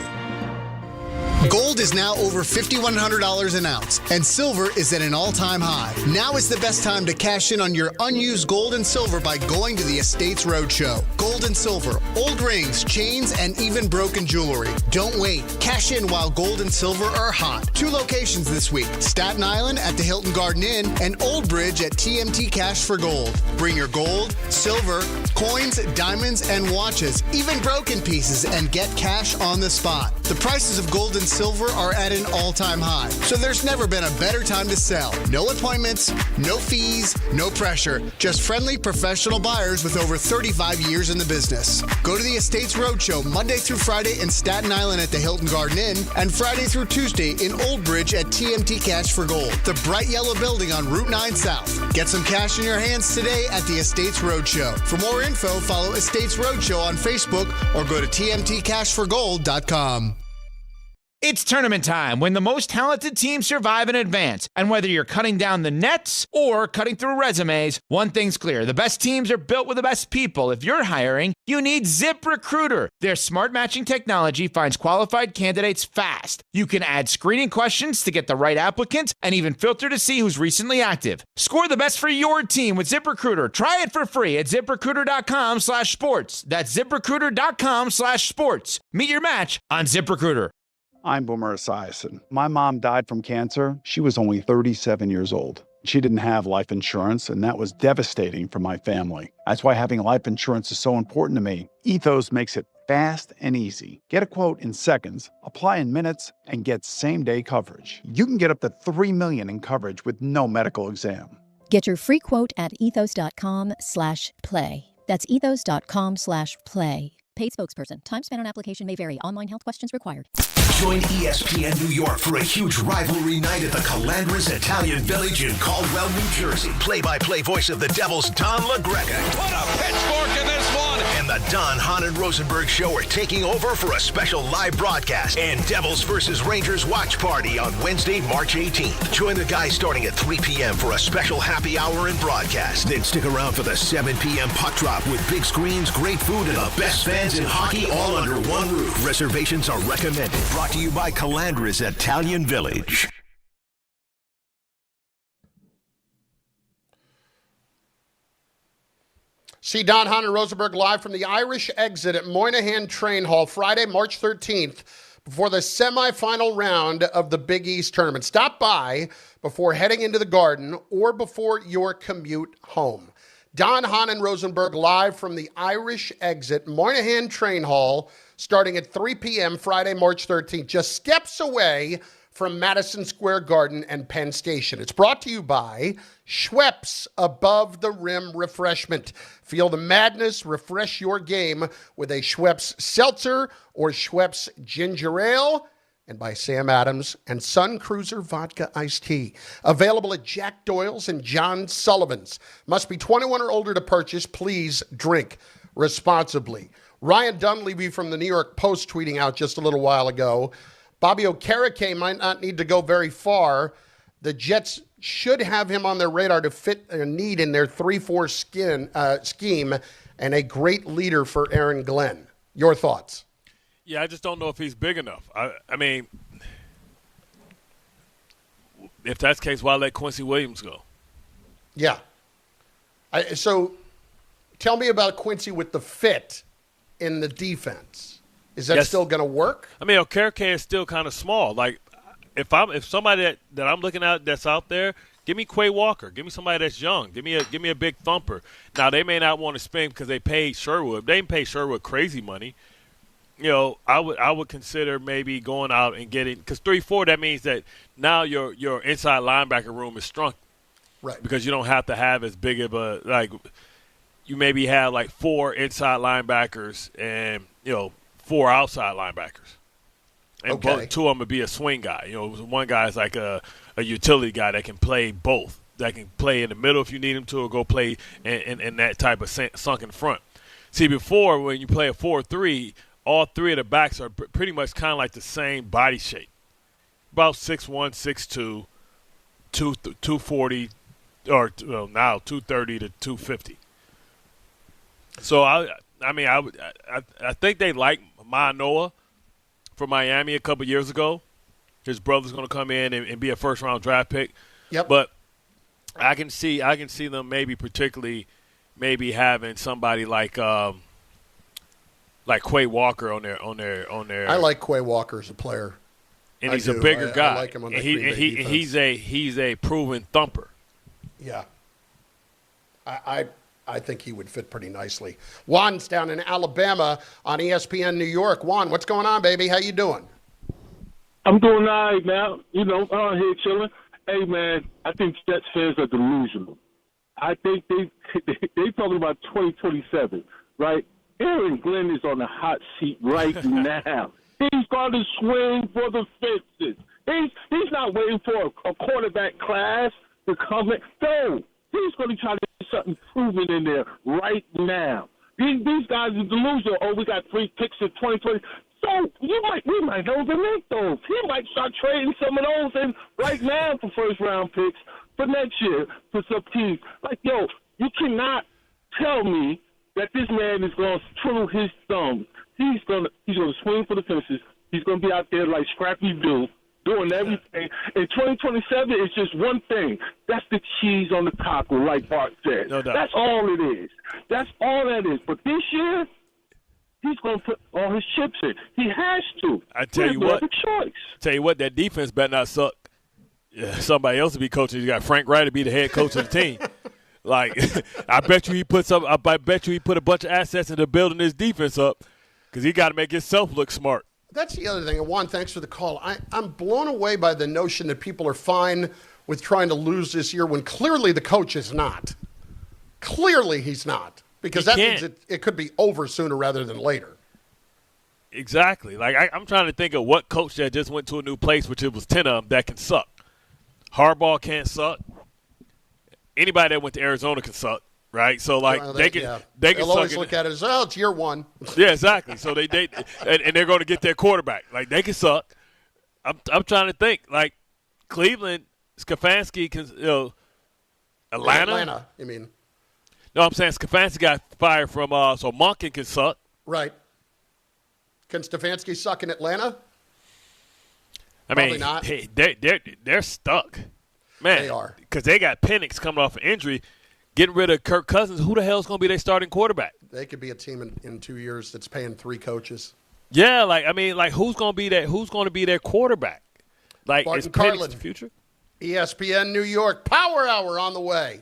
Gold is now over $5,100 an ounce, and silver is at an all-time high. Now is the best time to cash in on your unused gold and silver by going to the Estates Roadshow. Gold and silver, old rings, chains, and even broken jewelry. Don't wait. Cash in while gold and silver are hot. 2 locations this week: Staten Island at the Hilton Garden Inn and Old Bridge at TMT Cash for Gold. Bring your gold, silver, coins, diamonds, and watches, even broken pieces, and get cash on the spot. The prices of gold and silver are at an all-time high, so there's never been a better time to sell. No appointments, no fees, no pressure. Just friendly professional buyers with over 35 years in the business. Go to the Estates Roadshow Monday through Friday in Staten Island at the Hilton Garden Inn and Friday through Tuesday in Old Bridge at TMT Cash for Gold, the bright yellow building on Route 9 South. Get some cash in your hands today at the Estates Roadshow. For more info, follow Estates Roadshow on Facebook or go to tmtcashforgold.com. It's tournament time when the most talented teams survive and advance. And whether you're cutting down the nets or cutting through resumes, one thing's clear. The best teams are built with the best people. If you're hiring, you need ZipRecruiter. Their smart matching technology finds qualified candidates fast. You can add screening questions to get the right applicants and even filter to see who's recently active. Score the best for your team with ZipRecruiter. Try it for free at ZipRecruiter.com/sports. That's ZipRecruiter.com/sports. Meet your match on ZipRecruiter. I'm Boomer Esiason. My mom died from cancer. She was only 37 years old. She didn't have life insurance, and that was devastating for my family. That's why having life insurance is so important to me. Ethos makes it fast and easy. Get a quote in seconds, apply in minutes, and get same-day coverage. You can get up to $3 million in coverage with no medical exam. Get your free quote at ethos.com/play. That's ethos.com/play. Paid spokesperson. Time spent on application may vary. Online health questions required. Join ESPN New York for a huge rivalry night at the Calandras Italian Village in Caldwell, New Jersey. Play-by-play voice of the Devils, Don LaGreca. Put a pitchfork in this one. And the Don Hahn and Rosenberg Show are taking over for a special live broadcast and Devils versus Rangers watch party on Wednesday, March 18th. Join the guys starting at 3 p.m. for a special happy hour and broadcast. Then stick around for the 7 p.m. puck drop with big screens, great food, and the best fans in hockey all under one roof. Reservations are recommended. Brought to you by Calandras Italian Village. See Don Hahn and Rosenberg live from the Irish Exit at Moynihan Train Hall Friday, March 13th, before the semifinal round of the Big East tournament. Stop by before heading into the Garden or before your commute home. Don Hahn and Rosenberg live from the Irish Exit, Moynihan Train Hall, starting at 3 p.m. Friday, March 13th, just steps away from Madison Square Garden and Penn Station. It's brought to you by Schweppes Above the Rim Refreshment. Feel the madness, refresh your game with a Schweppes Seltzer or Schweppes Ginger Ale. And by Sam Adams and Sun Cruiser Vodka Iced Tea. Available at Jack Doyle's and John Sullivan's. Must be 21 or older to purchase. Please drink responsibly. Ryan Dunleavy from the New York Post tweeting out just a little while ago, Bobby Okereke might not need to go very far. The Jets should have him on their radar to fit a need in their 3-4 scheme and a great leader for Aaron Glenn. Your thoughts? Yeah, I just don't know if he's big enough. I mean, if that's the case, why let Quincy Williams go? Yeah. So tell me about Quincy with the fit in the defense. Is that still going to work? I mean, Okereke is still kind of small. Like, if somebody that I'm looking at that's out there, give me Quay Walker. Give me somebody that's young. Give me a big thumper. Now, they may not want to spend because they paid Sherwood. They didn't pay Sherwood crazy money. I would consider maybe going out and getting, because 3-4, that means that now your inside linebacker room is shrunk. Right. Because you don't have to have as big of a, like, you maybe have like 4 inside linebackers and, 4 outside linebackers. And Okay. 2 of them would be a swing guy. One guy is like a utility guy that can play both. That can play in the middle if you need him to, or go play in that type of sunken front. See, before, when you play a 4-3, all 3 of the backs are pretty much kind of like the same body shape. About 6'1", 6'2", 240, or now 230 to 250. So I think they like Manoa from Miami a couple years ago. His brother's going to come in and be a first-round draft pick. Yep. But I can see them maybe maybe having somebody like Quay Walker on their. I like Quay Walker as a player, and he's a bigger guy. I like him on the and Green Bay defense. he's a proven thumper. Yeah, I think he would fit pretty nicely. Juan's down in Alabama on ESPN New York. Juan, what's going on, baby? How you doing? I'm doing all right, man. Out here chilling. Hey, man, I think Jets fans are delusional. I think they talking about 2027, right? Aaron Glenn is on the hot seat right now. He's going to swing for the fences. He's not waiting for a quarterback class to come in. No, he's going to try to get something proven in there right now. These guys are delusional. Oh, we got 3 picks in 2020. So we might overmake those. He might start trading some of those in right now for first-round picks for next year for some teams. Like, you cannot tell me that this man is going to twiddle his thumbs. He's going to swing for the fences. He's going to be out there like Scrappy Doo, doing everything. And 2027 is just one thing. That's the cheese on the taco, like Bart said. No doubt. That's all it is. That's all that is. But this year, he's going to put all his chips in. He has to. I tell you what. Choice. Tell you what, that defense better not suck. Yeah, somebody else to be coaching. You got Frank Wright to be the head coach of the team. Like, I bet you he put a bunch of assets into building his defense up, because he got to make himself look smart. That's the other thing. And Juan, thanks for the call. I'm blown away by the notion that people are fine with trying to lose this year when clearly the coach is not. Clearly he's not. Because that means it could be over sooner rather than later. Exactly. Like, I'm trying to think of what coach that just went to a new place, which it was 10 of them, that can suck. Harbaugh can't suck. Anybody that went to Arizona can suck, right? So, like, they can They'll always look at it as, it's year one. Yeah, exactly. So and they're going to get their quarterback. Like, they can suck. I'm trying to think. Like, Cleveland, Stefanski can, Atlanta. Atlanta, you mean? No, I'm saying Stefanski got fired from, so Monken can suck. Right. Can Stefanski suck in Atlanta? Probably not. Hey, they're stuck. Man, They are. Because they got Penix coming off an injury. Getting rid of Kirk Cousins, who the hell is going to be their starting quarterback? They could be a team in 2 years that's paying 3 coaches. Yeah, who's going to be that? Who's going to be their quarterback? Like, Bart is Carlin. Penix the future? ESPN New York Power Hour on the way.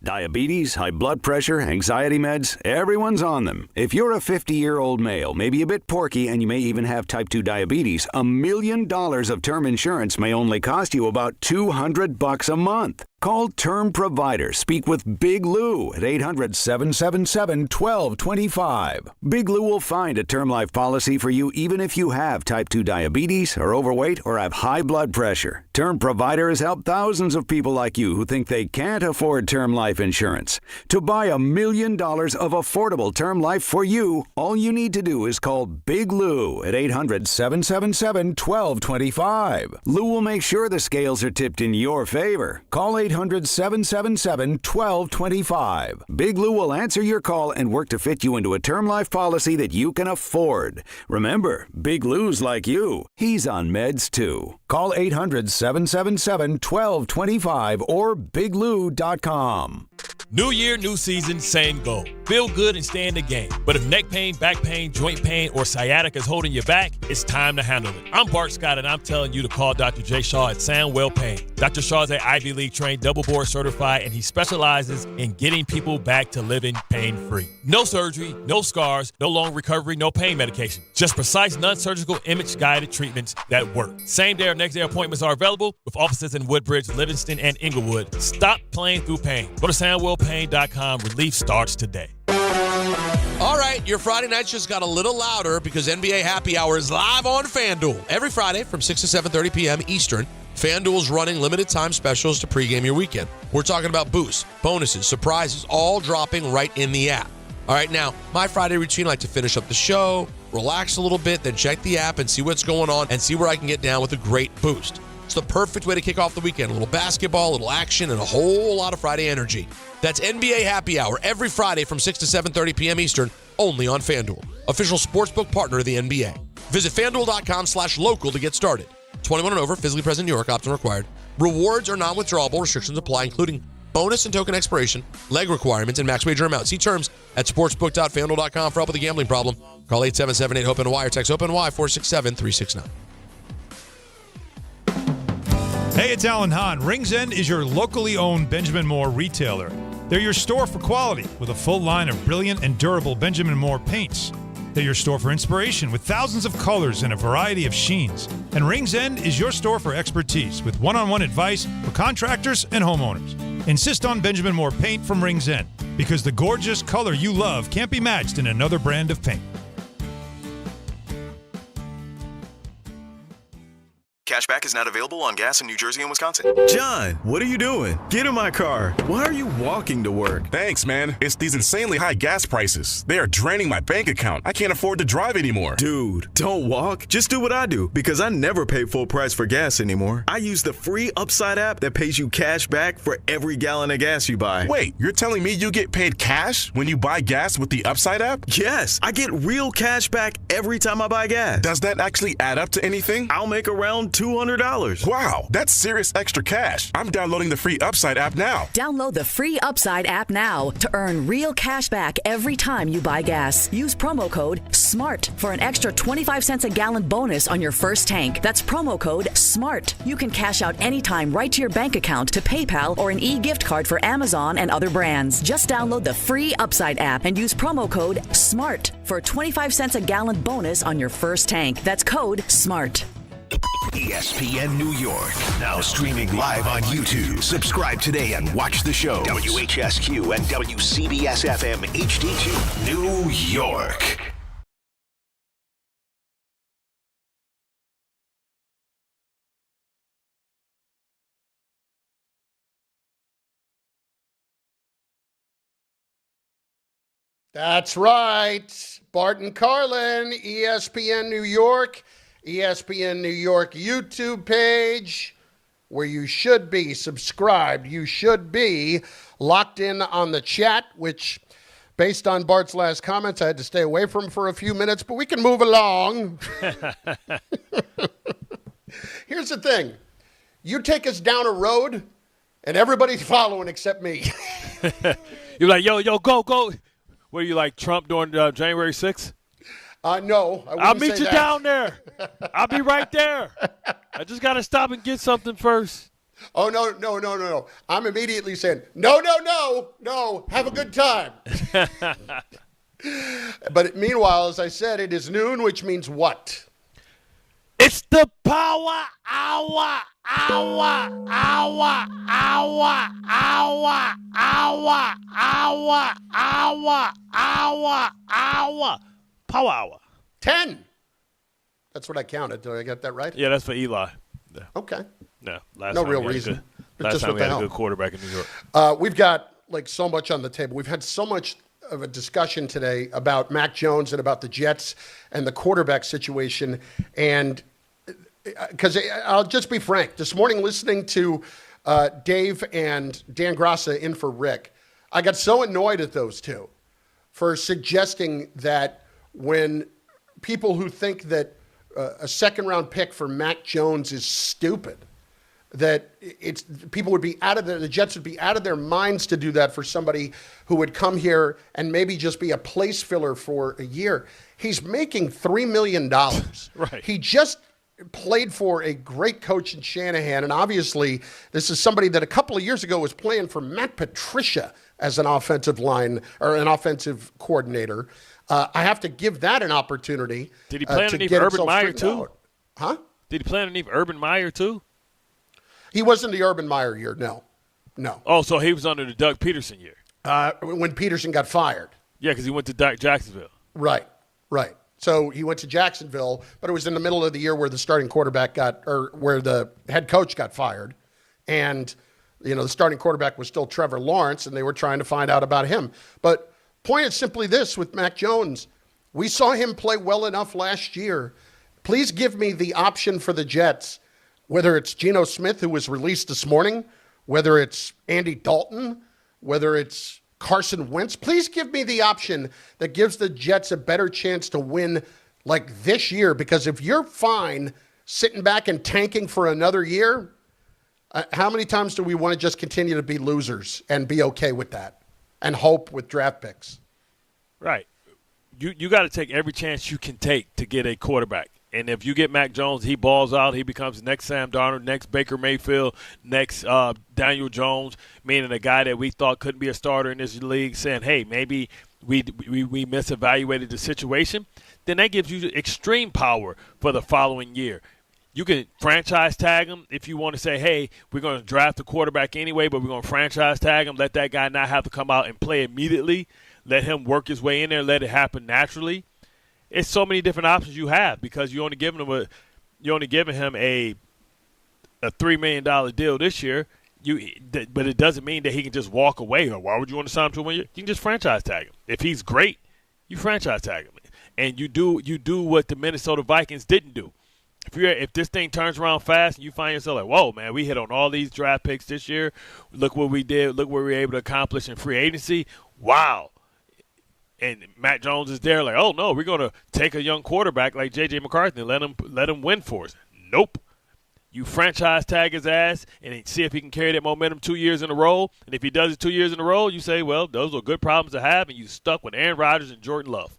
Diabetes, high blood pressure, anxiety meds, everyone's on them. If you're a 50-year-old male, maybe a bit porky, and you may even have type 2 diabetes, $1 million of term insurance may only cost you about $200 a month. Call Term Provider. Speak with Big Lou at 800-777-1225. Big Lou will find a term life policy for you even if you have type 2 diabetes, are overweight, or have high blood pressure. Term Provider has helped thousands of people like you who think they can't afford term life insurance. To buy $1 million of affordable term life for you, all you need to do is call Big Lou at 800-777-1225. Lou will make sure the scales are tipped in your favor. Call 800-777-1225. Big Lou will answer your call and work to fit you into a term life policy that you can afford. Remember, Big Lou's like you. He's on meds too. Call 800-777-1225 or biglou.com. New year, new season, same goal. Feel good and stay in the game. But if neck pain, back pain, joint pain, or sciatica is holding you back, it's time to handle it. I'm Bart Scott, and I'm telling you to call Dr. J. Shaw at Samwell Pain. Dr. Shaw is an Ivy League trained, double board certified, and he specializes in getting people back to living pain-free. No surgery, no scars, no long recovery, no pain medication. Just precise, non-surgical, image-guided treatments that work. Same-day or next-day appointments are available with offices in Woodbridge, Livingston, and Inglewood. Stop playing through pain. Go to SamwellPain.com. Relief starts today. All right, your Friday night just got a little louder because NBA Happy Hour is live on FanDuel. Every Friday from 6 to 7:30 p.m. Eastern, FanDuel's running limited time specials to pregame your weekend. We're talking about boosts, bonuses, surprises, all dropping right in the app. All right, now, my Friday routine, I like to finish up the show, relax a little bit, then check the app and see what's going on and see where I can get down with a great boost. It's the perfect way to kick off the weekend. A little basketball, a little action, and a whole lot of Friday energy. That's NBA Happy Hour every Friday from 6 to 7:30 p.m. Eastern, only on FanDuel, official sportsbook partner of the NBA. Visit FanDuel.com/local to get started. 21 and over, physically present in New York, opt-in required. Rewards are non-withdrawable. Restrictions apply, including bonus and token expiration, leg requirements, and max wager amount. See terms at sportsbook.fanduel.com for help with a gambling problem. Call 877-8-HOPE-NY or text HOPE-NY 467-369. Hey, it's Alan Hahn. Rings End is your locally owned Benjamin Moore retailer. They're your store for quality with a full line of brilliant and durable Benjamin Moore paints. They're your store for inspiration with thousands of colors and a variety of sheens. And Rings End is your store for expertise with one-on-one advice for contractors and homeowners. Insist on Benjamin Moore paint from Rings End because the gorgeous color you love can't be matched in another brand of paint. Cashback is not available on gas in New Jersey and Wisconsin. John, what are you doing? Get in my car. Why are you walking to work? Thanks, man. It's these insanely high gas prices. They are draining my bank account. I can't afford to drive anymore. Dude, don't walk. Just do what I do because I never pay full price for gas anymore. I use the free Upside app that pays you cash back for every gallon of gas you buy. Wait, you're telling me you get paid cash when you buy gas with the Upside app? Yes, I get real cash back every time I buy gas. Does that actually add up to anything? I'll make around $200. Wow, that's serious extra cash. I'm downloading the free Upside app now. Download the free Upside app now to earn real cash back every time you buy gas. Use promo code SMART for an extra 25 cents a gallon bonus on your first tank. That's promo code SMART. You can cash out anytime right to your bank account, to PayPal, or an e-gift card for Amazon and other brands. Just download the free Upside app and use promo code SMART for a 25 cents a gallon bonus on your first tank. That's code SMART. ESPN New York, now streaming live on YouTube. Subscribe today and watch the show. WHSQ and WCBS-FM HD2, New York. That's right. Bart Carlin, ESPN New York. ESPN New York YouTube page, where you should be subscribed. You should be locked in on the chat, which, based on Bart's last comments, I had to stay away from for a few minutes, but we can move along. Here's the thing. You take us down a road, and everybody's following except me. You're like, yo, go. What are you, like Trump during January 6th? No. I'll meet you down there. I'll be right there. I just got to stop and get something first. Oh, no. I'm immediately saying, no. Have a good time. But meanwhile, as I said, it is noon, which means what? It's the power hour. Power hour. 10. That's what I counted. Did I get that right? Yeah, that's for Eli. Yeah. Okay. No, no real reason. Last time we had a good quarterback in New York. We've got so much on the table. We've had so much of a discussion today about Mac Jones and about the Jets and the quarterback situation. And because I'll just be frank, this morning listening to Dave and Dan Grassa in for Rick, I got so annoyed at those two for suggesting that when people who think that a second-round pick for Mac Jones is stupid, that people would be the Jets would be out of their minds to do that for somebody who would come here and maybe just be a place filler for a year. He's making $3 million. Right. He just played for a great coach in Shanahan, and obviously this is somebody that a couple of years ago was playing for Matt Patricia as an offensive line or an offensive coordinator. I have to give that an opportunity. Did he play underneath Urban Meyer too? Huh? Did he play underneath Urban Meyer too? He wasn't the Urban Meyer year, no. Oh, so he was under the Doug Peterson year. When Peterson got fired. Yeah, because he went to Jacksonville. Right. So he went to Jacksonville, but it was in the middle of the year where the starting quarterback where the head coach got fired. And, the starting quarterback was still Trevor Lawrence, and they were trying to find out about him. But point is simply this with Mac Jones. We saw him play well enough last year. Please give me the option for the Jets, whether it's Geno Smith, who was released this morning, whether it's Andy Dalton, whether it's Carson Wentz. Please give me the option that gives the Jets a better chance to win like this year, because if you're fine sitting back and tanking for another year, how many times do we want to just continue to be losers and be okay with that and hope with draft picks? Right. You got to take every chance you can take to get a quarterback. And if you get Mac Jones, he balls out, he becomes the next Sam Darnold, next Baker Mayfield, next Daniel Jones, meaning a guy that we thought couldn't be a starter in this league, saying, hey, maybe we misevaluated the situation, then that gives you extreme power for the following year. You can franchise tag him if you want to say, hey, we're going to draft a quarterback anyway, but we're going to franchise tag him, let that guy not have to come out and play immediately, let him work his way in there, let it happen naturally. It's so many different options you have because you're only giving him a $3 million deal this year. But it doesn't mean that he can just walk away. Or why would you want to sign him to 1 year? You can just franchise tag him. If he's great, you franchise tag him, and you do what the Minnesota Vikings didn't do. If this thing turns around fast and you find yourself like, whoa, man, we hit on all these draft picks this year. Look what we did. Look what we were able to accomplish in free agency. Wow. And Matt Jones is there like, oh, no, we're going to take a young quarterback like J.J. McCarthy and let him win for us. Nope. You franchise tag his ass and see if he can carry that momentum 2 years in a row. And if he does it 2 years in a row, you say, well, those are good problems to have, and you stuck with Aaron Rodgers and Jordan Love.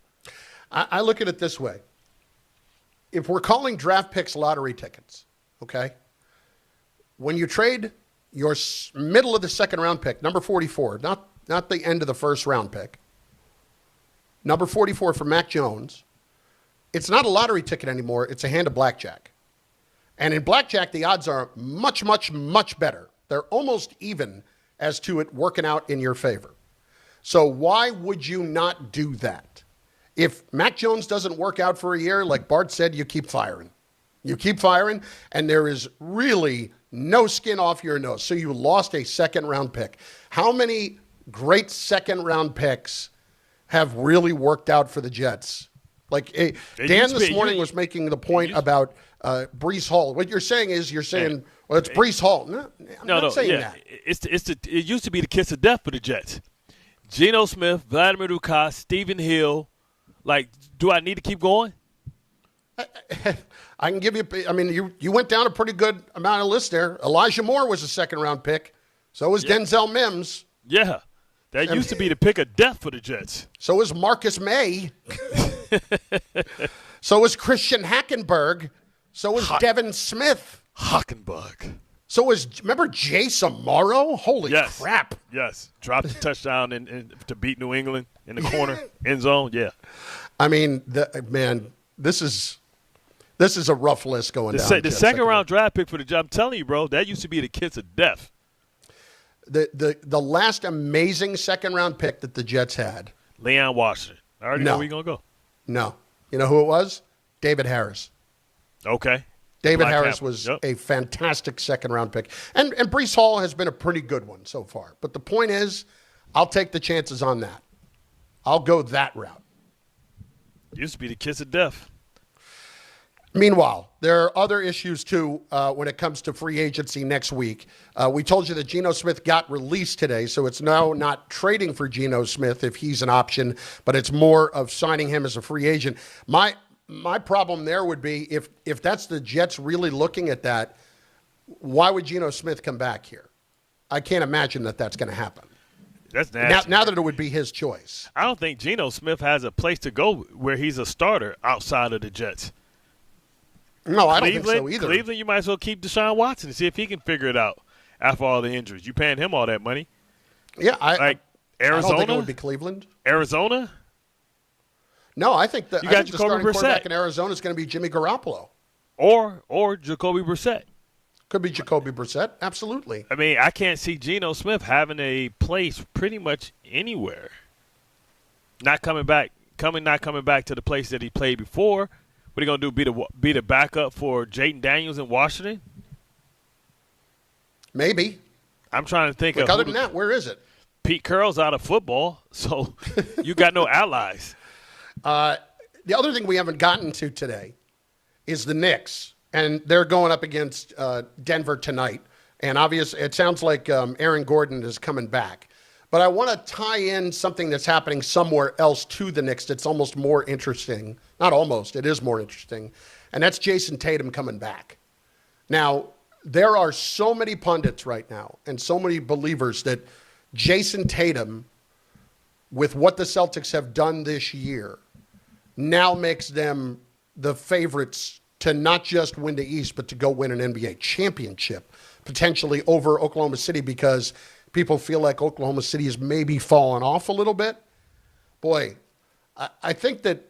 I look at it this way. If we're calling draft picks lottery tickets, okay, when you trade your middle of the second round pick, number 44, not the end of the first round pick, number 44 for Mac Jones, it's not a lottery ticket anymore. It's a hand of blackjack. And in blackjack, the odds are much, much, much better. They're almost even as to it working out in your favor. So why would you not do that? If Mac Jones doesn't work out for a year, like Bart said, you keep firing. You keep firing, and there is really no skin off your nose. So you lost a second-round pick. How many great second-round picks have really worked out for the Jets? Like Dan this morning was making the point about Breece Hall. What you're saying is well, it's Breece Hall. No, I'm not saying that. It used to be the kiss of death for the Jets. Geno Smith, Vladimir Dukas, Stephen Hill. Like, do I need to keep going? I can give you – I mean, you went down a pretty good amount of lists there. Elijah Moore was a second-round pick. So was Denzel Mims. Yeah. That used to be the pick of death for the Jets. So was Marcus May. So was Christian Hackenberg. So was Devin Smith. Hackenberg. So remember Jason Morrow? Holy crap. Yes. Dropped a touchdown to beat New England in the corner, end zone. Yeah. I mean, this is a rough list going down. The second-round draft pick for the job, I'm telling you, bro, that used to be the kiss of death. The last amazing second-round pick that the Jets had. Leon Washington. I already know where you're going to go. No. You know who it was? David Harris. Okay. David Harris was a fantastic second-round pick. And Breece Hall has been a pretty good one so far. But the point is, I'll take the chances on that. I'll go that route. Used to be the kiss of death. Meanwhile, there are other issues, too, when it comes to free agency next week. We told you that Geno Smith got released today, so it's now not trading for Geno Smith if he's an option, but it's more of signing him as a free agent. My problem there would be if that's the Jets really looking at that, why would Geno Smith come back here? I can't imagine that that's going to happen. That's nasty. Now that it would be his choice. I don't think Geno Smith has a place to go where he's a starter outside of the Jets. No, I don't think so either. Cleveland, you might as well keep Deshaun Watson and see if he can figure it out after all the injuries. You paying him all that money. Yeah, Arizona? I don't think it would be Cleveland. Arizona? No, I think the Jacoby starting Brissett. quarterback in Arizona is going to be Jimmy Garoppolo. Or Jacoby Brissett. Could be Jacoby Brissett, absolutely. I mean, I can't see Geno Smith having a place pretty much anywhere. Not coming back to the place that he played before. What are you going to do, be the backup for Jaden Daniels in Washington? Maybe. I'm trying to think of other than that, where is it? Pete Carroll's out of football, so you got no allies. The other thing we haven't gotten to today is the Knicks. And they're going up against Denver tonight. And obviously, it sounds like Aaron Gordon is coming back. But I want to tie in something that's happening somewhere else to the Knicks that's almost more interesting. Not almost, it is more interesting. And that's Jason Tatum coming back. Now, there are so many pundits right now and so many believers that Jason Tatum, with what the Celtics have done this year, now makes them the favorites to not just win the East, but to go win an NBA championship, potentially over Oklahoma City, because people feel like Oklahoma City has maybe fallen off a little bit. Boy, I think that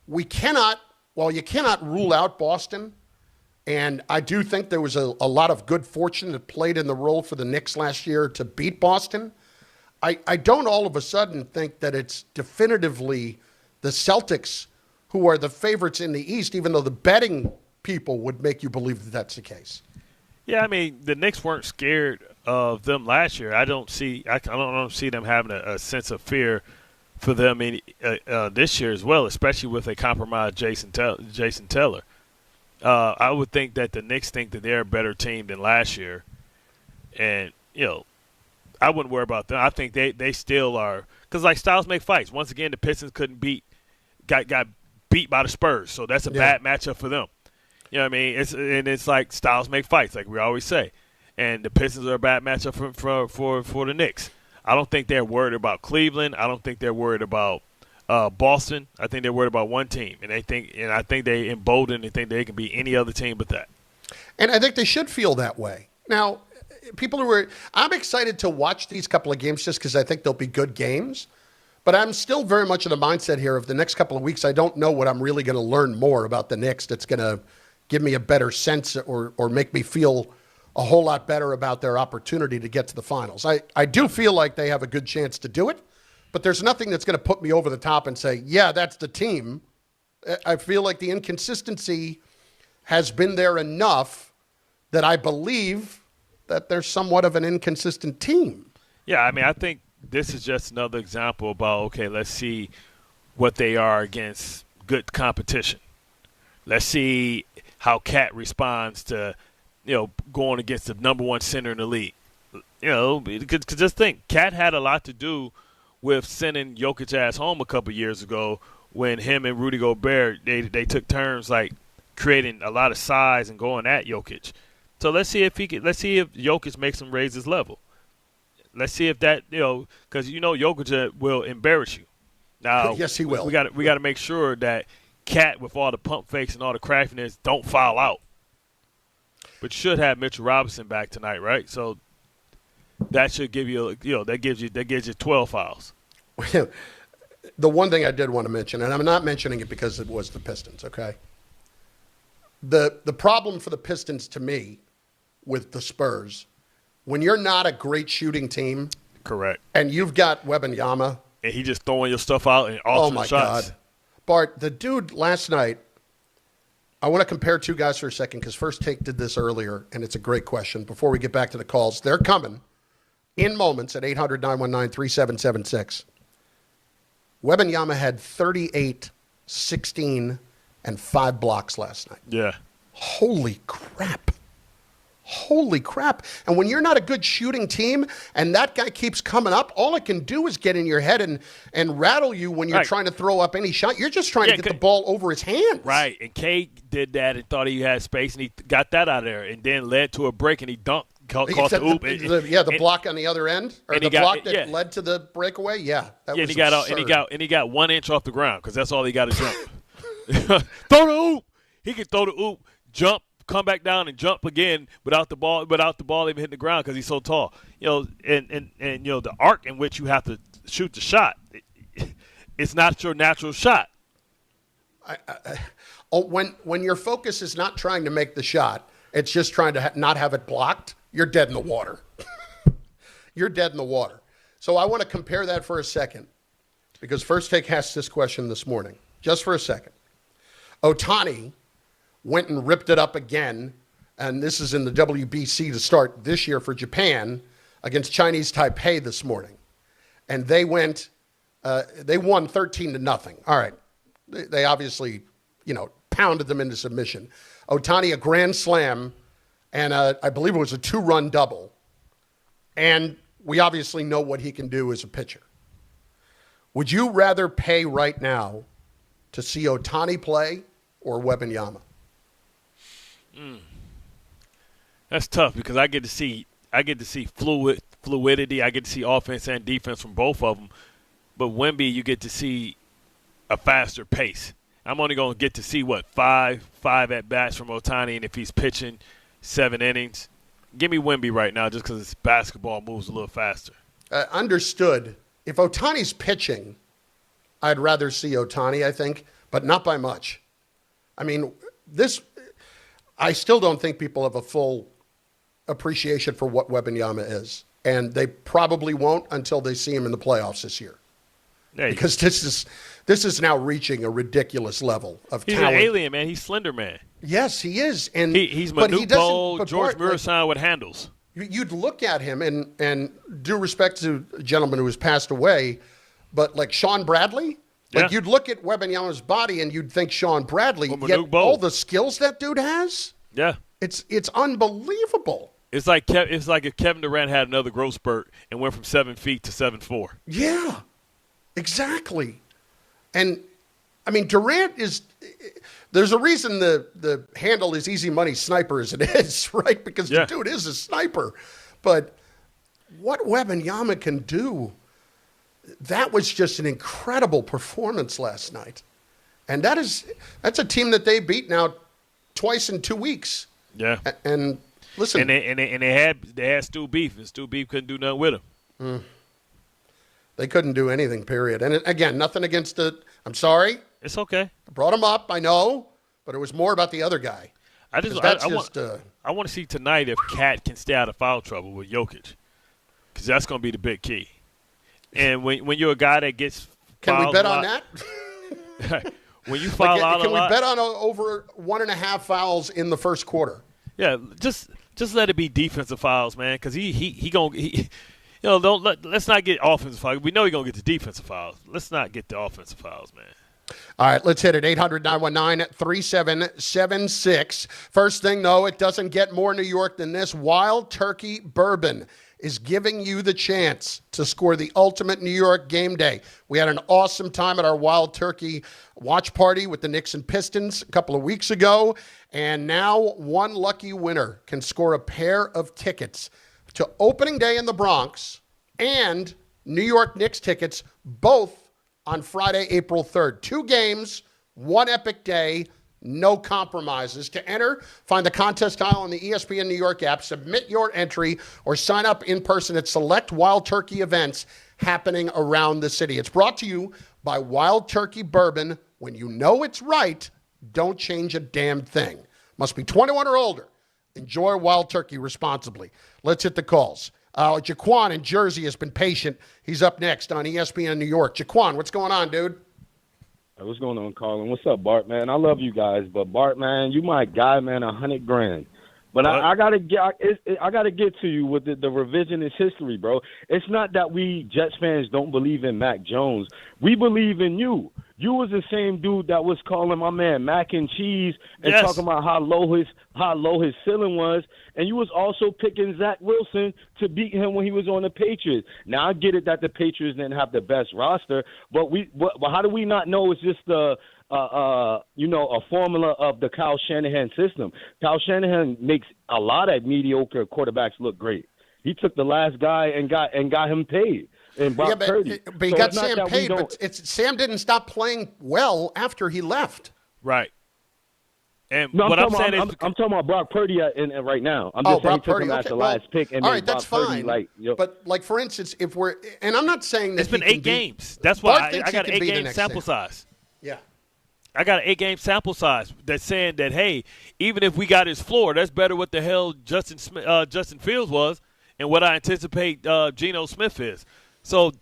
you cannot rule out Boston, and I do think there was a lot of good fortune that played in the role for the Knicks last year to beat Boston. I don't all of a sudden think that it's definitively the Celtics who are the favorites in the East, even though the betting people would make you believe that that's the case. Yeah, I mean, the Knicks weren't scared of them last year. I don't see them having a sense of fear for them this year as well, especially with a compromised Jason Taylor. I would think that the Knicks think that they're a better team than last year, and I wouldn't worry about them. I think they still are, because like styles make fights. Once again, the Pistons got beat by the Spurs, so that's a bad matchup for them. You know what I mean? It's like styles make fights, like we always say. And the Pistons are a bad matchup for the Knicks. I don't think they're worried about Cleveland. I don't think they're worried about Boston. I think they're worried about one team, and I think they emboldened and think they can be any other team but that. And I think they should feel that way. Now, I'm excited to watch these couple of games just because I think they'll be good games. But I'm still very much in the mindset here of the next couple of weeks. I don't know what I'm really going to learn more about the Knicks that's going to give me a better sense or make me feel a whole lot better about their opportunity to get to the finals. I do feel like they have a good chance to do it, but there's nothing that's going to put me over the top and say, yeah, that's the team. I feel like the inconsistency has been there enough that I believe that they're somewhat of an inconsistent team. Yeah, I mean, I think this is just another example about, okay, let's see what they are against good competition. Let's see how Cat responds to, going against the number one center in the league. Because just think, Cat had a lot to do with sending Jokic ass home a couple years ago when him and Rudy Gobert, they took turns like creating a lot of size and going at Jokic. So let's see if Jokic makes him raise his level. Let's see if that, because Jokic will embarrass you. Now, yes, he will. We got to make sure that Cat, with all the pump fakes and all the craftiness, don't foul out. But you should have Mitchell Robinson back tonight, right? So that should give you, that gives you 12 fouls. The one thing I did want to mention, and I'm not mentioning it because it was the Pistons, okay? The problem for the Pistons to me with the Spurs, when you're not a great shooting team, correct, and you've got Wembanyama, and he just throwing your stuff out and alternate shots. God, Bart, the dude last night. I want to compare two guys for a second because First Take did this earlier, and it's a great question. Before we get back to the calls, they're coming in moments at 800-919-3776. Wembanyama had 38, 16, and 5 blocks last night. Yeah. Holy crap. Holy crap. And when you're not a good shooting team and that guy keeps coming up, all it can do is get in your head and rattle you when you're trying to throw up any shot. You're just trying to get the ball over his hands. Right. And K did that and thought he had space, and he got that out of there, and then led to a break, and he dunked. Caught the oop. The block on the other end, or the block that led to the breakaway. Yeah, that was absurd. And he got 1 inch off the ground because that's all he got to jump. Throw the oop. He can throw the oop, jump, come back down and jump again without the ball even hitting the ground because he's so tall. And the arc in which you have to shoot the shot, it's not your natural shot. When your focus is not trying to make the shot, it's just trying to not have it blocked. You're dead in the water. You're dead in the water. So I want to compare that for a second because First Take asked this question this morning. Just for a second. Ohtani went and ripped it up again, and this is in the WBC to start this year for Japan against Chinese Taipei this morning. And they won 13-0. All right. They obviously, pounded them into submission. Ohtani, a grand slam, and I believe it was a 2-run double. And we obviously know what he can do as a pitcher. Would you rather pay right now to see Ohtani play or Wembanyama? That's tough because I get to see fluidity. I get to see offense and defense from both of them. But Wemby, you get to see a faster pace. I'm only going to get to see, five at-bats from Ohtani, and if he's pitching 7 innings. Give me Wemby right now just because basketball moves a little faster. Understood. If Ohtani's pitching, I'd rather see Ohtani, I think, but not by much. I mean, I still don't think people have a full appreciation for what Wembanyama is, and they probably won't until they see him in the playoffs this year. Because this is now reaching a ridiculous level of talent. He's an alien, man. He's Slender Man. Yes, he is. And he's Manute Bol, George Murison with handles. You'd look at him and due respect to a gentleman who has passed away, but like Sean Bradley, you'd look at Wembanyama's body and you'd think Sean Bradley. Yet all the skills that dude has, it's unbelievable. It's like if Kevin Durant had another growth spurt and went from 7 feet to 7'4". Yeah, exactly. And I mean, Durant is. There's a reason the handle is Easy Money Sniper as it is, right? Because the dude is a sniper. But what Wembanyama can do, that was just an incredible performance last night. And that's a team that they beat now twice in 2 weeks. Yeah. And listen. And they had Stu Beef, and Stu Beef couldn't do nothing with him. They couldn't do anything, period. And again, nothing against I'm sorry. It's okay. I brought him up, I know, but it was more about the other guy. I want to see tonight if Cat can stay out of foul trouble with Jokic, because that's going to be the big key. And when you're a guy that gets can we bet on that? When you foul out a lot, can we bet on over 1.5 fouls in the first quarter? Yeah, just let it be defensive fouls, man, because let's not get offensive fouls. We know he's going to get the defensive fouls. Let's not get the offensive fouls, man. All right, let's hit it. 800-919-3776. First thing, though, it doesn't get more New York than this. Wild Turkey Bourbon is giving you the chance to score the ultimate New York game day. We had an awesome time at our Wild Turkey watch party with the Knicks and Pistons a couple of weeks ago, and now one lucky winner can score a pair of tickets to opening day in the Bronx and New York Knicks tickets, both on Friday, April 3rd. 2 games, 1 epic day, no compromises. To enter, find the contest tile on the ESPN New York app, submit your entry, or sign up in person at select Wild Turkey events happening around the city. It's brought to you by Wild Turkey Bourbon. When you know it's right, don't change a damn thing. Must be 21 or older. Enjoy Wild Turkey responsibly. Let's hit the calls. Jaquan in Jersey has been patient. He's up next on ESPN New York. Jaquan, what's going on, dude? Hey, what's going on, Carlin? What's up, Bart, man? I love you guys, but Bart, man, you my guy, man, $100,000. But I gotta get to you with the revisionist history, bro. It's not that we Jets fans don't believe in Mac Jones. We believe in you. You was the same dude that was calling my man mac and cheese and Yes. talking about how low his ceiling was, and you was also picking Zach Wilson to beat him when he was on the Patriots. Now I get it that the Patriots didn't have the best roster, but how do we not know it's just a formula of the Kyle Shanahan system? Kyle Shanahan makes a lot of mediocre quarterbacks look great. He took the last guy and got him paid. And Brock Purdy. But he got Sam paid, but Sam didn't stop playing well after he left. Right. And No, what I'm saying I'm talking about Brock Purdy right now. I'm just saying Brock he took Purdy. him as Okay, the well, last pick. And all then right, that's Brock Purdy, fine. But, like, for instance, if we're – and I'm not saying that it's been he can 8 be- games. That's Bart why thinks I got he an can be the 8-game next sample Sam. size. Yeah. I got an 8-game sample size that's saying that, hey, even if we got his floor, that's better what the hell Justin Fields was and what I anticipate Geno Smith is. So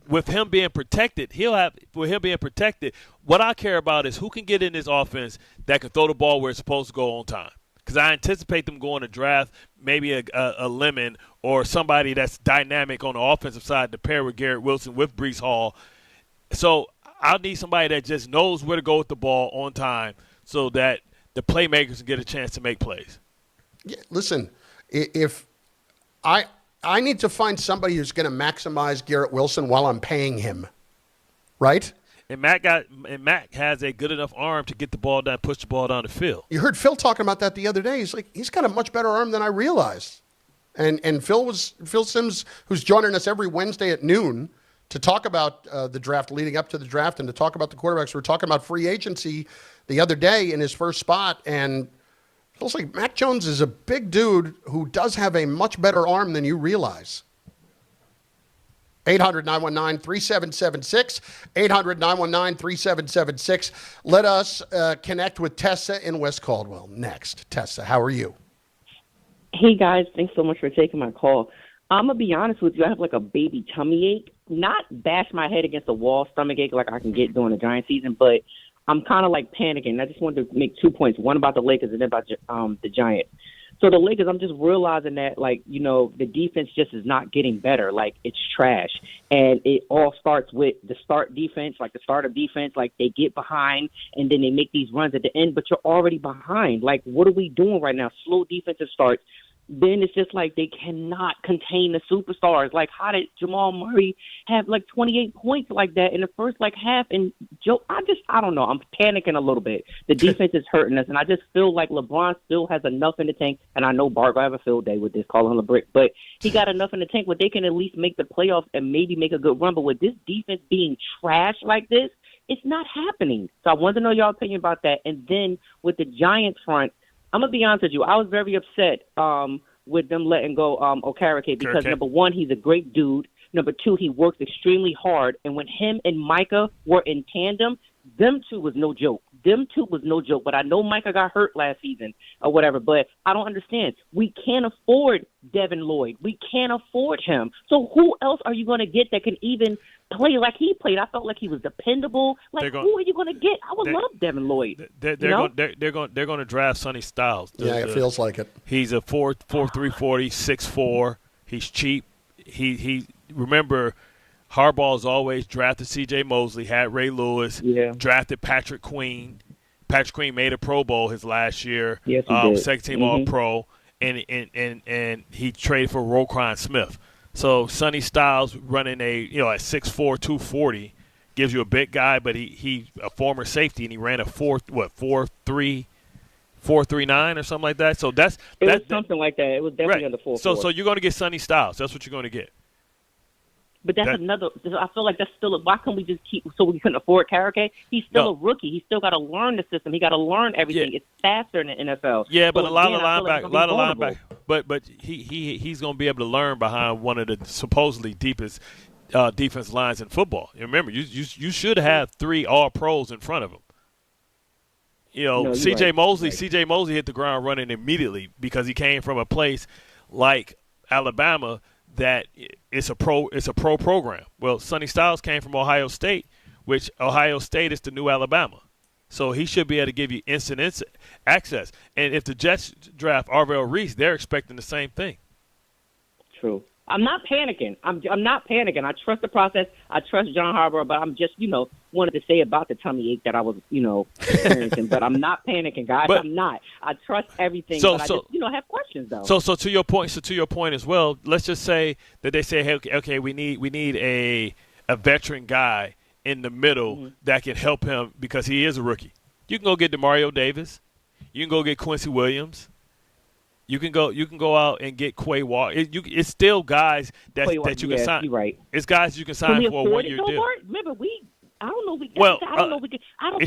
with him being protected, what I care about is who can get in this offense that can throw the ball where it's supposed to go on time. Because I anticipate them going to draft maybe a Lemon or somebody that's dynamic on the offensive side to pair with Garrett Wilson with Breece Hall. So I need somebody that just knows where to go with the ball on time so that the playmakers can get a chance to make plays. Yeah, listen, if I need to find somebody who's going to maximize Garrett Wilson while I'm paying him, right? And Mac has a good enough arm to get the ball down, push the ball down the field. You heard Phil talking about that the other day. He's like, he's got a much better arm than I realized. And Phil Sims, who's joining us every Wednesday at noon to talk about the draft, leading up to the draft, and to talk about the quarterbacks. We're talking about free agency the other day in his first spot, and feels like Mac Jones is a big dude who does have a much better arm than you realize. 800-919-3776, 800-919-3776. Let us connect with Tessa in West Caldwell next. Tessa, how are you? Hey, guys. Thanks so much for taking my call. I'm going to be honest with you. I have like a baby tummy ache. Not bash my head against the wall stomach ache like I can get during the Giant season, but I'm kind of like panicking. I just wanted to make 2 points, one about the Lakers and then about the Giants. So the Lakers, I'm just realizing that, the defense just is not getting better. Like, it's trash. And it all starts with the start defense, like the start of defense. Like, they get behind, and then they make these runs at the end, but you're already behind. Like, what are we doing right now? Slow defensive starts. Then it's just like they cannot contain the superstars. Like, how did Jamal Murray have 28 points like that in the first half? And Joe, I don't know. I'm panicking a little bit. The defense is hurting us, and I just feel like LeBron still has enough in the tank. And I know Bart will have a field day with this, calling him a brick, but he got enough in the tank where they can at least make the playoffs and maybe make a good run. But with this defense being trash like this, it's not happening. So I wanted to know your opinion about that. And then with the Giants front, I'm going to be honest with you. I was very upset with them letting go Okereke because, number one, he's a great dude. Number two, he works extremely hard. And when him and Micah were in tandem, them two was no joke. But I know Micah got hurt last season or whatever, but I don't understand. We can't afford Devin Lloyd. We can't afford him. So who else are you going to get that can even play like he played? I felt like he was dependable. who are you going to get? I would love Devin Lloyd. They're going to draft Sonny Styles. It feels like it. He's a 4'3", 40, 6'4". He's cheap. He remember, Harbaugh's always drafted C.J. Mosley, had Ray Lewis, drafted Patrick Queen. Patrick Queen made a Pro Bowl his last year, yes, he did. second team All-Pro, and he traded for Roquan Smith. So Sonny Styles running at 6'4", 240 gives you a big guy, but he's a former safety, and he ran a 4.39 or something like that. So it was something like that. It was definitely under 4.4. So you're going to get Sonny Styles. That's what you're going to get. But that's another. I feel like that's still. Why can't we just keep? So we couldn't afford Karake? He's still a rookie. He's still got to learn the system. He got to learn everything. It's faster in the NFL. Yeah, but a lot of linebackers. But he's going to be able to learn behind one of the supposedly deepest defense lines in football. Remember, you should have 3 All-Pros in front of him. C.J. Mosley. Right. C.J. Mosley hit the ground running immediately because he came from a place like Alabama that it's a pro program. Well, Sonny Styles came from Ohio State, which Ohio State is the new Alabama. So he should be able to give you instant access. And if the Jets draft Arvell Reese, they're expecting the same thing. True. I'm not panicking. I'm not panicking. I trust the process. I trust John Harbaugh, but I'm just, wanted to say about the tummy ache that I was, experiencing. But I'm not panicking, guys. I'm not. I trust everything. I just, have questions though. So to your point as well, let's just say that they say, hey, okay, we need a veteran guy in the middle that can help him because he is a rookie. You can go get DeMario Davis. You can go get Quincy Williams. You can go out and get Quay Walker. It's still guys that you can sign. Right. It's guys you can sign for a 1-year deal. Remember, I don't think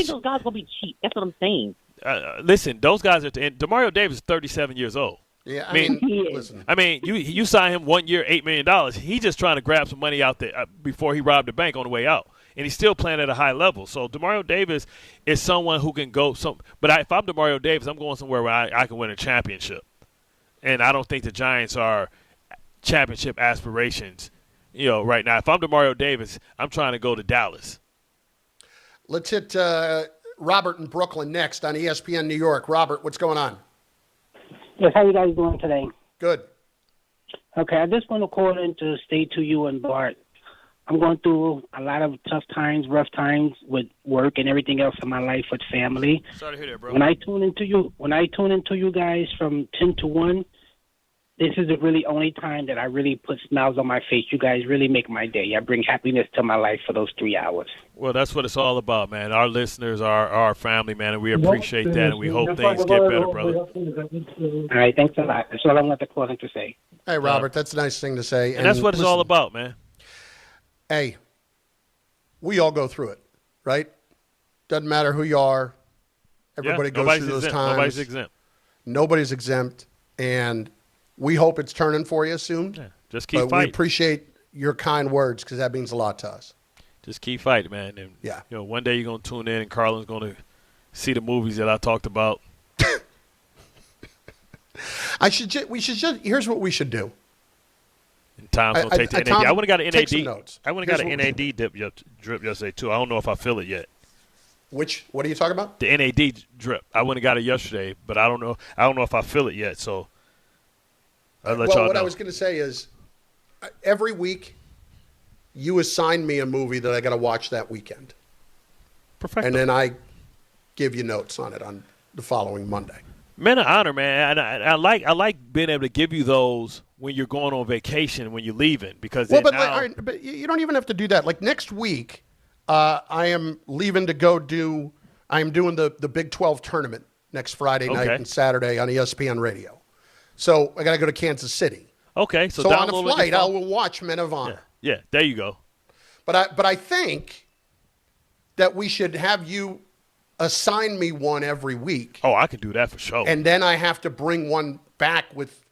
those guys will be cheap. That's what I'm saying. Listen, those guys are. And DeMario Davis is 37 years old. Yeah, listen. I mean, you sign him 1 year, $8 million. He's just trying to grab some money out there before he robbed the bank on the way out. And he's still playing at a high level. So DeMario Davis is someone who can go But if I'm DeMario Davis, I'm going somewhere where I can win a championship. And I don't think the Giants are championship aspirations, right now. If I'm DeMario Davis, I'm trying to go to Dallas. Let's hit Robert in Brooklyn next on ESPN New York. Robert, what's going on? Yes, how you guys doing today? Good. Okay, I just want to call in to say to you and Bart, I'm going through a lot of tough times, rough times with work and everything else in my life with family. Sorry to hear that, bro. When I tune into you guys from 10 to 1, this is the really only time that I really put smiles on my face. You guys really make my day. I bring happiness to my life for those 3 hours. Well, that's what it's all about, man. Our listeners are our family, man, and we appreciate that, and we hope things get better, brother. All right, thanks a lot. That's all I want to call in to say. Hey, Robert, that's a nice thing to say. And that's what it's all about, man. Hey, we all go through it, right? Doesn't matter who you are. Everybody goes through those times. Nobody's exempt. Nobody's exempt, and we hope it's turning for you soon. Yeah, just keep fighting. We appreciate your kind words because that means a lot to us. Just keep fighting, man. And, one day you're going to tune in and Carlin's going to see the movies that I talked about. Here's what we should do. And Tom's going to take the NAD. I would have got an take NAD. some notes. I would have got an NAD drip yesterday, too. I don't know if I feel it yet. What are you talking about? The NAD drip. I wouldn't have got it yesterday, but I don't know if I feel it yet, so I'll let y'all know. What I was going to say is every week you assign me a movie that I got to watch that weekend. Perfect. And then I give you notes on it on the following Monday. Men of honor, man. And I like being able to give you those when you're going on vacation, when you're leaving, because but you don't even have to do that. Like next week, I am leaving to go do. I am doing the Big 12 tournament next Friday night and Saturday on ESPN Radio. So I got to go to Kansas City. Okay, so on the flight, I will watch Men of Honor. Yeah, there you go. But I think that we should have you assign me one every week. Oh, I can do that for sure. And then I have to bring one back with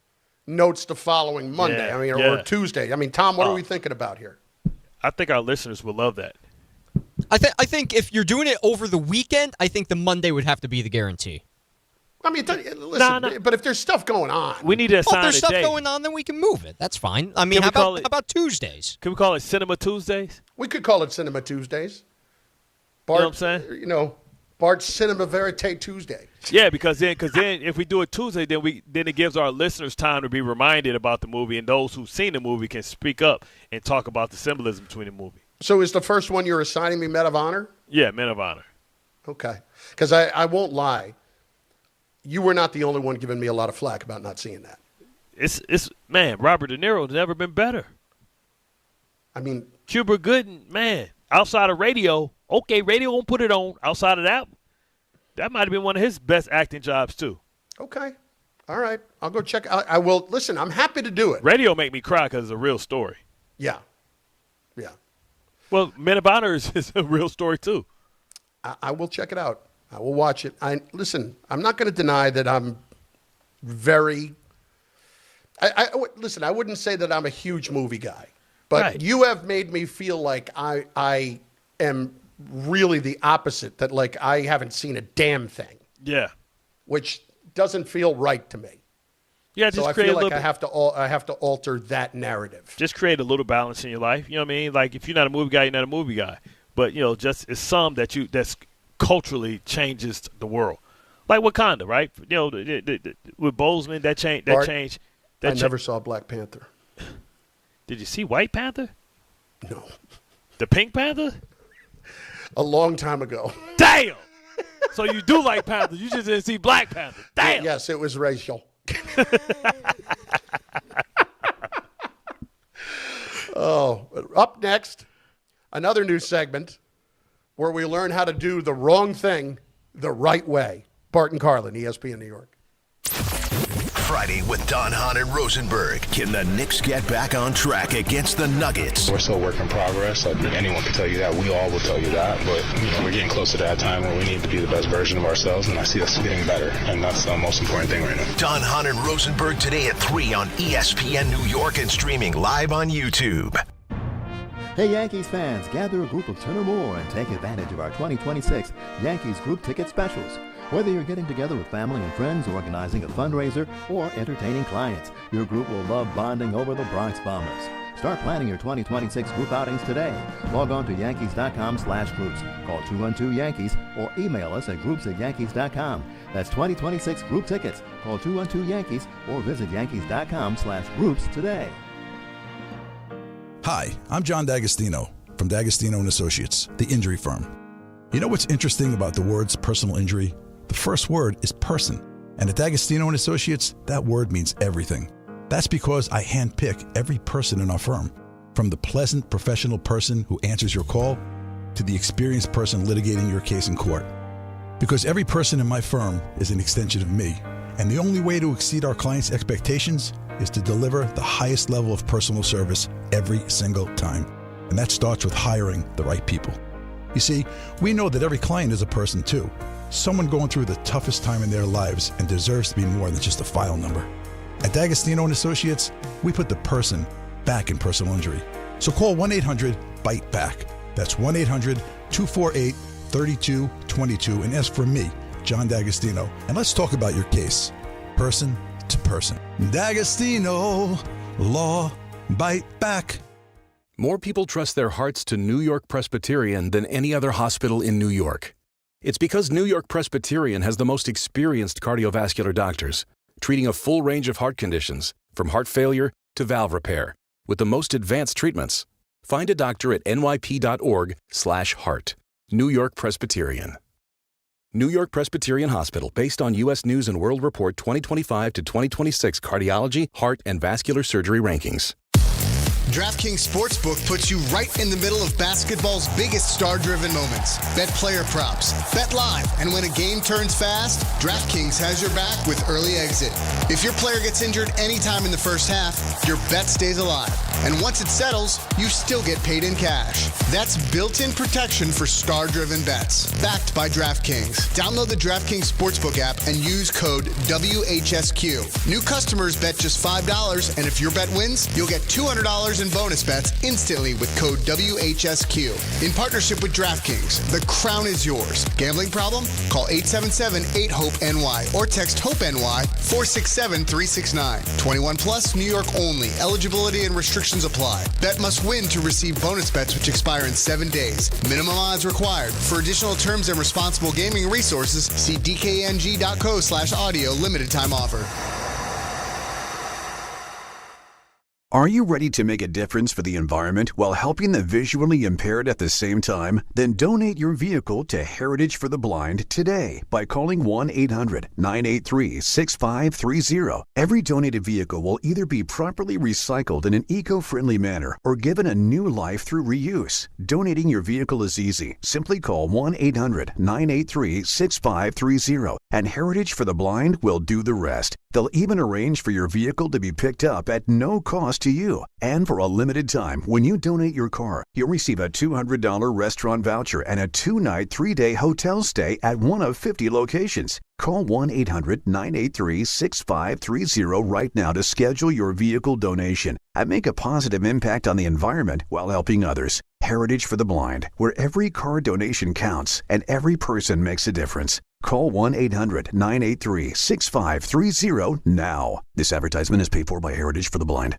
notes the following Monday. Or Tuesday. Tom, what are we thinking about here? I think our listeners will love that. I think if you're doing it over the weekend, I think the Monday would have to be the guarantee. Listen, but if there's stuff going on, we need to assign if there's stuff day. going on, then we can move it. That's fine. How about Tuesdays? Can we call it Cinema Tuesdays? We could call it Cinema Tuesdays. Bart, you know what I'm saying? Bart's Cinema Verite Tuesday. Yeah, because then if we do it Tuesday, then it gives our listeners time to be reminded about the movie, and those who've seen the movie can speak up and talk about the symbolism between the movie. So is the first one you're assigning me Men of Honor? Yeah, Men of Honor. Okay. Because I won't lie. You were not the only one giving me a lot of flack about not seeing that. It's man, Robert De Niro's never been better. Cuba Gooding, man, outside of radio, okay, radio won't put it on. Outside of that might have been one of his best acting jobs too. Okay. All right. I'll go check. I will. Listen, I'm happy to do it. Radio make me cry because it's a real story. Yeah. Yeah. Well, Men of Honor is a real story too. I will check it out. I will watch it. Listen, I'm not going to deny that I'm very listen, I wouldn't say that I'm a huge movie guy, but you have made me feel like I am really the opposite, that like I haven't seen a damn thing. Yeah. Which doesn't feel right to me. Yeah, just so I create feel a like little I have to alter that narrative. Just create a little balance in your life. You know what I mean? Like if you're not a movie guy, you're not a movie guy. But just it's some that's culturally changes the world. Like Wakanda, right? With Bozeman, that changed. I never saw Black Panther. Did you see White Panther? No. The Pink Panther? A long time ago. Damn! So you do like Panthers. You just didn't see Black Panther. Damn! Yes, it was racial. Oh, up next, another new segment where we learn how to do the wrong thing the right way. Bart Carlin, ESPN New York. Friday with Don Hahn and Rosenberg. Can the Knicks get back on track against the Nuggets? We're still a work in progress. I think anyone can tell you that. We all will tell you that. But we're getting closer to that time where we need to be the best version of ourselves, and I see us getting better. And that's the most important thing right now. Don Hahn and Rosenberg today at 3 on ESPN New York and streaming live on YouTube. Hey Yankees fans, gather a group of 10 or more and take advantage of our 2026 Yankees group ticket specials. Whether you're getting together with family and friends, organizing a fundraiser, or entertaining clients, your group will love bonding over the Bronx Bombers. Start planning your 2026 group outings today. Log on to Yankees.com/groups. Call 212-YANKEES or email us at groups@Yankees.com. That's 2026 group tickets. Call 212-YANKEES or visit Yankees.com/groups today. Hi, I'm John D'Agostino from D'Agostino & Associates, the injury firm. You know what's interesting about the words personal injury? The first word is person. And at D'Agostino & Associates, that word means everything. That's because I handpick every person in our firm, from the pleasant professional person who answers your call to the experienced person litigating your case in court. Because every person in my firm is an extension of me, and the only way to exceed our clients' expectations is to deliver the highest level of personal service every single time. And that starts with hiring the right people. You see, we know that every client is a person too. Someone going through the toughest time in their lives and deserves to be more than just a file number. At D'Agostino & Associates, we put the person back in personal injury. So call 1-800-BITE-BACK. That's 1-800-248-3222 and ask for me, John D'Agostino. And let's talk about your case, person to person. D'Agostino, law, bite back. More people trust their hearts to New York Presbyterian than any other hospital in New York. It's because New York Presbyterian has the most experienced cardiovascular doctors, treating a full range of heart conditions, from heart failure to valve repair, with the most advanced treatments. Find a doctor at nyp.org/heart. New York Presbyterian. New York Presbyterian Hospital, based on U.S. News & World Report 2025 to 2026 cardiology, heart, and vascular surgery rankings. DraftKings Sportsbook puts you right in the middle of basketball's biggest star-driven moments. Bet player props, bet live, and when a game turns fast, DraftKings has your back with early exit. If your player gets injured anytime in the first half, your bet stays alive. And once it settles, you still get paid in cash. That's built-in protection for star-driven bets. Backed by DraftKings. Download the DraftKings Sportsbook app and use code WHSQ. New customers bet just $5, and if your bet wins, you'll get $200 in bonus bets instantly with code WHSQ. In partnership with DraftKings, the crown is yours. Gambling problem? Call 877-8-HOPE-NY or text HOPE-NY 467-369. 21 plus, New York only. Eligibility and restrictions apply. Bet must win to receive bonus bets which expire in 7 days. Minimum odds required. For additional terms and responsible gaming resources, see dkng.co/audio limited time offer. Are you ready to make a difference for the environment while helping the visually impaired at the same time? Then donate your vehicle to Heritage for the Blind today by calling 1-800-983-6530. Every donated vehicle will either be properly recycled in an eco-friendly manner or given a new life through reuse. Donating your vehicle is easy. Simply call 1-800-983-6530 and Heritage for the Blind will do the rest. They'll even arrange for your vehicle to be picked up at no cost to you. And for a limited time, when you donate your car, you'll receive a $200 restaurant voucher and a 2-night, 3-day hotel stay at one of 50 locations. Call 1-800-983-6530 right now to schedule your vehicle donation and make a positive impact on the environment while helping others. Heritage for the Blind, where every car donation counts and every person makes a difference. Call 1-800-983-6530 now. This advertisement is paid for by Heritage for the Blind.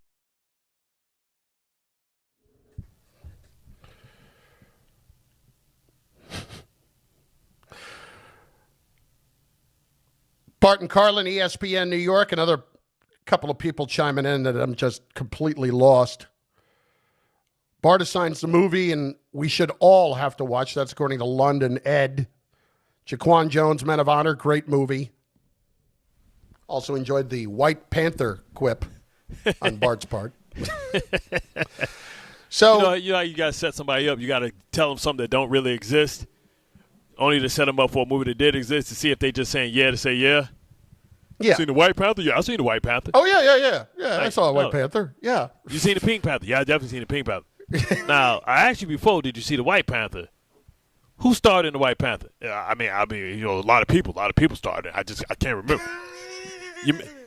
Bart Carlin, ESPN New York. Another couple of people chiming in that I'm just completely lost. Bart assigns the movie, and we should all have to watch. That's according to London Ed. Jaquan Jones, Men of Honor, great movie. Also enjoyed the White Panther quip on Bart's part. So you know how you got to set somebody up. You got to tell them something that don't really exist, only to set them up for a movie that did exist to see if they just saying yeah to say yeah. Yeah. Seen the White Panther? Yeah, I seen the White Panther. Oh, yeah. I saw the White Panther. Yeah. You seen the Pink Panther? Yeah, I definitely seen the Pink Panther. Now, I asked you before, did you see the White Panther? Who starred in the White Panther? I mean, a lot of people starred. I can't remember.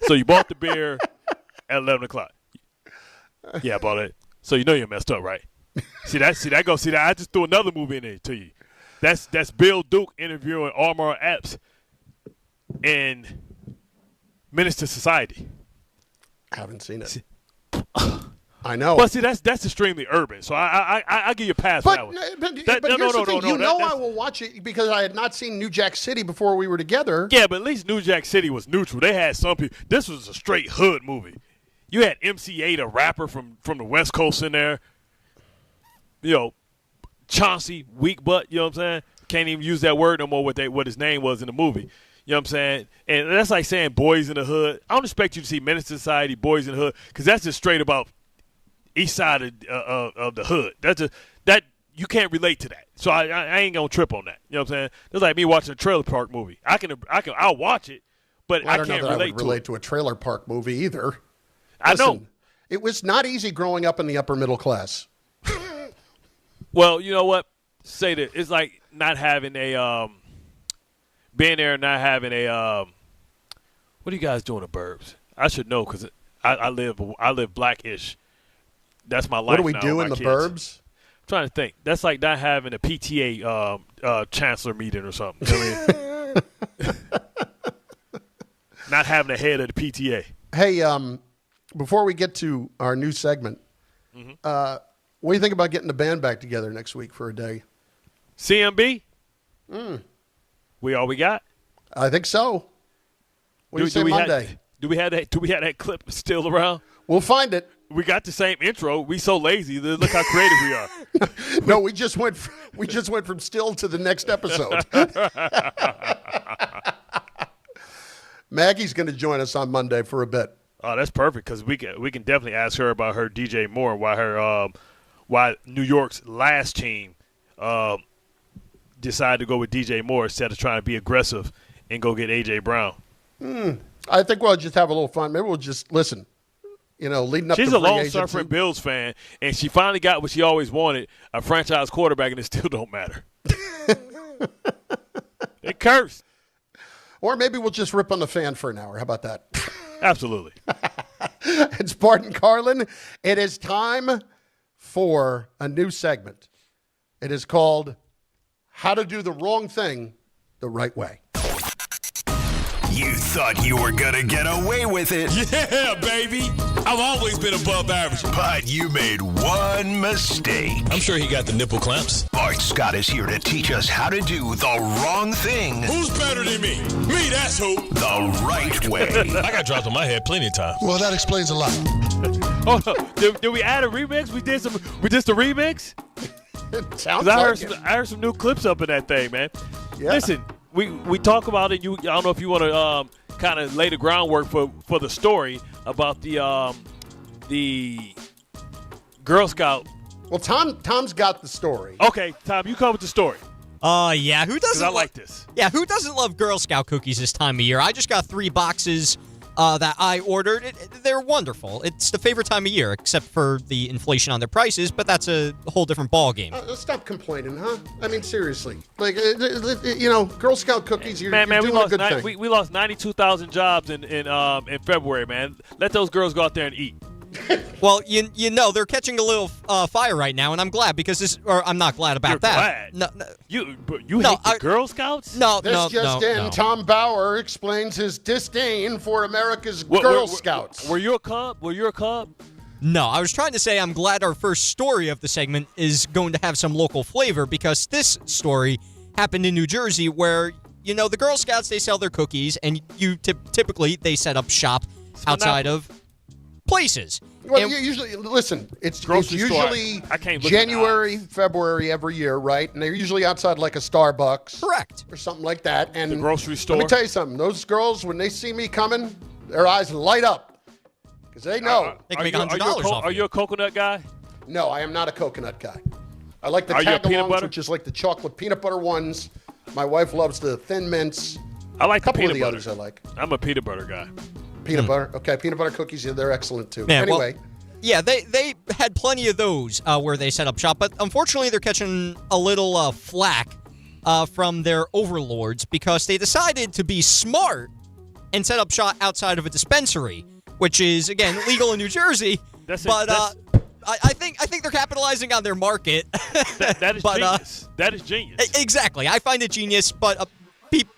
So you bought the beer at 11 o'clock. Yeah, I bought it. So you know you messed up, right? See that. I just threw another movie in there to you. That's Bill Duke interviewing Omar Epps in Menace to Society. I haven't seen it. I know. Well, see, that's extremely urban. So I give you a pass for that one. But here's the thing. I will watch it because I had not seen New Jack City before we were together. Yeah, but at least New Jack City was neutral. They had some people. This was a straight hood movie. You had MC8, a rapper from the West Coast in there. You know, Chauncey, weak butt, you know what I'm saying? Can't even use that word no more, what his name was in the movie. You know what I'm saying? And that's like saying Boys in the Hood. I don't expect you to see Menace to Society, Boys in the Hood, because that's just straight about east side of the hood. That you can't relate to that. So I ain't gonna trip on that. You know what I'm saying? It's like me watching a trailer park movie. I'll watch it, but I can't relate to a trailer park movie either. I know. It was not easy growing up in the upper middle class. Well, you know what? Say that it's like not having a being there and not having a what are you guys doing in the burbs? I should know because I live blackish. That's my life. What do we now do with in my the kids. burbs? I'm trying to think. That's like not having a PTA chancellor meeting or something. You know what I mean? Not having a head of the PTA. Hey, before we get to our new segment, what do you think about getting the band back together next week for a day? CMB? We all we got? I think so. What do you say Monday? Do we have that clip still around? We'll find it. We got the same intro. We so lazy. Look how creative we are. No, we just went from still to the next episode. Maggie's going to join us on Monday for a bit. Oh, that's perfect because we can definitely ask her about her DJ Moore, why New York's last team decided to go with DJ Moore instead of trying to be aggressive and go get A.J. Brown. I think we'll just have a little fun. Maybe we'll just listen. You know, leading up to free agency. She's a long-suffering Bills fan, and she finally got what she always wanted, a franchise quarterback, and it still don't matter. They cursed. Or maybe we'll just rip on the fan for an hour. How about that? Absolutely. It's Bart Carlin. It is time for a new segment. It is called How to Do the Wrong Thing the Right Way. You thought you were going to get away with it. Yeah, baby. I've always been above average. But you made one mistake. I'm sure he got the nipple clamps. Bart Scott is here to teach us how to do the wrong thing. Who's better than me? Me, that's who. The right way. I got dropped on my head plenty of times. Well, that explains a lot. Oh, did we add a remix? We did the remix? Sounds like I heard some new clips up in that thing, man. Yeah. Listen. We talk about it. I don't know if you want to kind of lay the groundwork for the story about the Girl Scout. Well, Tom's got the story. Okay, Tom, you come with the story. Yeah. Who doesn't? I like this. Yeah, who doesn't love Girl Scout cookies this time of year? I just got 3 boxes that I ordered. They're wonderful. It's the favorite time of year, except for the inflation on their prices, but that's a whole different ball game. Stop complaining, huh? I mean, seriously. Like, Girl Scout cookies, you're doing a good thing. We lost 92,000 jobs in February, man. Let those girls go out there and eat. Well, you know they're catching a little fire right now, and I'm glad because I'm not glad about You're that. Glad. No, you hate the Girl Scouts? No, this just in. No. Tom Bauer explains his disdain for America's Girl Scouts. Were you a Cub? No, I was trying to say I'm glad our first story of the segment is going to have some local flavor because this story happened in New Jersey where, the Girl Scouts, they sell their cookies, and you typically they set up shop outside of. places. Well, And- you usually listen. It's Grocery store, usually I can't look at January, February every year, right? And they're usually outside like a Starbucks, correct, or something like that. And The grocery store. Let me tell you something. Those girls, when they see me coming, their eyes light up because they know. They can make $100 off Are you a coconut guy? No, I am not a coconut guy. I like the Are you a peanut tagalongs, butter? which is like the chocolate peanut butter ones. My wife loves the thin mints. I like a couple the of the peanut others butter. I like. I'm a peanut butter guy. Peanut butter. Okay, peanut butter cookies, yeah, they're excellent too. Man, well, anyway. yeah, they had plenty of those where they set up shop, but unfortunately they're catching a little flack from their overlords because they decided to be smart and set up shop outside of a dispensary, which is, again, legal in New Jersey. I think they're capitalizing on their market. That is genius. That is genius. Exactly. I find it genius, but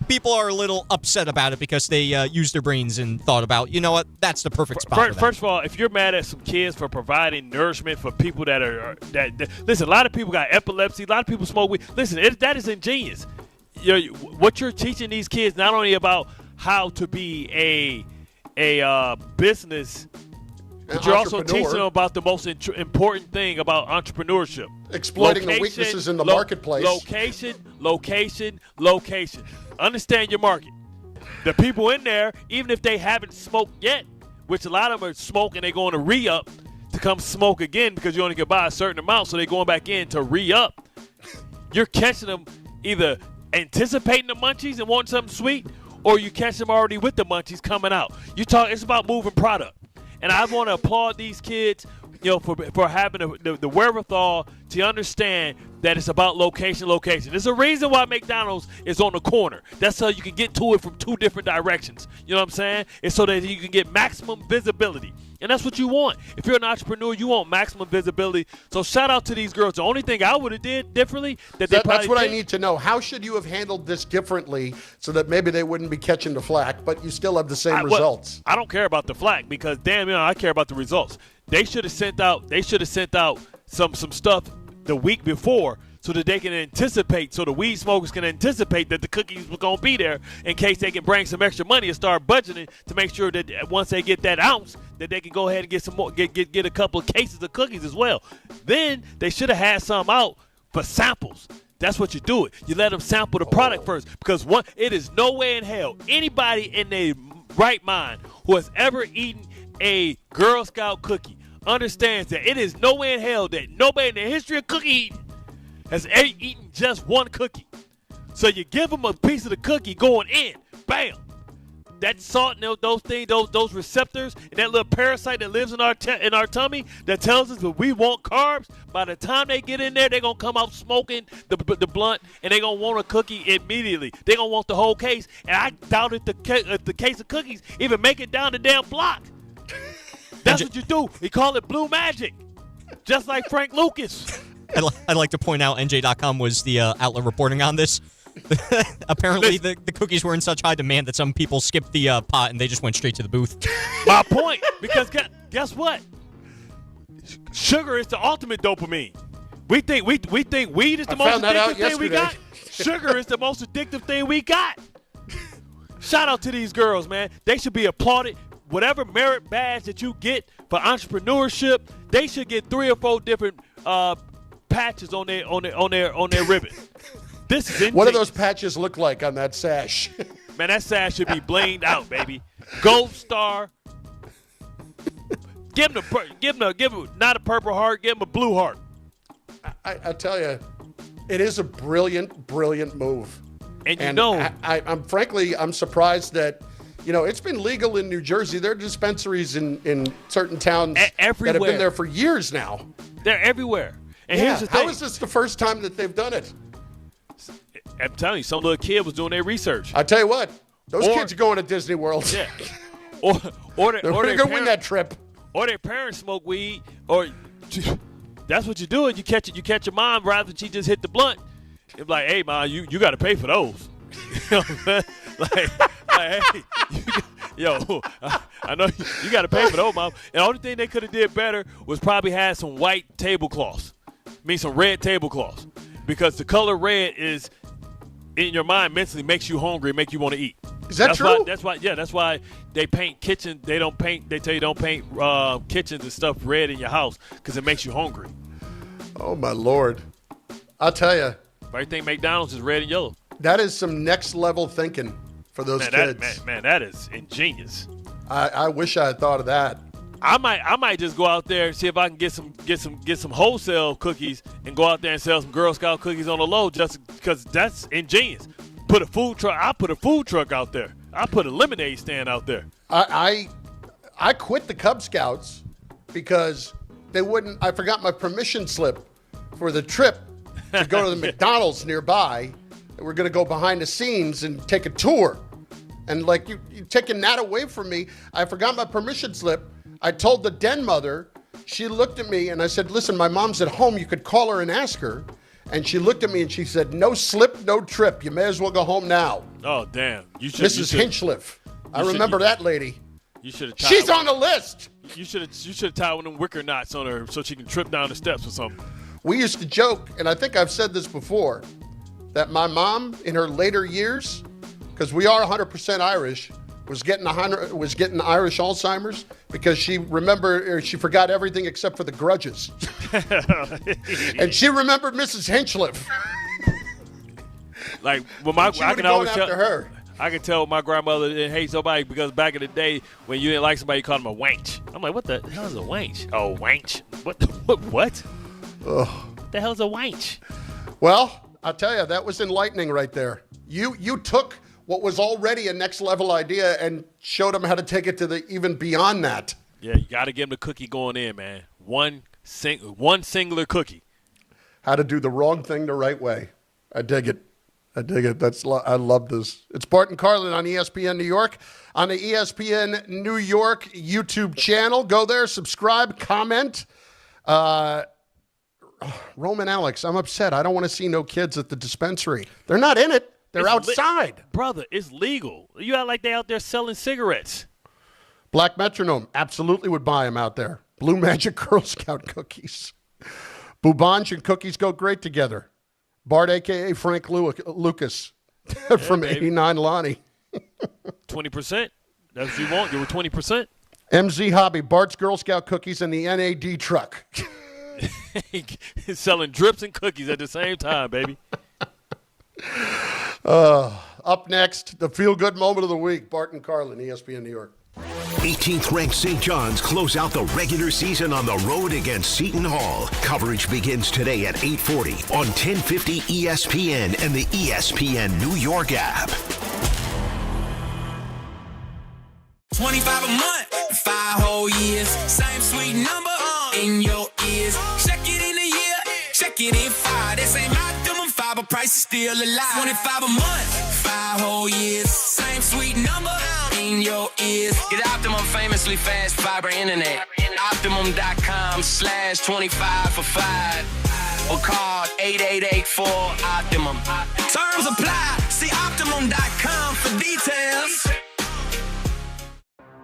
people are a little upset about it because they used their brains and thought about, you know what, that's the perfect spot for them. First of all, if you're mad at some kids for providing nourishment for people that are listen, a lot of people got epilepsy, a lot of people smoke weed. Listen, that is ingenious. What you're teaching these kids not only about how to be a business, but you're also teaching them about the most important thing about entrepreneurship. Exploiting the weaknesses in the marketplace. Location. Understand your market. The people in there, even if they haven't smoked yet, which a lot of them are smoking, they're going to re-up to come smoke again because you only can buy a certain amount, so they're going back in to re-up. You're catching them either anticipating the munchies and wanting something sweet, or you catch them already with the munchies coming out. It's about moving product. And I want to applaud these kids, for having the wherewithal to understand that it's about location. There's a reason why McDonald's is on the corner. That's how you can get to it from two different directions. You know what I'm saying? It's so that you can get maximum visibility. And that's what you want. If you're an entrepreneur, you want maximum visibility. So shout out to these girls. The only thing I would have did differently that's what I need to know. How should you have handled this differently so that maybe they wouldn't be catching the flack, but you still have the same results? I don't care about the flack because I care about the results. They should have sent out some stuff the week before so that they can anticipate, so the weed smokers can anticipate that the cookies were going to be there in case they can bring some extra money and start budgeting to make sure that once they get that ounce, that they can go ahead and get some more, get a couple of cases of cookies as well. Then they should have had some out for samples. That's what you do it. You let them sample the product first because it is no way in hell anybody in their right mind who has ever eaten a Girl Scout cookie understands that it is no way in hell that nobody in the history of cookie eating has eaten just one cookie. So you give them a piece of the cookie going in, bam. That salt and those things, those receptors, and that little parasite that lives in our tummy that tells us that we want carbs. By the time they get in there, they're gonna come out smoking the blunt, and they're gonna want a cookie immediately. They're gonna want the whole case, and I doubt if the case of cookies even make it down the damn block. That's what you do. We call it blue magic, just like Frank Lucas. I'd like to point out NJ.com was the outlet reporting on this. Apparently, the cookies were in such high demand that some people skipped the pot and they just went straight to the booth. My point, because guess what? Sugar is the ultimate dopamine. We think weed is the most addictive thing we got. Sugar is the most addictive thing we got. Shout out to these girls, man. They should be applauded. Whatever merit badge that you get for entrepreneurship, they should get 3 or 4 different patches on their ribbon. This is ingenious. What do those patches look like on that sash? Man, that sash should be blinged out, baby. Gold star. Give him not a purple heart, give him a blue heart. I tell you, it is a brilliant, brilliant move. And I'm surprised that, it's been legal in New Jersey. There are dispensaries in certain towns everywhere. that have been there for years now. They're everywhere. And here's the thing. How is this the first time that they've done it? I'm telling you, some little kid was doing their research. I tell you what, those kids are going to Disney World. Yeah. Or they're going to win that trip. Or their parents smoke weed, or that's what you do. You catch your mom rather than she just hit the blunt. It's like, hey, mom, you got to pay for those. You know what I'm saying? Like, hey, I know you got to pay for those, mom. And the only thing they could have did better was probably had some white tablecloths. Some red tablecloths. Because the color red is, in your mind, mentally makes you hungry, make you want to eat. Is that true? That's why they paint kitchen. They don't paint. They tell you don't paint kitchens and stuff red in your house because it makes you hungry. Oh my Lord! I'll tell you. Everything McDonald's is red and yellow. That is some next level thinking for those kids. That is ingenious. I wish I had thought of that. I might just go out there and see if I can get some wholesale cookies and go out there and sell some Girl Scout cookies on the low just because that's ingenious. Put a food truck. I put a food truck out there. I put a lemonade stand out there. I quit the Cub Scouts because they wouldn't. I forgot my permission slip for the trip to go to the McDonald's nearby. We're going to go behind the scenes and take a tour. And like you taking that away from me, I forgot my permission slip. I told the den mother. She looked at me and I said, "Listen, my mom's at home. You could call her and ask her." And she looked at me and she said, "No slip, no trip. You may as well go home now." Oh, damn. Mrs. Hinchliff. I remember that lady. You should have. She's on the list. You should have tied one of them wicker knots on her so she can trip down the steps or something. We used to joke, and I think I've said this before, that my mom in her later years, because we are 100% Irish, was getting Irish Alzheimer's because she forgot everything except for the grudges. And she remembered Mrs. Hinchliff. Like, well, I can tell my grandmother didn't hate somebody because back in the day when you didn't like somebody, you called them a wench. I'm like, what the hell is a wench? Oh, wench. What? Ugh. What the hell is a wench? Well, I'll tell you, that was enlightening right there. You took what was already a next level idea and showed them how to take it to the even beyond that. Yeah, you got to give them the cookie going in, man. One singular cookie. How to do the wrong thing the right way. I dig it. I love this. It's Bart Carlin on ESPN New York, on the ESPN New York YouTube channel. Go there, subscribe, comment. Roman Alex, I'm upset. I don't want to see no kids at the dispensary. They're not in it. They're outside. Brother, it's legal. You act like they out there selling cigarettes. Black Metronome absolutely would buy them out there. Blue Magic Girl Scout cookies. Boubange and cookies go great together. Bart, a.k.a. Frank Lucas from 89 Lonnie. 20%. That's what you want. You were 20%. MZ Hobby, Bart's Girl Scout cookies and the NAD truck. Selling drips and cookies at the same time, baby. Up next, the feel-good moment of the week. Bart and Carlin, ESPN New York. 18th ranked St. John's close out the regular season on the road against Seton Hall. Coverage begins today at 8:40 on 1050 ESPN and the ESPN New York app. 25 a month, 5 whole years, same sweet number in your ears. Check it in a year, check it in 5. This ain't optimum 5, but price is still alive. 25 a month, 5 whole years, same sweet number in your ears. Get Optimum famously fast fiber internet. Optimum.com/25 for 5. Or call 8884-OPTIMUM. Terms apply. See Optimum.com for details.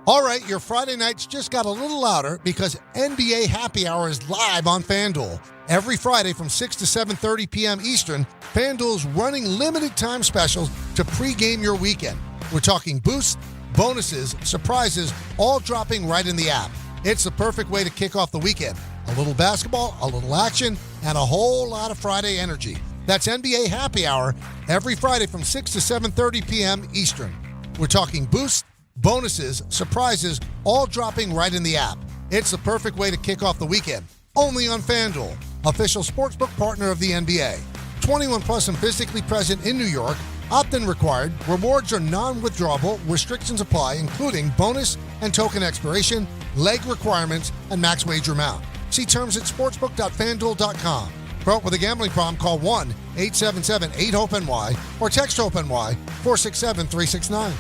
All right, your Friday nights just got a little louder because NBA Happy Hour is live on FanDuel. Every Friday from 6 to 7:30 p.m. Eastern, FanDuel's running limited time specials to pregame your weekend. We're talking boosts, bonuses, surprises, all dropping right in the app. It's the perfect way to kick off the weekend. A little basketball, a little action, and a whole lot of Friday energy. That's NBA Happy Hour every Friday from 6 to 7:30 p.m. Eastern. We're talking boosts, bonuses, surprises, all dropping right in the app. It's the perfect way to kick off the weekend. Only on FanDuel, official sportsbook partner of the NBA. 21 plus and physically present in New York. Opt-in required. Rewards are non-withdrawable. Restrictions apply, including bonus and token expiration, leg requirements, and max wager amount. See terms at sportsbook.fanduel.com. For with a gambling problem, call 1-877-8-HOPE-NY or text HOPE-NY 467-369.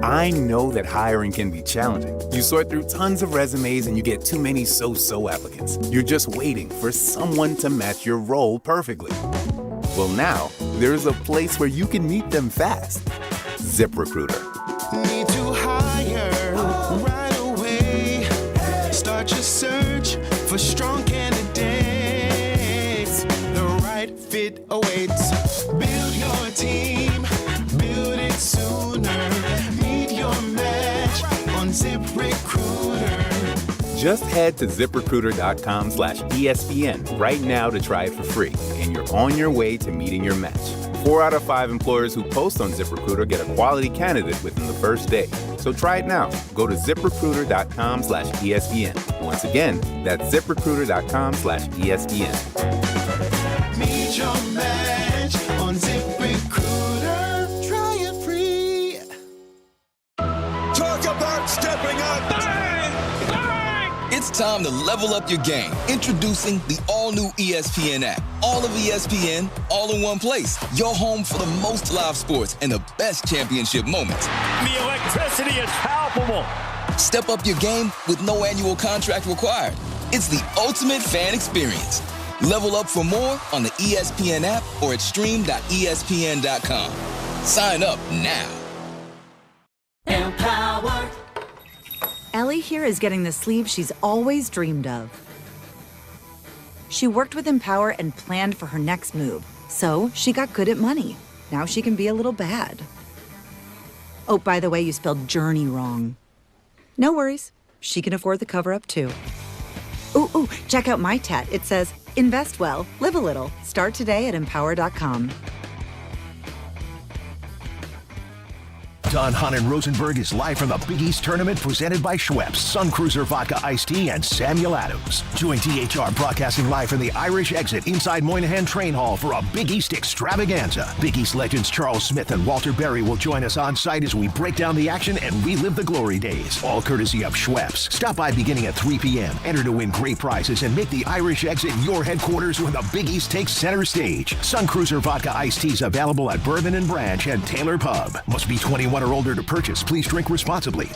I know that hiring can be challenging. You sort through tons of resumes and you get too many so-so applicants. You're just waiting for someone to match your role perfectly. Well, now, there's a place where you can meet them fast. ZipRecruiter. Need to hire right away. Start your search for strong candidates. The right fit awaits. Build your team. Just head to ZipRecruiter.com/ESPN right now to try it for free, and you're on your way to meeting your match. 4 out of 5 employers who post on ZipRecruiter get a quality candidate within the first day. So try it now. Go to ZipRecruiter.com/ESPN. Once again, that's ZipRecruiter.com/ESPN. Meet your match on ZipRecruiter. Try it free. Talk about stepping up. Bang! Bang! It's time to level up your game. Introducing the all-new ESPN app. All of ESPN, all in one place. Your home for the most live sports and the best championship moments. The electricity is palpable. Step up your game with no annual contract required. It's the ultimate fan experience. Level up for more on the ESPN app or at stream.espn.com. Sign up now. Empower. Ellie here is getting the sleeve she's always dreamed of. She worked with Empower and planned for her next move, so she got good at money. Now she can be a little bad. Oh, by the way, you spelled journey wrong. No worries. She can afford the cover-up, too. Ooh, check out my tat. It says, invest well, live a little. Start today at empower.com. Don Hahn and Rosenberg is live from the Big East Tournament presented by Schweppes, Sun Cruiser Vodka Iced Tea, and Samuel Adams. Join DHR broadcasting live from the Irish Exit inside Moynihan Train Hall for a Big East extravaganza. Big East legends Charles Smith and Walter Berry will join us on site as we break down the action and relive the glory days. All courtesy of Schweppes. Stop by beginning at 3 p.m. Enter to win great prizes and make the Irish Exit your headquarters when the Big East takes center stage. Sun Cruiser Vodka Iced Teas available at Bourbon and Branch and Taylor Pub. Must be 21 or older to purchase. Please drink responsibly.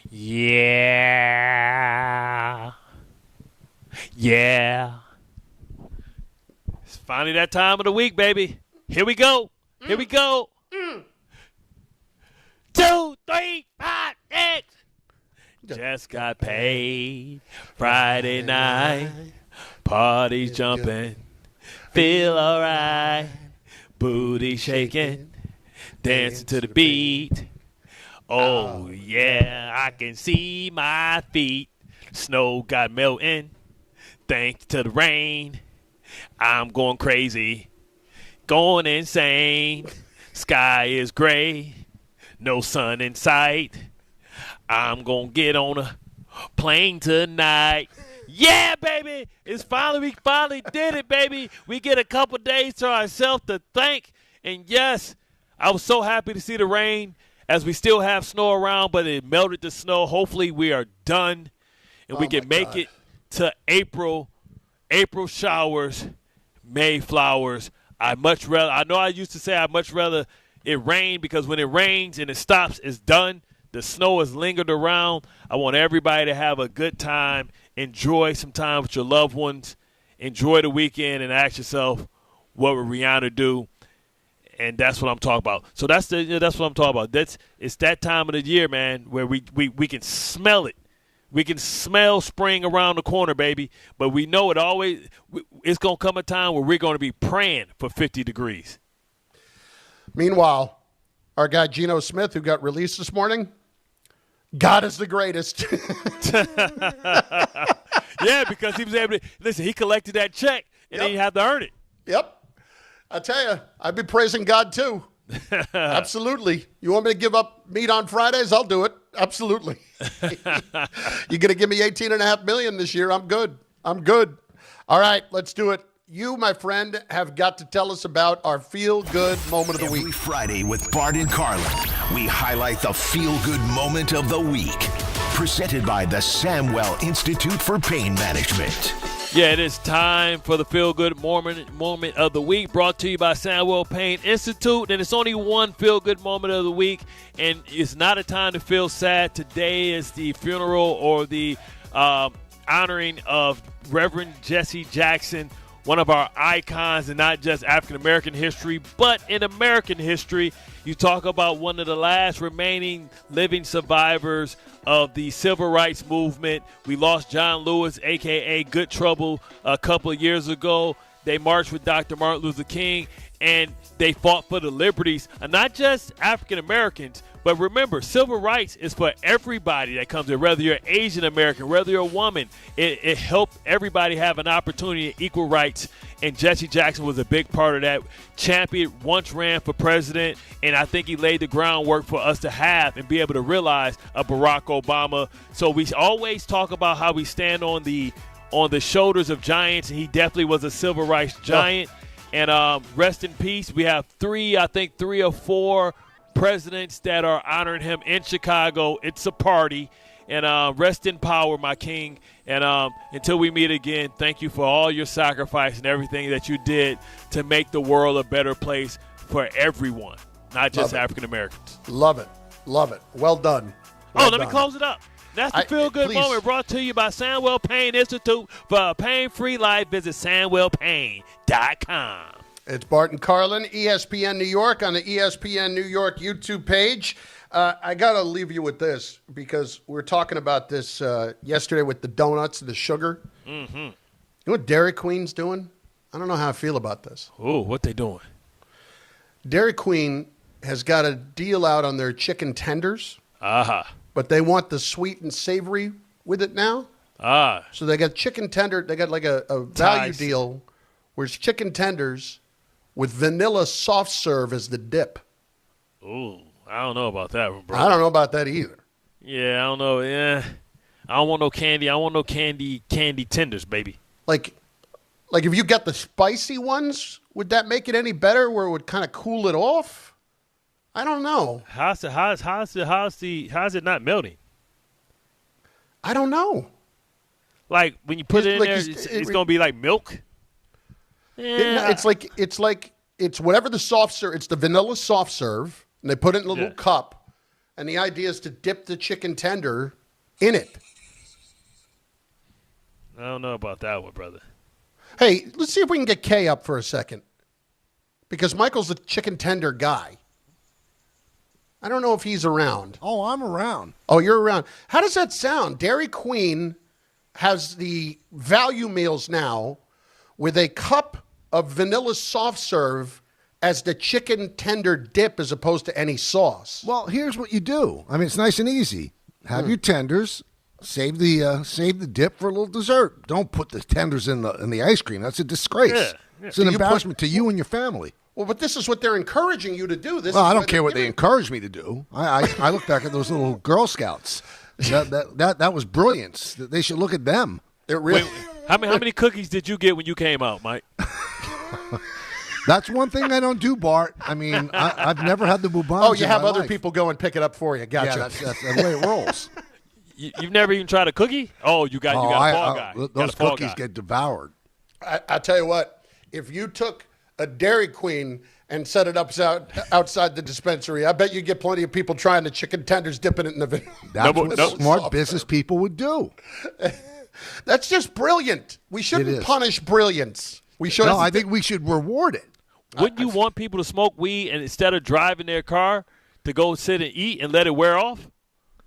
Yeah. It's finally that time of the week, baby. Here we go. Here we go. 2, 3, 5, 6. Just got paid Friday night. Party's jumping. Feel alright. Booty shaking, dancing to the beat. Oh, yeah, I can see my feet. Snow got melting, thanks to the rain. I'm going crazy, going insane. Sky is gray, no sun in sight. I'm going to get on a plane tonight. Yeah, baby. We finally did it, baby. We get a couple days to ourselves to thank. And, yes, I was so happy to see the rain as we still have snow around, but it melted the snow. Hopefully we are done and we can make it to April showers, May flowers. I know I used to say I'd much rather it rain because when it rains and it stops, it's done. The snow has lingered around. I want everybody to have a good time. Enjoy some time with your loved ones. Enjoy the weekend and ask yourself, what would Rihanna do? And that's what I'm talking about. So that's what I'm talking about. It's that time of the year, man, where we can smell it. We can smell spring around the corner, baby. But we know it's going to come a time where we're going to be praying for 50 degrees. Meanwhile, our guy Geno Smith, who got released this morning, God is the greatest. Yeah, because he was able to – listen, he collected that check, and then he had to earn it. Yep. I tell you, I've been praising God too. Absolutely. You want me to give up meat on Fridays? I'll do it. Absolutely. You're going to give me $18.5 million this year. I'm good. All right, let's do it. You, my friend, have got to tell us about our feel-good moment of the week. Every Friday with Bart and Carlin, we highlight the feel-good moment of the week. Presented by the Samwell Institute for Pain Management. Yeah, it is time for the feel-good moment of the week, brought to you by Samwell Pain Institute. And it's only one feel-good moment of the week, and it's not a time to feel sad. Today is the funeral or the honoring of Reverend Jesse Jackson, one of our icons in not just African-American history, but in American history. You talk about one of the last remaining living survivors of the civil rights movement. We lost John Lewis, a.k.a. Good Trouble, a couple of years ago. They marched with Dr. Martin Luther King, and they fought for the liberties of not just African Americans, but remember, civil rights is for everybody that comes in, whether you're Asian American, whether you're a woman. It helped everybody have an opportunity at equal rights, and Jesse Jackson was a big part of that. Champion once ran for president, and I think he laid the groundwork for us to have and be able to realize a Barack Obama. So we always talk about how we stand on the shoulders of giants, and he definitely was a civil rights giant. And rest in peace. We have three or four presidents that are honoring him in Chicago. It's a party. And rest in power, my king. And until we meet again, thank you for all your sacrifice and everything that you did to make the world a better place for everyone, not just African Americans. Love it. Love it. Well done. Let me close it up. That's the Feel Good Moment brought to you by Samwell Pain Institute. For a pain-free life, visit SamwellPain.com. It's Bart Carlin, ESPN New York, on the ESPN New York YouTube page. I got to leave you with this because we were talking about this yesterday with the donuts and the sugar. Mm-hmm. You know what Dairy Queen's doing? I don't know how I feel about this. Oh, what they doing? Dairy Queen has got a deal out on their chicken tenders. Aha. But they want the sweet and savory with it now. So they got chicken tender. They got like a value deal where it's chicken tenders with vanilla soft serve as the dip. Ooh, I don't know about that one, bro. I don't know about that either. Yeah, I don't know. Yeah, I don't want no candy. I want no candy tenders, baby. Like if you got the spicy ones, would that make it any better where it would kind of cool it off? I don't know. How's it not melting? I don't know. Like when you put it in there, it's gonna be like milk. It's whatever the soft serve. It's the vanilla soft serve, and they put it in a little cup, and the idea is to dip the chicken tender in it. I don't know about that one, brother. Hey, let's see if we can get Kay up for a second, because Michael's a chicken tender guy. I don't know if he's around. Oh, I'm around. Oh, you're around. How does that sound? Dairy Queen has the value meals now with a cup of vanilla soft serve as the chicken tender dip as opposed to any sauce. Well, here's what you do. I mean, it's nice and easy. Have your tenders. Save the dip for a little dessert. Don't put the tenders in the ice cream. That's a disgrace. Yeah. It's an embarrassment to you and your family. Well, but this is what they're encouraging you to do. I don't care what they encourage me to do. I look back at those little Girl Scouts. That was brilliance. They should look at them. Really. Wait, how many cookies did you get when you came out, Mike? That's one thing I don't do, Bart. I mean, I've never had the bourbons. Oh, you have other people go and pick it up for you. Gotcha. Yeah, that's the way it rolls. You've never even tried a cookie? Oh, you got a fall guy. Those cookies get devoured. I tell you what, if you took a Dairy Queen and set it up outside the dispensary, I bet you get plenty of people trying the chicken tenders, dipping it in the vanilla. That's what smart business people would do. That's just brilliant. We shouldn't punish brilliance. We should. No, I think we should reward it. Wouldn't you want people to smoke weed and instead of driving their car to go sit and eat and let it wear off?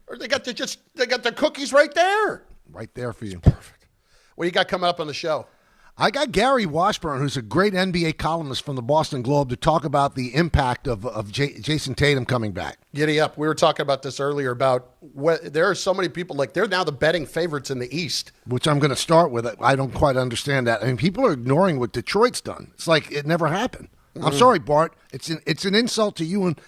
Or they got their cookies right there. Right there for you. Perfect. What do you got coming up on the show? I got Gary Washburn, who's a great NBA columnist from the Boston Globe, to talk about the impact of Jason Tatum coming back. Giddy up. We were talking about this earlier about there are so many people, like they're now the betting favorites in the East. Which I'm going to start with. I don't quite understand that. I mean, people are ignoring what Detroit's done. It's like it never happened. I'm sorry, Bart. It's an insult to you and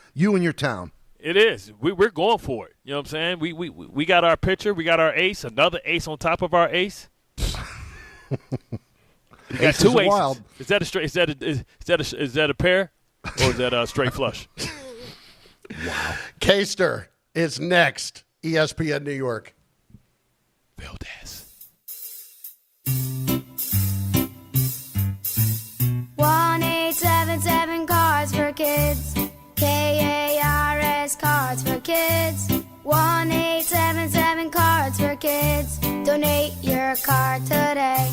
your town. It is. We're going for it. You know what I'm saying? We got our pitcher. We got our ace. Another ace on top of our ace. We got two aces. Wild. Is that a straight? Is that a pair, or is that a straight flush? Wow. K-Ster is next. ESPN New York. Valdez. 1-877 Cards for Kids. KARS Cards for Kids. 1-877 Cards for Kids. Donate your card today.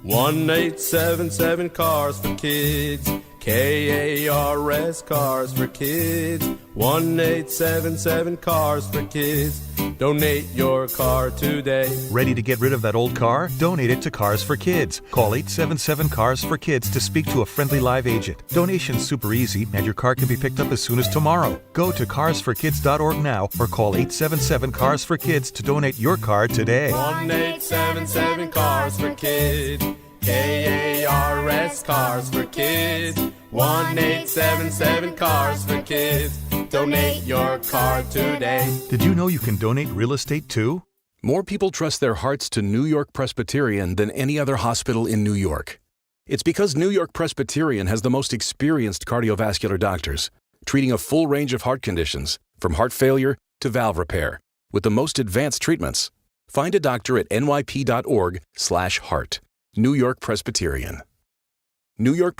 1-877 Cars for Kids. KARS Cars for Kids. 1-877 Cars for Kids. Donate your car today. Ready to get rid of that old car? Donate it to Cars for Kids. Call 877 Cars for Kids to speak to a friendly live agent. Donation's super easy, and your car can be picked up as soon as tomorrow. Go to carsforkids.org now or call 877 Cars for Kids to donate your car today. 1-877 Cars for Kids. KARS Cars for Kids. 1-877 Cars for Kids. Donate your car today. Did you know you can donate real estate too? More people trust their hearts to New York Presbyterian than any other hospital in New York. It's because New York Presbyterian has the most experienced cardiovascular doctors, treating a full range of heart conditions, from heart failure to valve repair, with the most advanced treatments. Find a doctor at nyp.org/heart. New York Presbyterian. New York